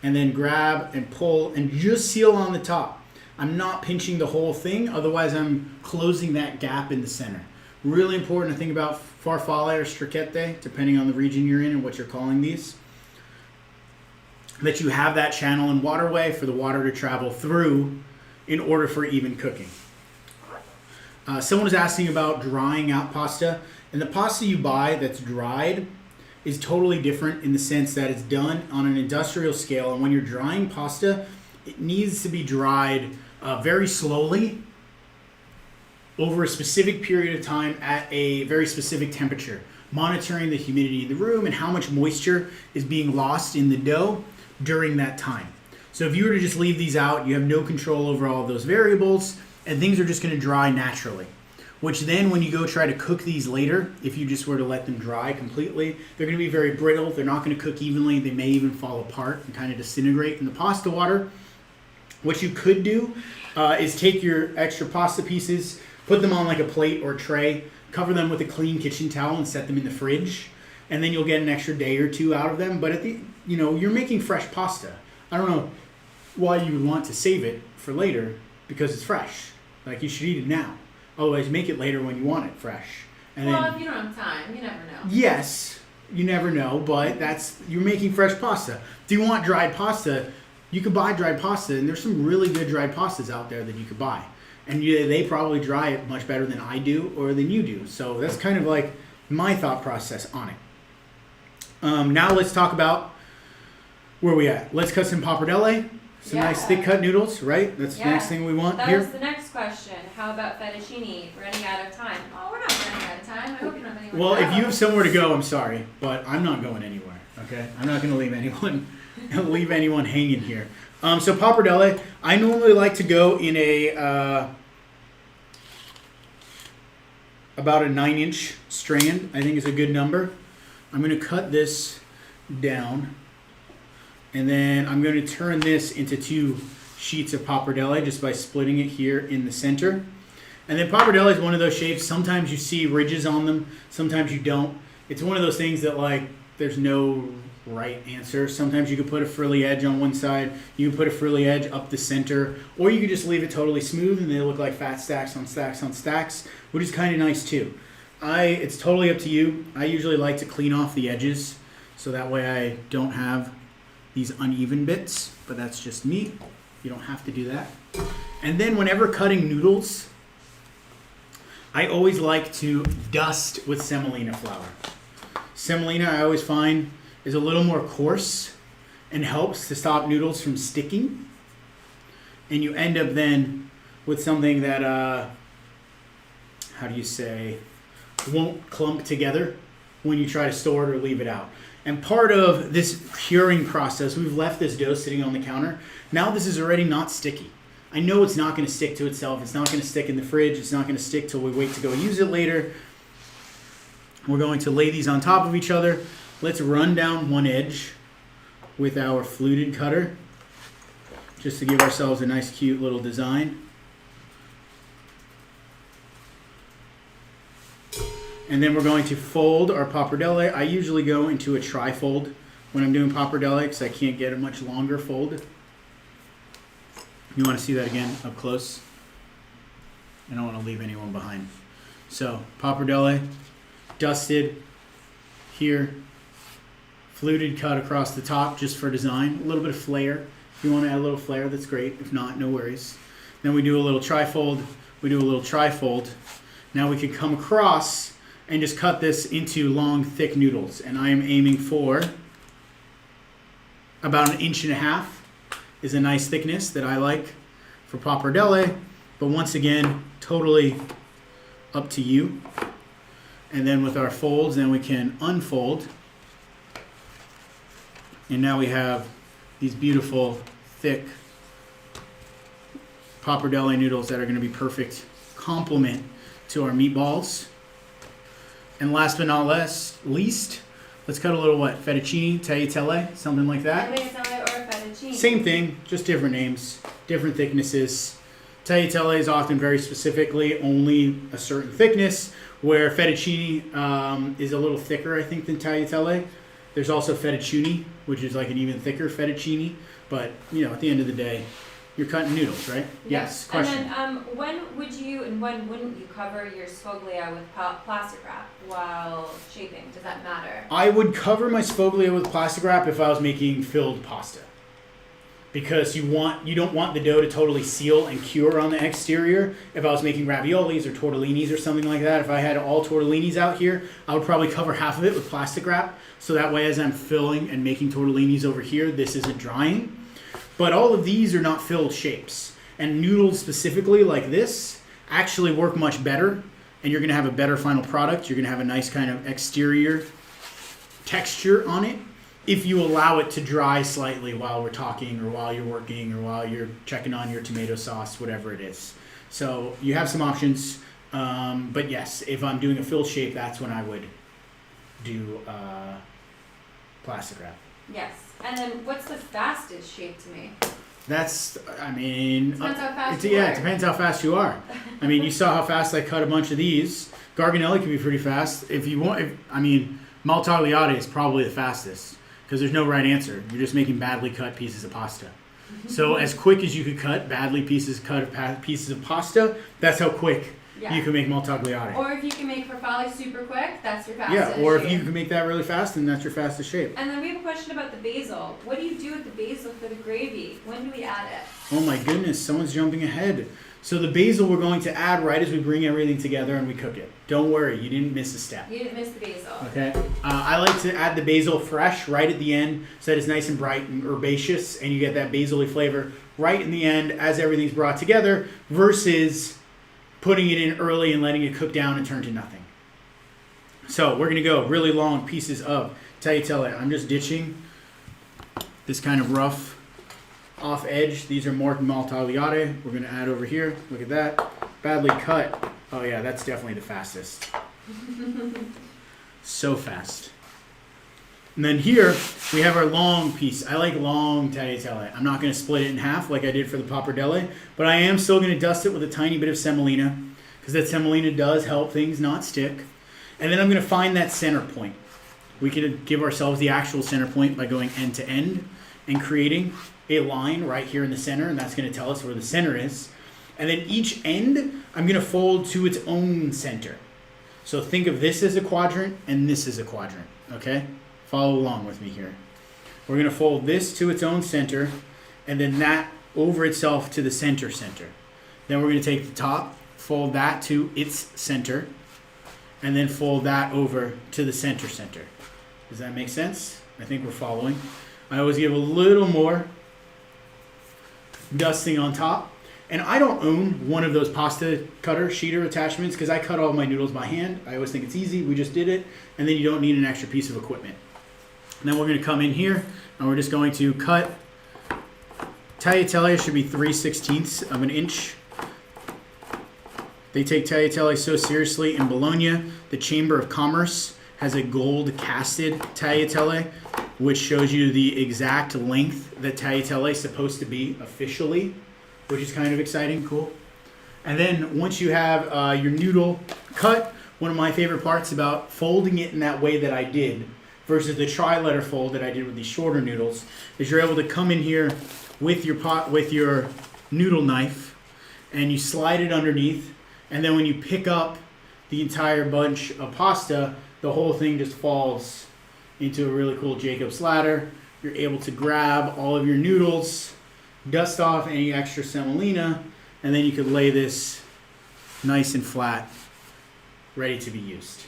and then grab and pull and just seal on the top. I'm not pinching the whole thing, otherwise I'm closing that gap in the center. Really important to think about farfalle or strichette, depending on the region you're in and what you're calling these. That you have that channel and waterway for the water to travel through in order for even cooking. Someone was asking about drying out pasta, and the pasta you buy that's dried is totally different in the sense that it's done on an industrial scale, and when you're drying pasta, it needs to be dried very slowly over a specific period of time at a very specific temperature, monitoring the humidity in the room and how much moisture is being lost in the dough during that time. So if you were to just leave these out, you have no control over all of those variables, and things are just going to dry naturally. Which then when you go try to cook these later, if you just were to let them dry completely, they're going to be very brittle. They're not going to cook evenly. They may even fall apart and kind of disintegrate in the pasta water. What you could do is take your extra pasta pieces, put them on like a plate or tray, cover them with a clean kitchen towel and set them in the fridge. And then you'll get an extra day or two out of them. But you're making fresh pasta. I don't know why you would want to save it for later because it's fresh. Like, you should eat it now. Otherwise, make it later when you want it fresh. And if you don't have time, you never know. Yes, you never know, but you're making fresh pasta. If you want dried pasta, you can buy dried pasta, and there's some really good dried pastas out there that you could buy. And they probably dry it much better than I do or than you do. So that's kind of like my thought process on it. Now let's talk about where we at. Let's cut some pappardelle. Some nice thick cut noodles, right? That's the next thing we want that here. That was the next question. How about fettuccine? Running out of time. Oh, we're not running out of time. I hope you don't have anywhere Well, to go. if you have somewhere to go, I'm sorry, but I'm not going anywhere, okay? I'm not going to leave anyone hanging here. So pappardelle, I normally like to go in about a 9-inch strand. I think is a good number. I'm going to cut this down. And then I'm going to turn this into 2 sheets of pappardelle just by splitting it here in the center. And then pappardelle is one of those shapes. Sometimes you see ridges on them. Sometimes you don't. It's one of those things that, like, there's no right answer. Sometimes you could put a frilly edge on one side. You can put a frilly edge up the center. Or you could just leave it totally smooth and they look like fat stacks on stacks on stacks, which is kind of nice too. It's totally up to you. I usually like to clean off the edges so that way I don't have these uneven bits, but that's just me. You don't have to do that. And then whenever cutting noodles, I always like to dust with semolina flour. Semolina, I always find, is a little more coarse and helps to stop noodles from sticking. And you end up then with something that, won't clump together when you try to store it or leave it out. And part of this curing process, we've left this dough sitting on the counter. Now this is already not sticky. I know it's not going to stick to itself. It's not going to stick in the fridge. It's not going to stick till we wait to go use it later. We're going to lay these on top of each other. Let's run down one edge with our fluted cutter just to give ourselves a nice cute little design. And then we're going to fold our pappardelle. I usually go into a tri-fold when I'm doing pappardelle because I can't get a much longer fold. You want to see that again up close? I don't want to leave anyone behind. So pappardelle, dusted here, fluted cut across the top just for design. A little bit of flair. If you want to add a little flair, that's great. If not, no worries. Then we do a little tri-fold. We do a little tri-fold. Now we can come across and just cut this into long, thick noodles. And I am aiming for about 1.5 inches is a nice thickness that I like for pappardelle. But once again, totally up to you. And then with our folds, then we can unfold. And now we have these beautiful, thick pappardelle noodles that are going to be perfect complement to our meatballs. And last but not least, let's cut a little fettuccine, tagliatelle, something like that. Tagliatelle or fettuccine. Same thing, just different names, different thicknesses. Tagliatelle is often very specifically only a certain thickness, where fettuccine is a little thicker, I think, than tagliatelle. There's also fettuccine, which is like an even thicker fettuccine. But, you know, at the end of the day, you're cutting noodles, right? Yes. Question. And then when would you and when wouldn't you cover your sfoglia with plastic wrap while shaping? Does that matter? I would cover my sfoglia with plastic wrap if I was making filled pasta. Because you don't want the dough to totally seal and cure on the exterior. If I was making raviolis or tortellinis or something like that, if I had all tortellinis out here, I would probably cover half of it with plastic wrap. So that way as I'm filling and making tortellinis over here, this isn't drying. But all of these are not filled shapes. And noodles specifically like this actually work much better. And you're going to have a better final product. You're going to have a nice kind of exterior texture on it if you allow it to dry slightly while we're talking or while you're working or while you're checking on your tomato sauce, whatever it is. So you have some options. But yes, if I'm doing a filled shape, that's when I would do plastic wrap. Yes. And then what's the fastest shape to make? That's, I mean... Depends how fast you are. Yeah, it depends how fast you are. I mean, you saw how fast I cut a bunch of these. Garganelli can be pretty fast. If you want, Maltagliate is probably the fastest because there's no right answer. You're just making badly cut pieces of pasta. So as quick as you could cut pieces of pasta, that's how quick you can make Maltagliate. Or if you can make farfalle super quick, that's your fastest Yeah, or shape. if you can make that really fast, then that's your fastest shape. And then we have a question about the basil. What do you do with the basil for the gravy? When do we add it? Oh my goodness, someone's jumping ahead. So the basil we're going to add right as we bring everything together and we cook it. Don't worry, you didn't miss a step. You didn't miss the basil. Okay. I like to add the basil fresh right at the end so that it's nice and bright and herbaceous and you get that basil-y flavor right in the end as everything's brought together versus putting it in early and letting it cook down and turn to nothing. So we're going to go really long pieces of tagliatelle. I'm just ditching this kind of rough off edge. These are more Maltagliate. We're going to add over here. Look at that. Badly cut. Oh yeah, that's definitely the fastest. So fast. And then here we have our long piece. I like long tagliatelle. I'm not going to split it in half like I did for the pappardelle, but I am still going to dust it with a tiny bit of semolina because that semolina does help things not stick. And then I'm going to find that center point. We can give ourselves the actual center point by going end to end and creating a line right here in the center, and that's going to tell us where the center is. And then each end, I'm going to fold to its own center. So think of this as a quadrant and this as a quadrant, okay? Follow along with me here. We're going to fold this to its own center and then that over itself to the center. Then we're going to take the top, fold that to its center, and then fold that over to the center. Does that make sense? I think we're following. I always give a little more dusting on top. And I don't own one of those pasta cutter sheeter attachments because I cut all my noodles by hand. I always think it's easy. We just did it. And then you don't need an extra piece of equipment. And then we're going to come in here and we're just going to cut. Tagliatelle should be 3/16 of an inch. They take tagliatelle so seriously. In Bologna, the Chamber of Commerce has a gold casted tagliatelle, which shows you the exact length that tagliatelle is supposed to be officially, which is kind of exciting, cool. And then once you have your noodle cut, one of my favorite parts about folding it in that way that I did versus the tri-letter fold that I did with these shorter noodles is you're able to come in here with your noodle knife and you slide it underneath, and then when you pick up the entire bunch of pasta, the whole thing just falls into a really cool Jacob's ladder. You're able to grab all of your noodles, dust off any extra semolina, and then you could lay this nice and flat, ready to be used.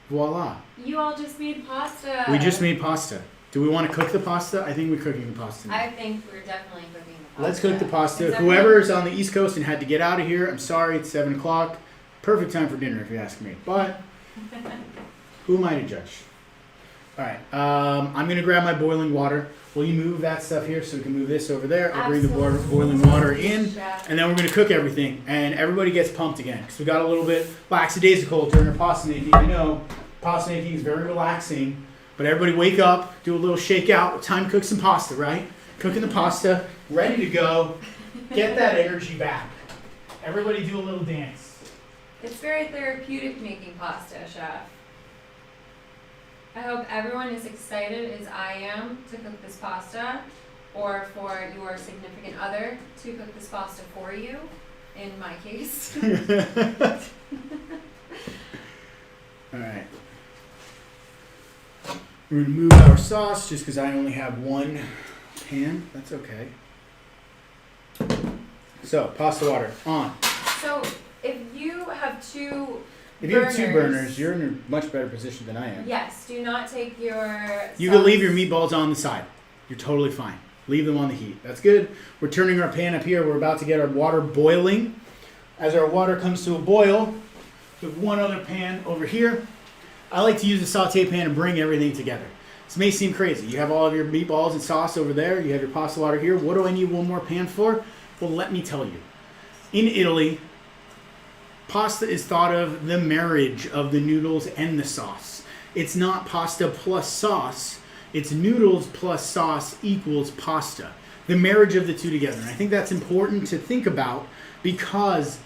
Voila. You all just made pasta. We just made pasta. Do we want to cook the pasta? I think we're cooking the pasta now. I think we're definitely cooking the pasta. Let's cook the pasta. Is Whoever is on the East Coast and had to get out of here, I'm sorry, it's 7 o'clock. Perfect time for dinner if you ask me. But who am I to judge? All right, I'm going to grab my boiling water. Will you move that stuff here so we can move this over there? I'll bring the boiling water in, and then we're going to cook everything. And everybody gets pumped again because we got a little bit lackadaisical during our pasta making. I know pasta making is very relaxing, but everybody wake up, do a little shakeout. Time to cook some pasta, right? Cooking the pasta, ready to go. Get that energy back. Everybody do a little dance. It's very therapeutic making pasta, Chef. I hope everyone is excited as I am to cook this pasta, or for your significant other to cook this pasta for you, in my case. Alright. We're going to move our sauce just because I only have one pan. That's okay. So, pasta water on. So, if you have two If you have two burners, you're in a much better position than I am. yes, do not take your You can leave your meatballs on the side. You're totally fine. Leave them on the heat. That's good. We're turning our pan up here. We're about to get our water boiling. As our water comes to a boil, we have one other pan over here. I like to use a saute pan and bring everything together. This may seem crazy. You have all of your meatballs and sauce over there. You have your pasta water here. What do I need one more pan for? Well, let me tell you. In Italy, pasta is thought of the marriage of the noodles and the sauce. It's not pasta plus sauce. It's noodles plus sauce equals pasta. The marriage of the two together. And I think that's important to think about because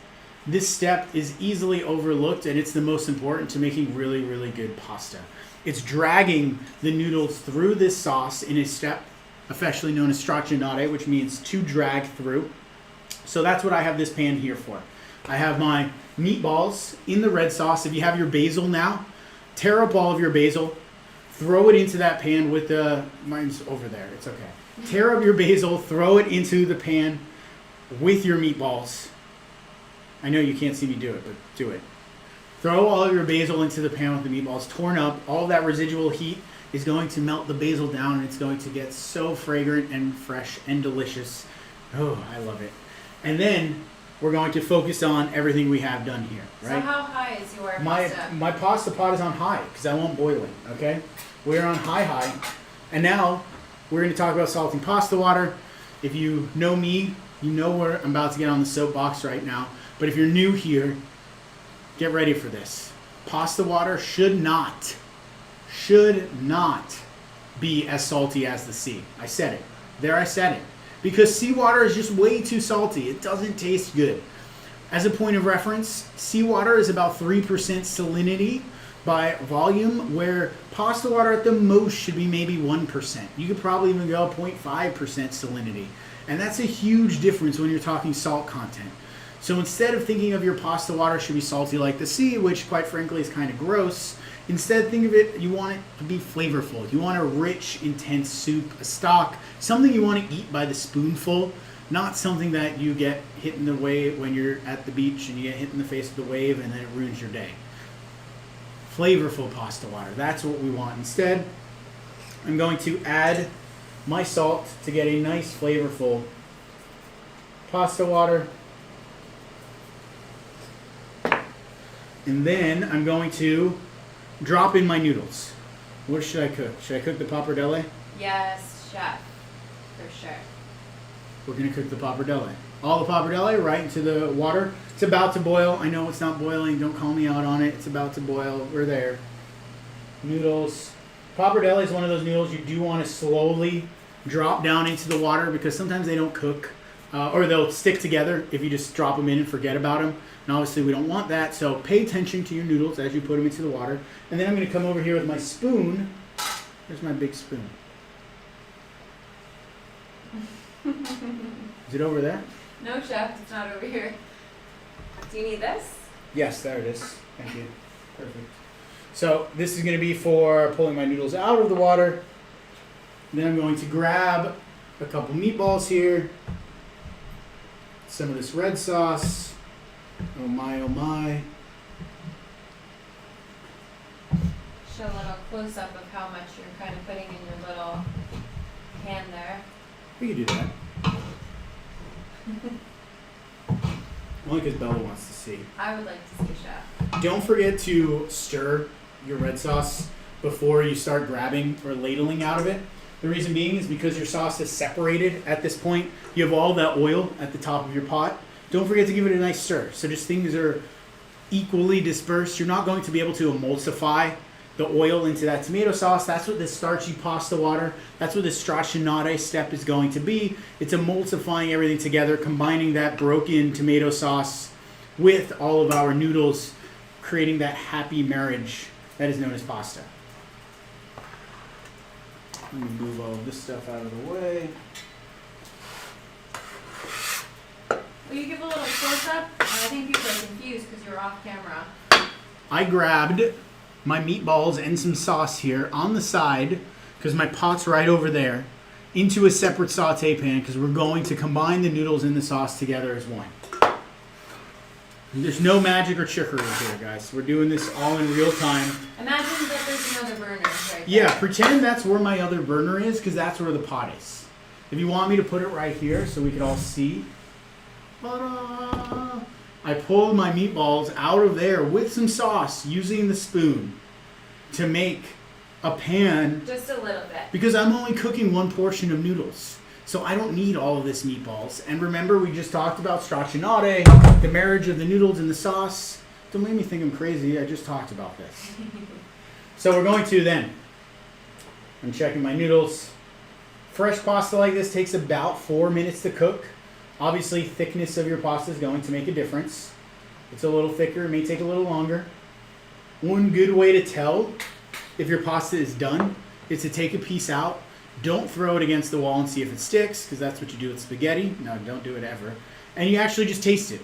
this step is easily overlooked and it's the most important to making really, really good pasta. It's dragging the noodles through this sauce in a step affectionately known as straccianate, which means to drag through. So that's what I have this pan here for. I have my meatballs in the red sauce. If you have your basil now, tear up all of your basil, throw it into that pan with the, mine's over there, it's okay. Tear up your basil, throw it into the pan with your meatballs. I know you can't see me do it, but do it. Throw all of your basil into the pan with the meatballs torn up. All that residual heat is going to melt the basil down and it's going to get so fragrant and fresh and delicious. Oh, I love it. And then we're going to focus on everything we have done here, right? So how high is your pasta? My pasta pot is on high because I want boiling, okay? We're on high. And now we're going to talk about salting pasta water. If you know me, you know where I'm about to get on the soapbox right now. But if you're new here, get ready for this. Pasta water should not be as salty as the sea. I said it. There I said it. Because seawater is just way too salty. It doesn't taste good. As a point of reference, seawater is about 3% salinity by volume, where pasta water at the most should be maybe 1%. You could probably even go 0.5% salinity. And that's a huge difference when you're talking salt content. So instead of thinking of your pasta water should be salty like the sea, which quite frankly is kind of gross, instead think of it, you want it to be flavorful. You want a rich, intense soup, a stock, something you want to eat by the spoonful, not something that you get hit in the wave when you're at the beach and you get hit in the face with the wave and then it ruins your day. Flavorful pasta water, that's what we want. Instead, I'm going to add my salt to get a nice flavorful pasta water. And then I'm going to drop in my noodles. What should I cook? Should I cook the pappardelle? Yes, chef, for sure. We're going to cook the pappardelle. All the pappardelle right into the water. It's about to boil. I know it's not boiling. Don't call me out on it. It's about to boil. We're there. Noodles. Pappardelle is one of those noodles you do want to slowly drop down into the water because sometimes they don't cook or they'll stick together if you just drop them in and forget about them. And obviously we don't want that, so pay attention to your noodles as you put them into the water. And then I'm going to come over here with my spoon. Here's my big spoon. Is it over there? No, chef, it's not over here. Do you need this? Yes, there it is. Thank you. Perfect. So this is going to be for pulling my noodles out of the water. And then I'm going to grab a couple meatballs here. Some of this red sauce. Oh my, oh my. Show a little close up of how much you're kind of putting in your little pan there. We could do that. Only because Bella wants to see. I would like to see, chef. Don't forget to stir your red sauce before you start grabbing or ladling out of it. The reason being is because your sauce is separated at this point. You have all that oil at the top of your pot. Don't forget to give it a nice stir. So just things are equally dispersed. You're not going to be able to emulsify the oil into that tomato sauce. That's what this starchy pasta water, that's what this straccianate step is going to be. It's emulsifying everything together, combining that broken tomato sauce with all of our noodles, creating that happy marriage that is known as pasta. Let me move all of this stuff out of the way. Will you give a little close-up? I think people are confused because you're off camera. I grabbed my meatballs and some sauce here on the side, because my pot's right over there, into a separate saute pan, because we're going to combine the noodles and the sauce together as one. There's no magic or trickery here, guys. We're doing this all in real time. Imagine that there's another burner right Yeah, there. pretend that's where my other burner is, because that's where the pot is. If you want me to put it right here so we can all see. Ta-da! I pulled my meatballs out of there with some sauce using the spoon to make a pan, Just a little bit. because I'm only cooking one portion of noodles. So I don't need all of this meatballs. And remember, we just talked about stracciatella, the marriage of the noodles and the sauce. Don't make me think I'm crazy. I just talked about this. So we're going to then. I'm checking my noodles. Fresh pasta like this takes about 4 minutes to cook. Obviously, thickness of your pasta is going to make a difference. It's a little thicker. It may take a little longer. One good way to tell if your pasta is done is to take a piece out. Don't throw it against the wall and see if it sticks, because that's what you do with spaghetti. No, don't do it ever. And you actually just taste it.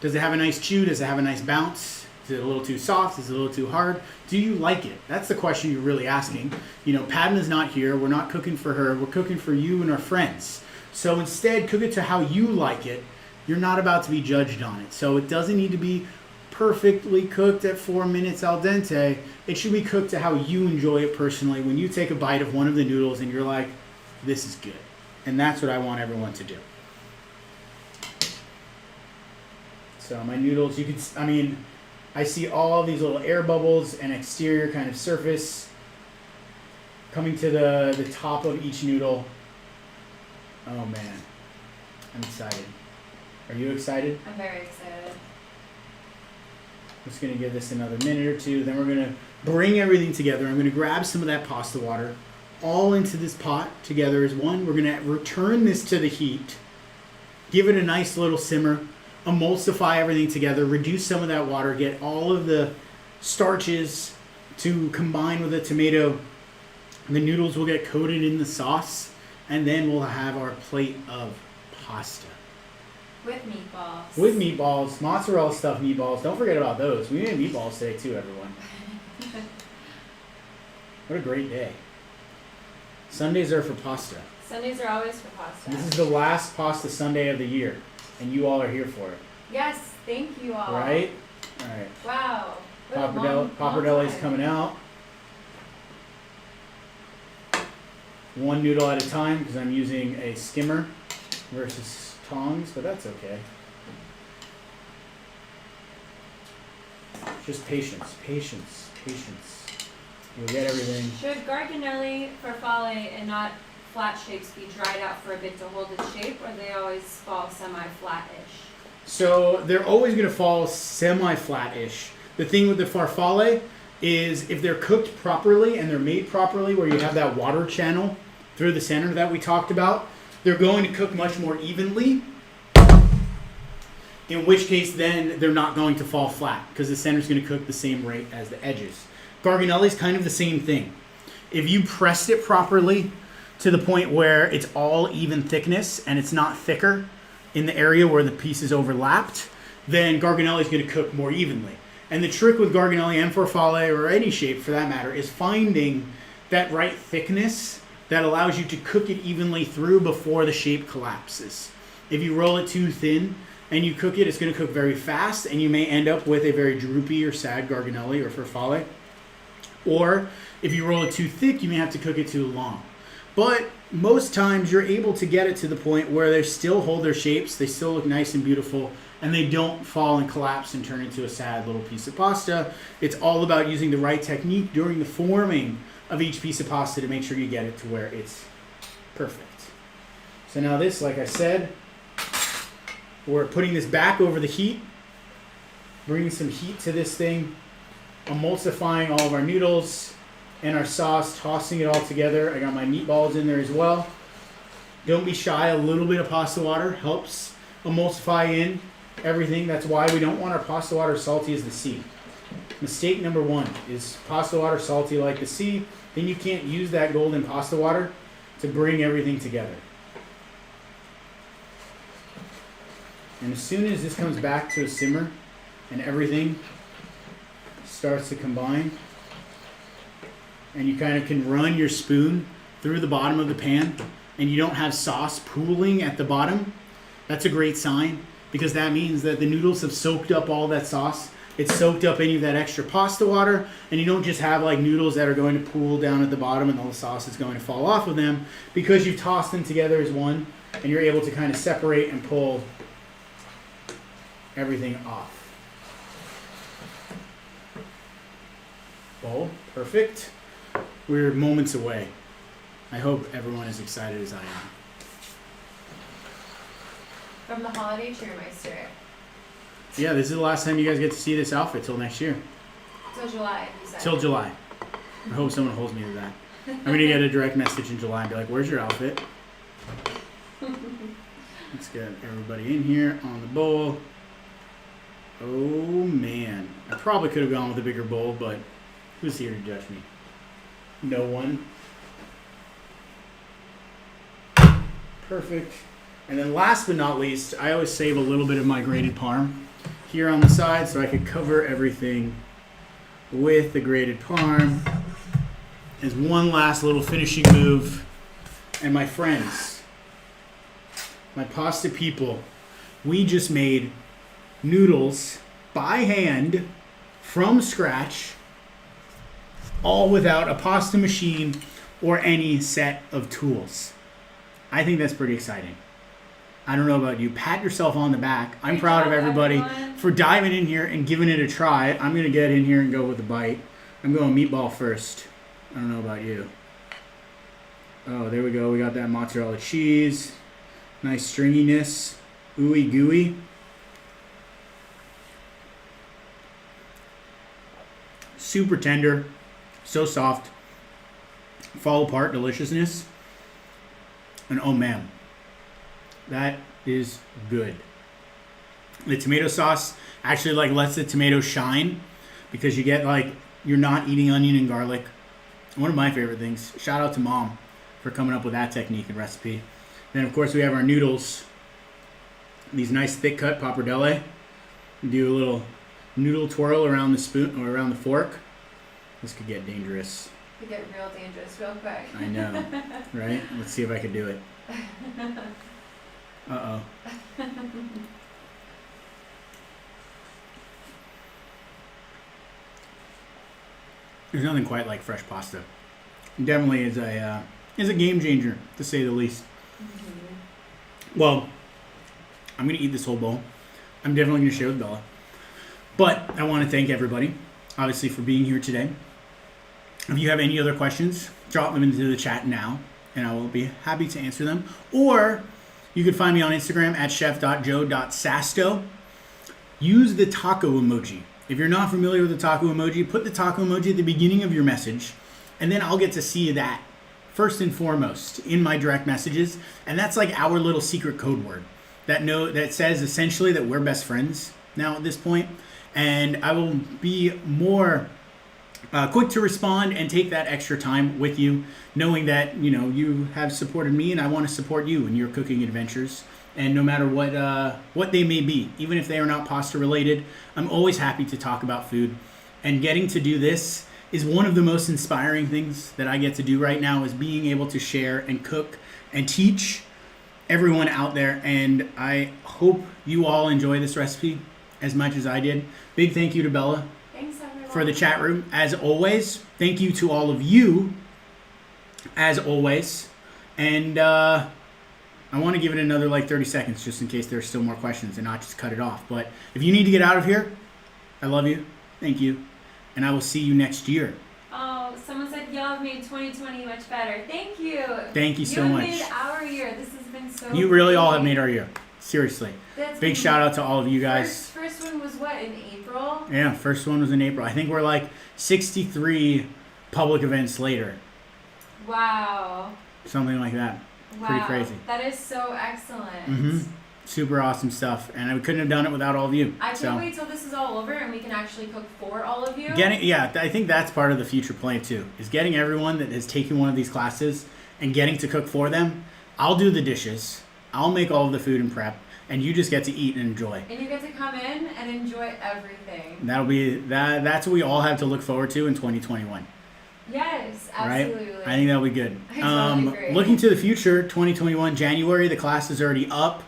Does it have a nice chew? Does it have a nice bounce? Is it a little too soft? Is it a little too hard? Do you like it? That's the question you're really asking. You know, Padma's not here. We're not cooking for her. We're cooking for you and our friends. So instead, cook it to how you like it. You're not about to be judged on it. So it doesn't need to be perfectly cooked at 4 minutes al dente. It should be cooked to how you enjoy it personally. When you take a bite of one of the noodles and you're like, this is good. And that's what I want everyone to do. So my noodles, you could, I see all these little air bubbles and exterior kind of surface coming to the top of each noodle. Oh man, I'm excited. Are you excited? I'm very excited. I'm just going to give this another minute or two. Then we're going to bring everything together. I'm going to grab some of that pasta water all into this pot together as one. We're going to return this to the heat. Give it a nice little simmer. Emulsify everything together. Reduce some of that water. Get all of the starches to combine with the tomato. The noodles will get coated in the sauce. And then we'll have our plate of pasta. With meatballs. With meatballs, mozzarella stuffed meatballs. Don't forget about those. We made meatballs today too, everyone. What a great day. Sundays are for pasta. Sundays are always for pasta. This is the last pasta Sunday of the year, and you all are here for it. Yes, thank you all. Right? All right. Wow. What a long Pappardelle is time. coming out. One noodle at a time, because I'm using a skimmer versus tongs, but that's okay. Just patience, patience, patience. You'll get everything. Should garganelli, farfalle, and not flat shapes be dried out for a bit to hold its shape, or they always fall semi-flat-ish? So they're always going to fall semi-flat-ish. The thing with the farfalle is if they're cooked properly and they're made properly, where you have that water channel through the center that we talked about, they're going to cook much more evenly, in which case then they're not going to fall flat because the center is going to cook the same rate as the edges. Garganelli is kind of the same thing. If you pressed it properly to the point where it's all even thickness and it's not thicker in the area where the pieces overlapped, then garganelli is going to cook more evenly. And the trick with garganelli and farfalle, or any shape for that matter, is finding that right thickness that allows you to cook it evenly through before the shape collapses. If you roll it too thin and you cook it, it's going to cook very fast, and you may end up with a very droopy or sad garganelli or farfalle. Or if you roll it too thick, you may have to cook it too long. But most times you're able to get it to the point where they still hold their shapes, they still look nice and beautiful, and they don't fall and collapse and turn into a sad little piece of pasta. It's all about using the right technique during the forming of each piece of pasta to make sure you get it to where it's perfect. So now this, like I said, we're putting this back over the heat, bringing some heat to this thing, emulsifying all of our noodles and our sauce, tossing it all together. I got my meatballs in there as well. Don't be shy, a little bit of pasta water helps emulsify in everything. That's why we don't want our pasta water salty as the sea. Mistake number one is pasta water salty like the sea. Then you can't use that golden pasta water to bring everything together. And as soon as this comes back to a simmer and everything starts to combine, and you kind of can run your spoon through the bottom of the pan and you don't have sauce pooling at the bottom, that's a great sign, because that means that the noodles have soaked up all that sauce. It's soaked up any of that extra pasta water, and you don't just have like noodles that are going to pool down at the bottom and all the sauce is going to fall off of them, because you've tossed them together as one and you're able to kind of separate and pull everything off. Bowl, perfect. We're moments away. I hope everyone is excited as I am. From the holiday cheermeister. Yeah, this is the last time you guys get to see this outfit till next year. Till July, you said. Till July. I hope someone holds me to that. I'm going to get a direct message in July and be like, where's your outfit? Let's get everybody in here on the bowl. Oh, man. I probably could have gone with a bigger bowl, but who's here to judge me? No one. Perfect. And then last but not least, I always save a little bit of my grated parm here on the side so I could cover everything with the grated parm as one last little finishing move. And my friends, my pasta people, we just made noodles by hand from scratch, all without a pasta machine or any set of tools. I think that's pretty exciting. I don't know about you. Pat yourself on the back. I'm Great proud job, of everybody everyone. for diving in here and giving it a try. I'm going to get in here and go with a bite. I'm going meatball first. I don't know about you. Oh, there we go. We got that mozzarella cheese. Nice stringiness. Ooey gooey. Super tender. So soft. Fall apart deliciousness. And oh man, that is good. The tomato sauce actually like lets the tomato shine, because you get like, you're not eating onion and garlic. One of my favorite things. Shout out to Mom for coming up with that technique and recipe. Then of course we have our noodles. These nice thick cut pappardelle. Do a little noodle twirl around the spoon or around the fork. This could get dangerous. Could get real dangerous real quick. I know, right? Let's see if I can do it. Uh-oh. There's nothing quite like fresh pasta. Definitely is a game changer, to say the least. Mm-hmm. Well, I'm gonna eat this whole bowl. I'm definitely gonna share with Bella. But I want to thank everybody, obviously, for being here today. If you have any other questions, drop them into the chat now, and I will be happy to answer them. Or you can find me on Instagram at chef.joe.sasto. Use the taco emoji. If you're not familiar with the taco emoji, put the taco emoji at the beginning of your message, and then I'll get to see that first and foremost in my direct messages. And that's like our little secret code word that says essentially that we're best friends now at this point. And I will be more quick to respond and take that extra time with you, knowing that you have supported me and I want to support you in your cooking adventures. And no matter what they may be, even if they are not pasta related, I'm always happy to talk about food. And getting to do this is one of the most inspiring things that I get to do right now, is being able to share and cook and teach everyone out there. And I hope you all enjoy this recipe as much as I did. Big thank you to Bella. Thanks, everyone. For the chat room, as always. Thank you to all of you, as always. And I want to give it another 30 seconds just in case there's still more questions and not just cut it off. But if you need to get out of here, I love you. Thank you. And I will see you next year. Oh, someone said y'all have made 2020 much better. Thank you. Thank you so much. You have made our year. This has been so You really all great. have made our year. Seriously. That's Big been- shout out to all of you guys. First one was what, in April? Yeah, first one was in April. I think we're 63 public events later. Wow. Something like that. Wow. Pretty crazy. That is so excellent. Mm-hmm. super awesome stuff, and I couldn't have done it without all of you. I can't wait till this is all over and we can actually cook for all of you. I think that's part of the future plan too, is getting everyone that has taken one of these classes and getting to cook for them. I'll do the dishes. I'll make all of the food and prep, and you just get to eat and enjoy. And you get to come in and enjoy everything. That'll be that's what we all have to look forward to in 2021. Yes, absolutely. Right? I think that'll be good. I totally agree. Looking to the future, 2021 January, the class is already up.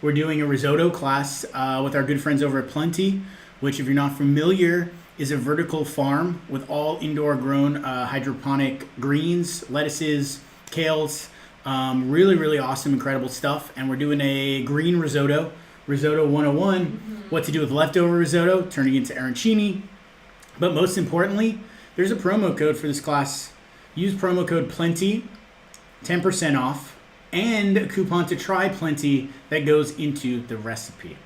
We're doing a risotto class with our good friends over at Plenty, which, if you're not familiar, is a vertical farm with all indoor grown hydroponic greens, lettuces, kales. Really, really awesome, incredible stuff. And we're doing a green risotto 101, what to do with leftover risotto, turning into arancini. But most importantly, there's a promo code for this class. Use promo code PLENTY, 10% off, and a coupon to try Plenty that goes into the recipe.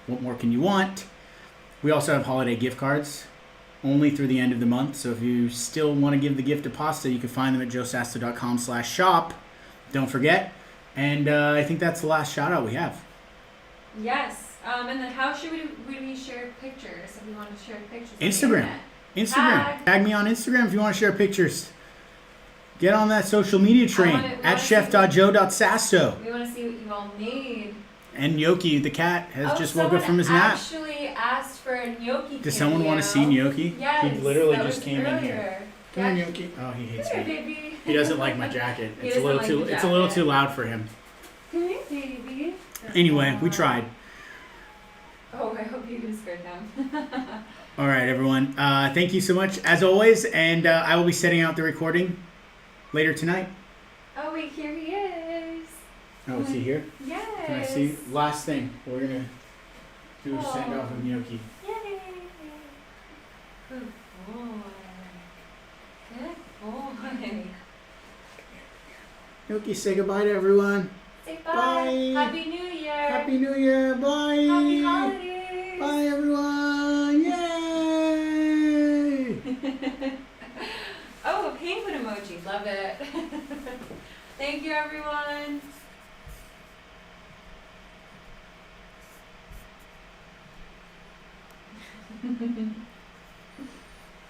What more can you want? We also have holiday gift cards, only through the end of the month. So if you still want to give the gift of pasta, you can find them at joesasto.com/shop. Don't forget. And I think that's the last shout out we have. Yes. And then how should we share pictures if we want to share pictures? Instagram. Tag me on Instagram if you want to share pictures. Get on that social media train at chef.joe.sasto. We want to see what you all made. And Gnocchi, the cat, has just woke up from his nap. Actually asked for a gnocchi. Does someone want to see Gnocchi? Yes. He literally just came in here. Come here, Yeah. Gnocchi. Oh, he hates Come me. here, baby. He doesn't like my jacket. He It's a little doesn't like too. the It's a little jacket. too loud for him. Come here, baby. Anyway, we tried. Oh, I hope you can skirt them. All right, everyone. Thank you so much as always, and I will be setting out the recording later tonight. Oh wait, here he is. Oh, is he here? Yes. Can I see? Last thing, we're gonna do a send off of Gnocchi. Yay. Good boy. Good boy. Gnocchi, say goodbye to everyone. Say bye. Bye. Happy New Year. Happy New Year. Bye. Happy holidays. Bye, everyone. Yay. Oh, a penguin emoji. Love it. Thank you, everyone.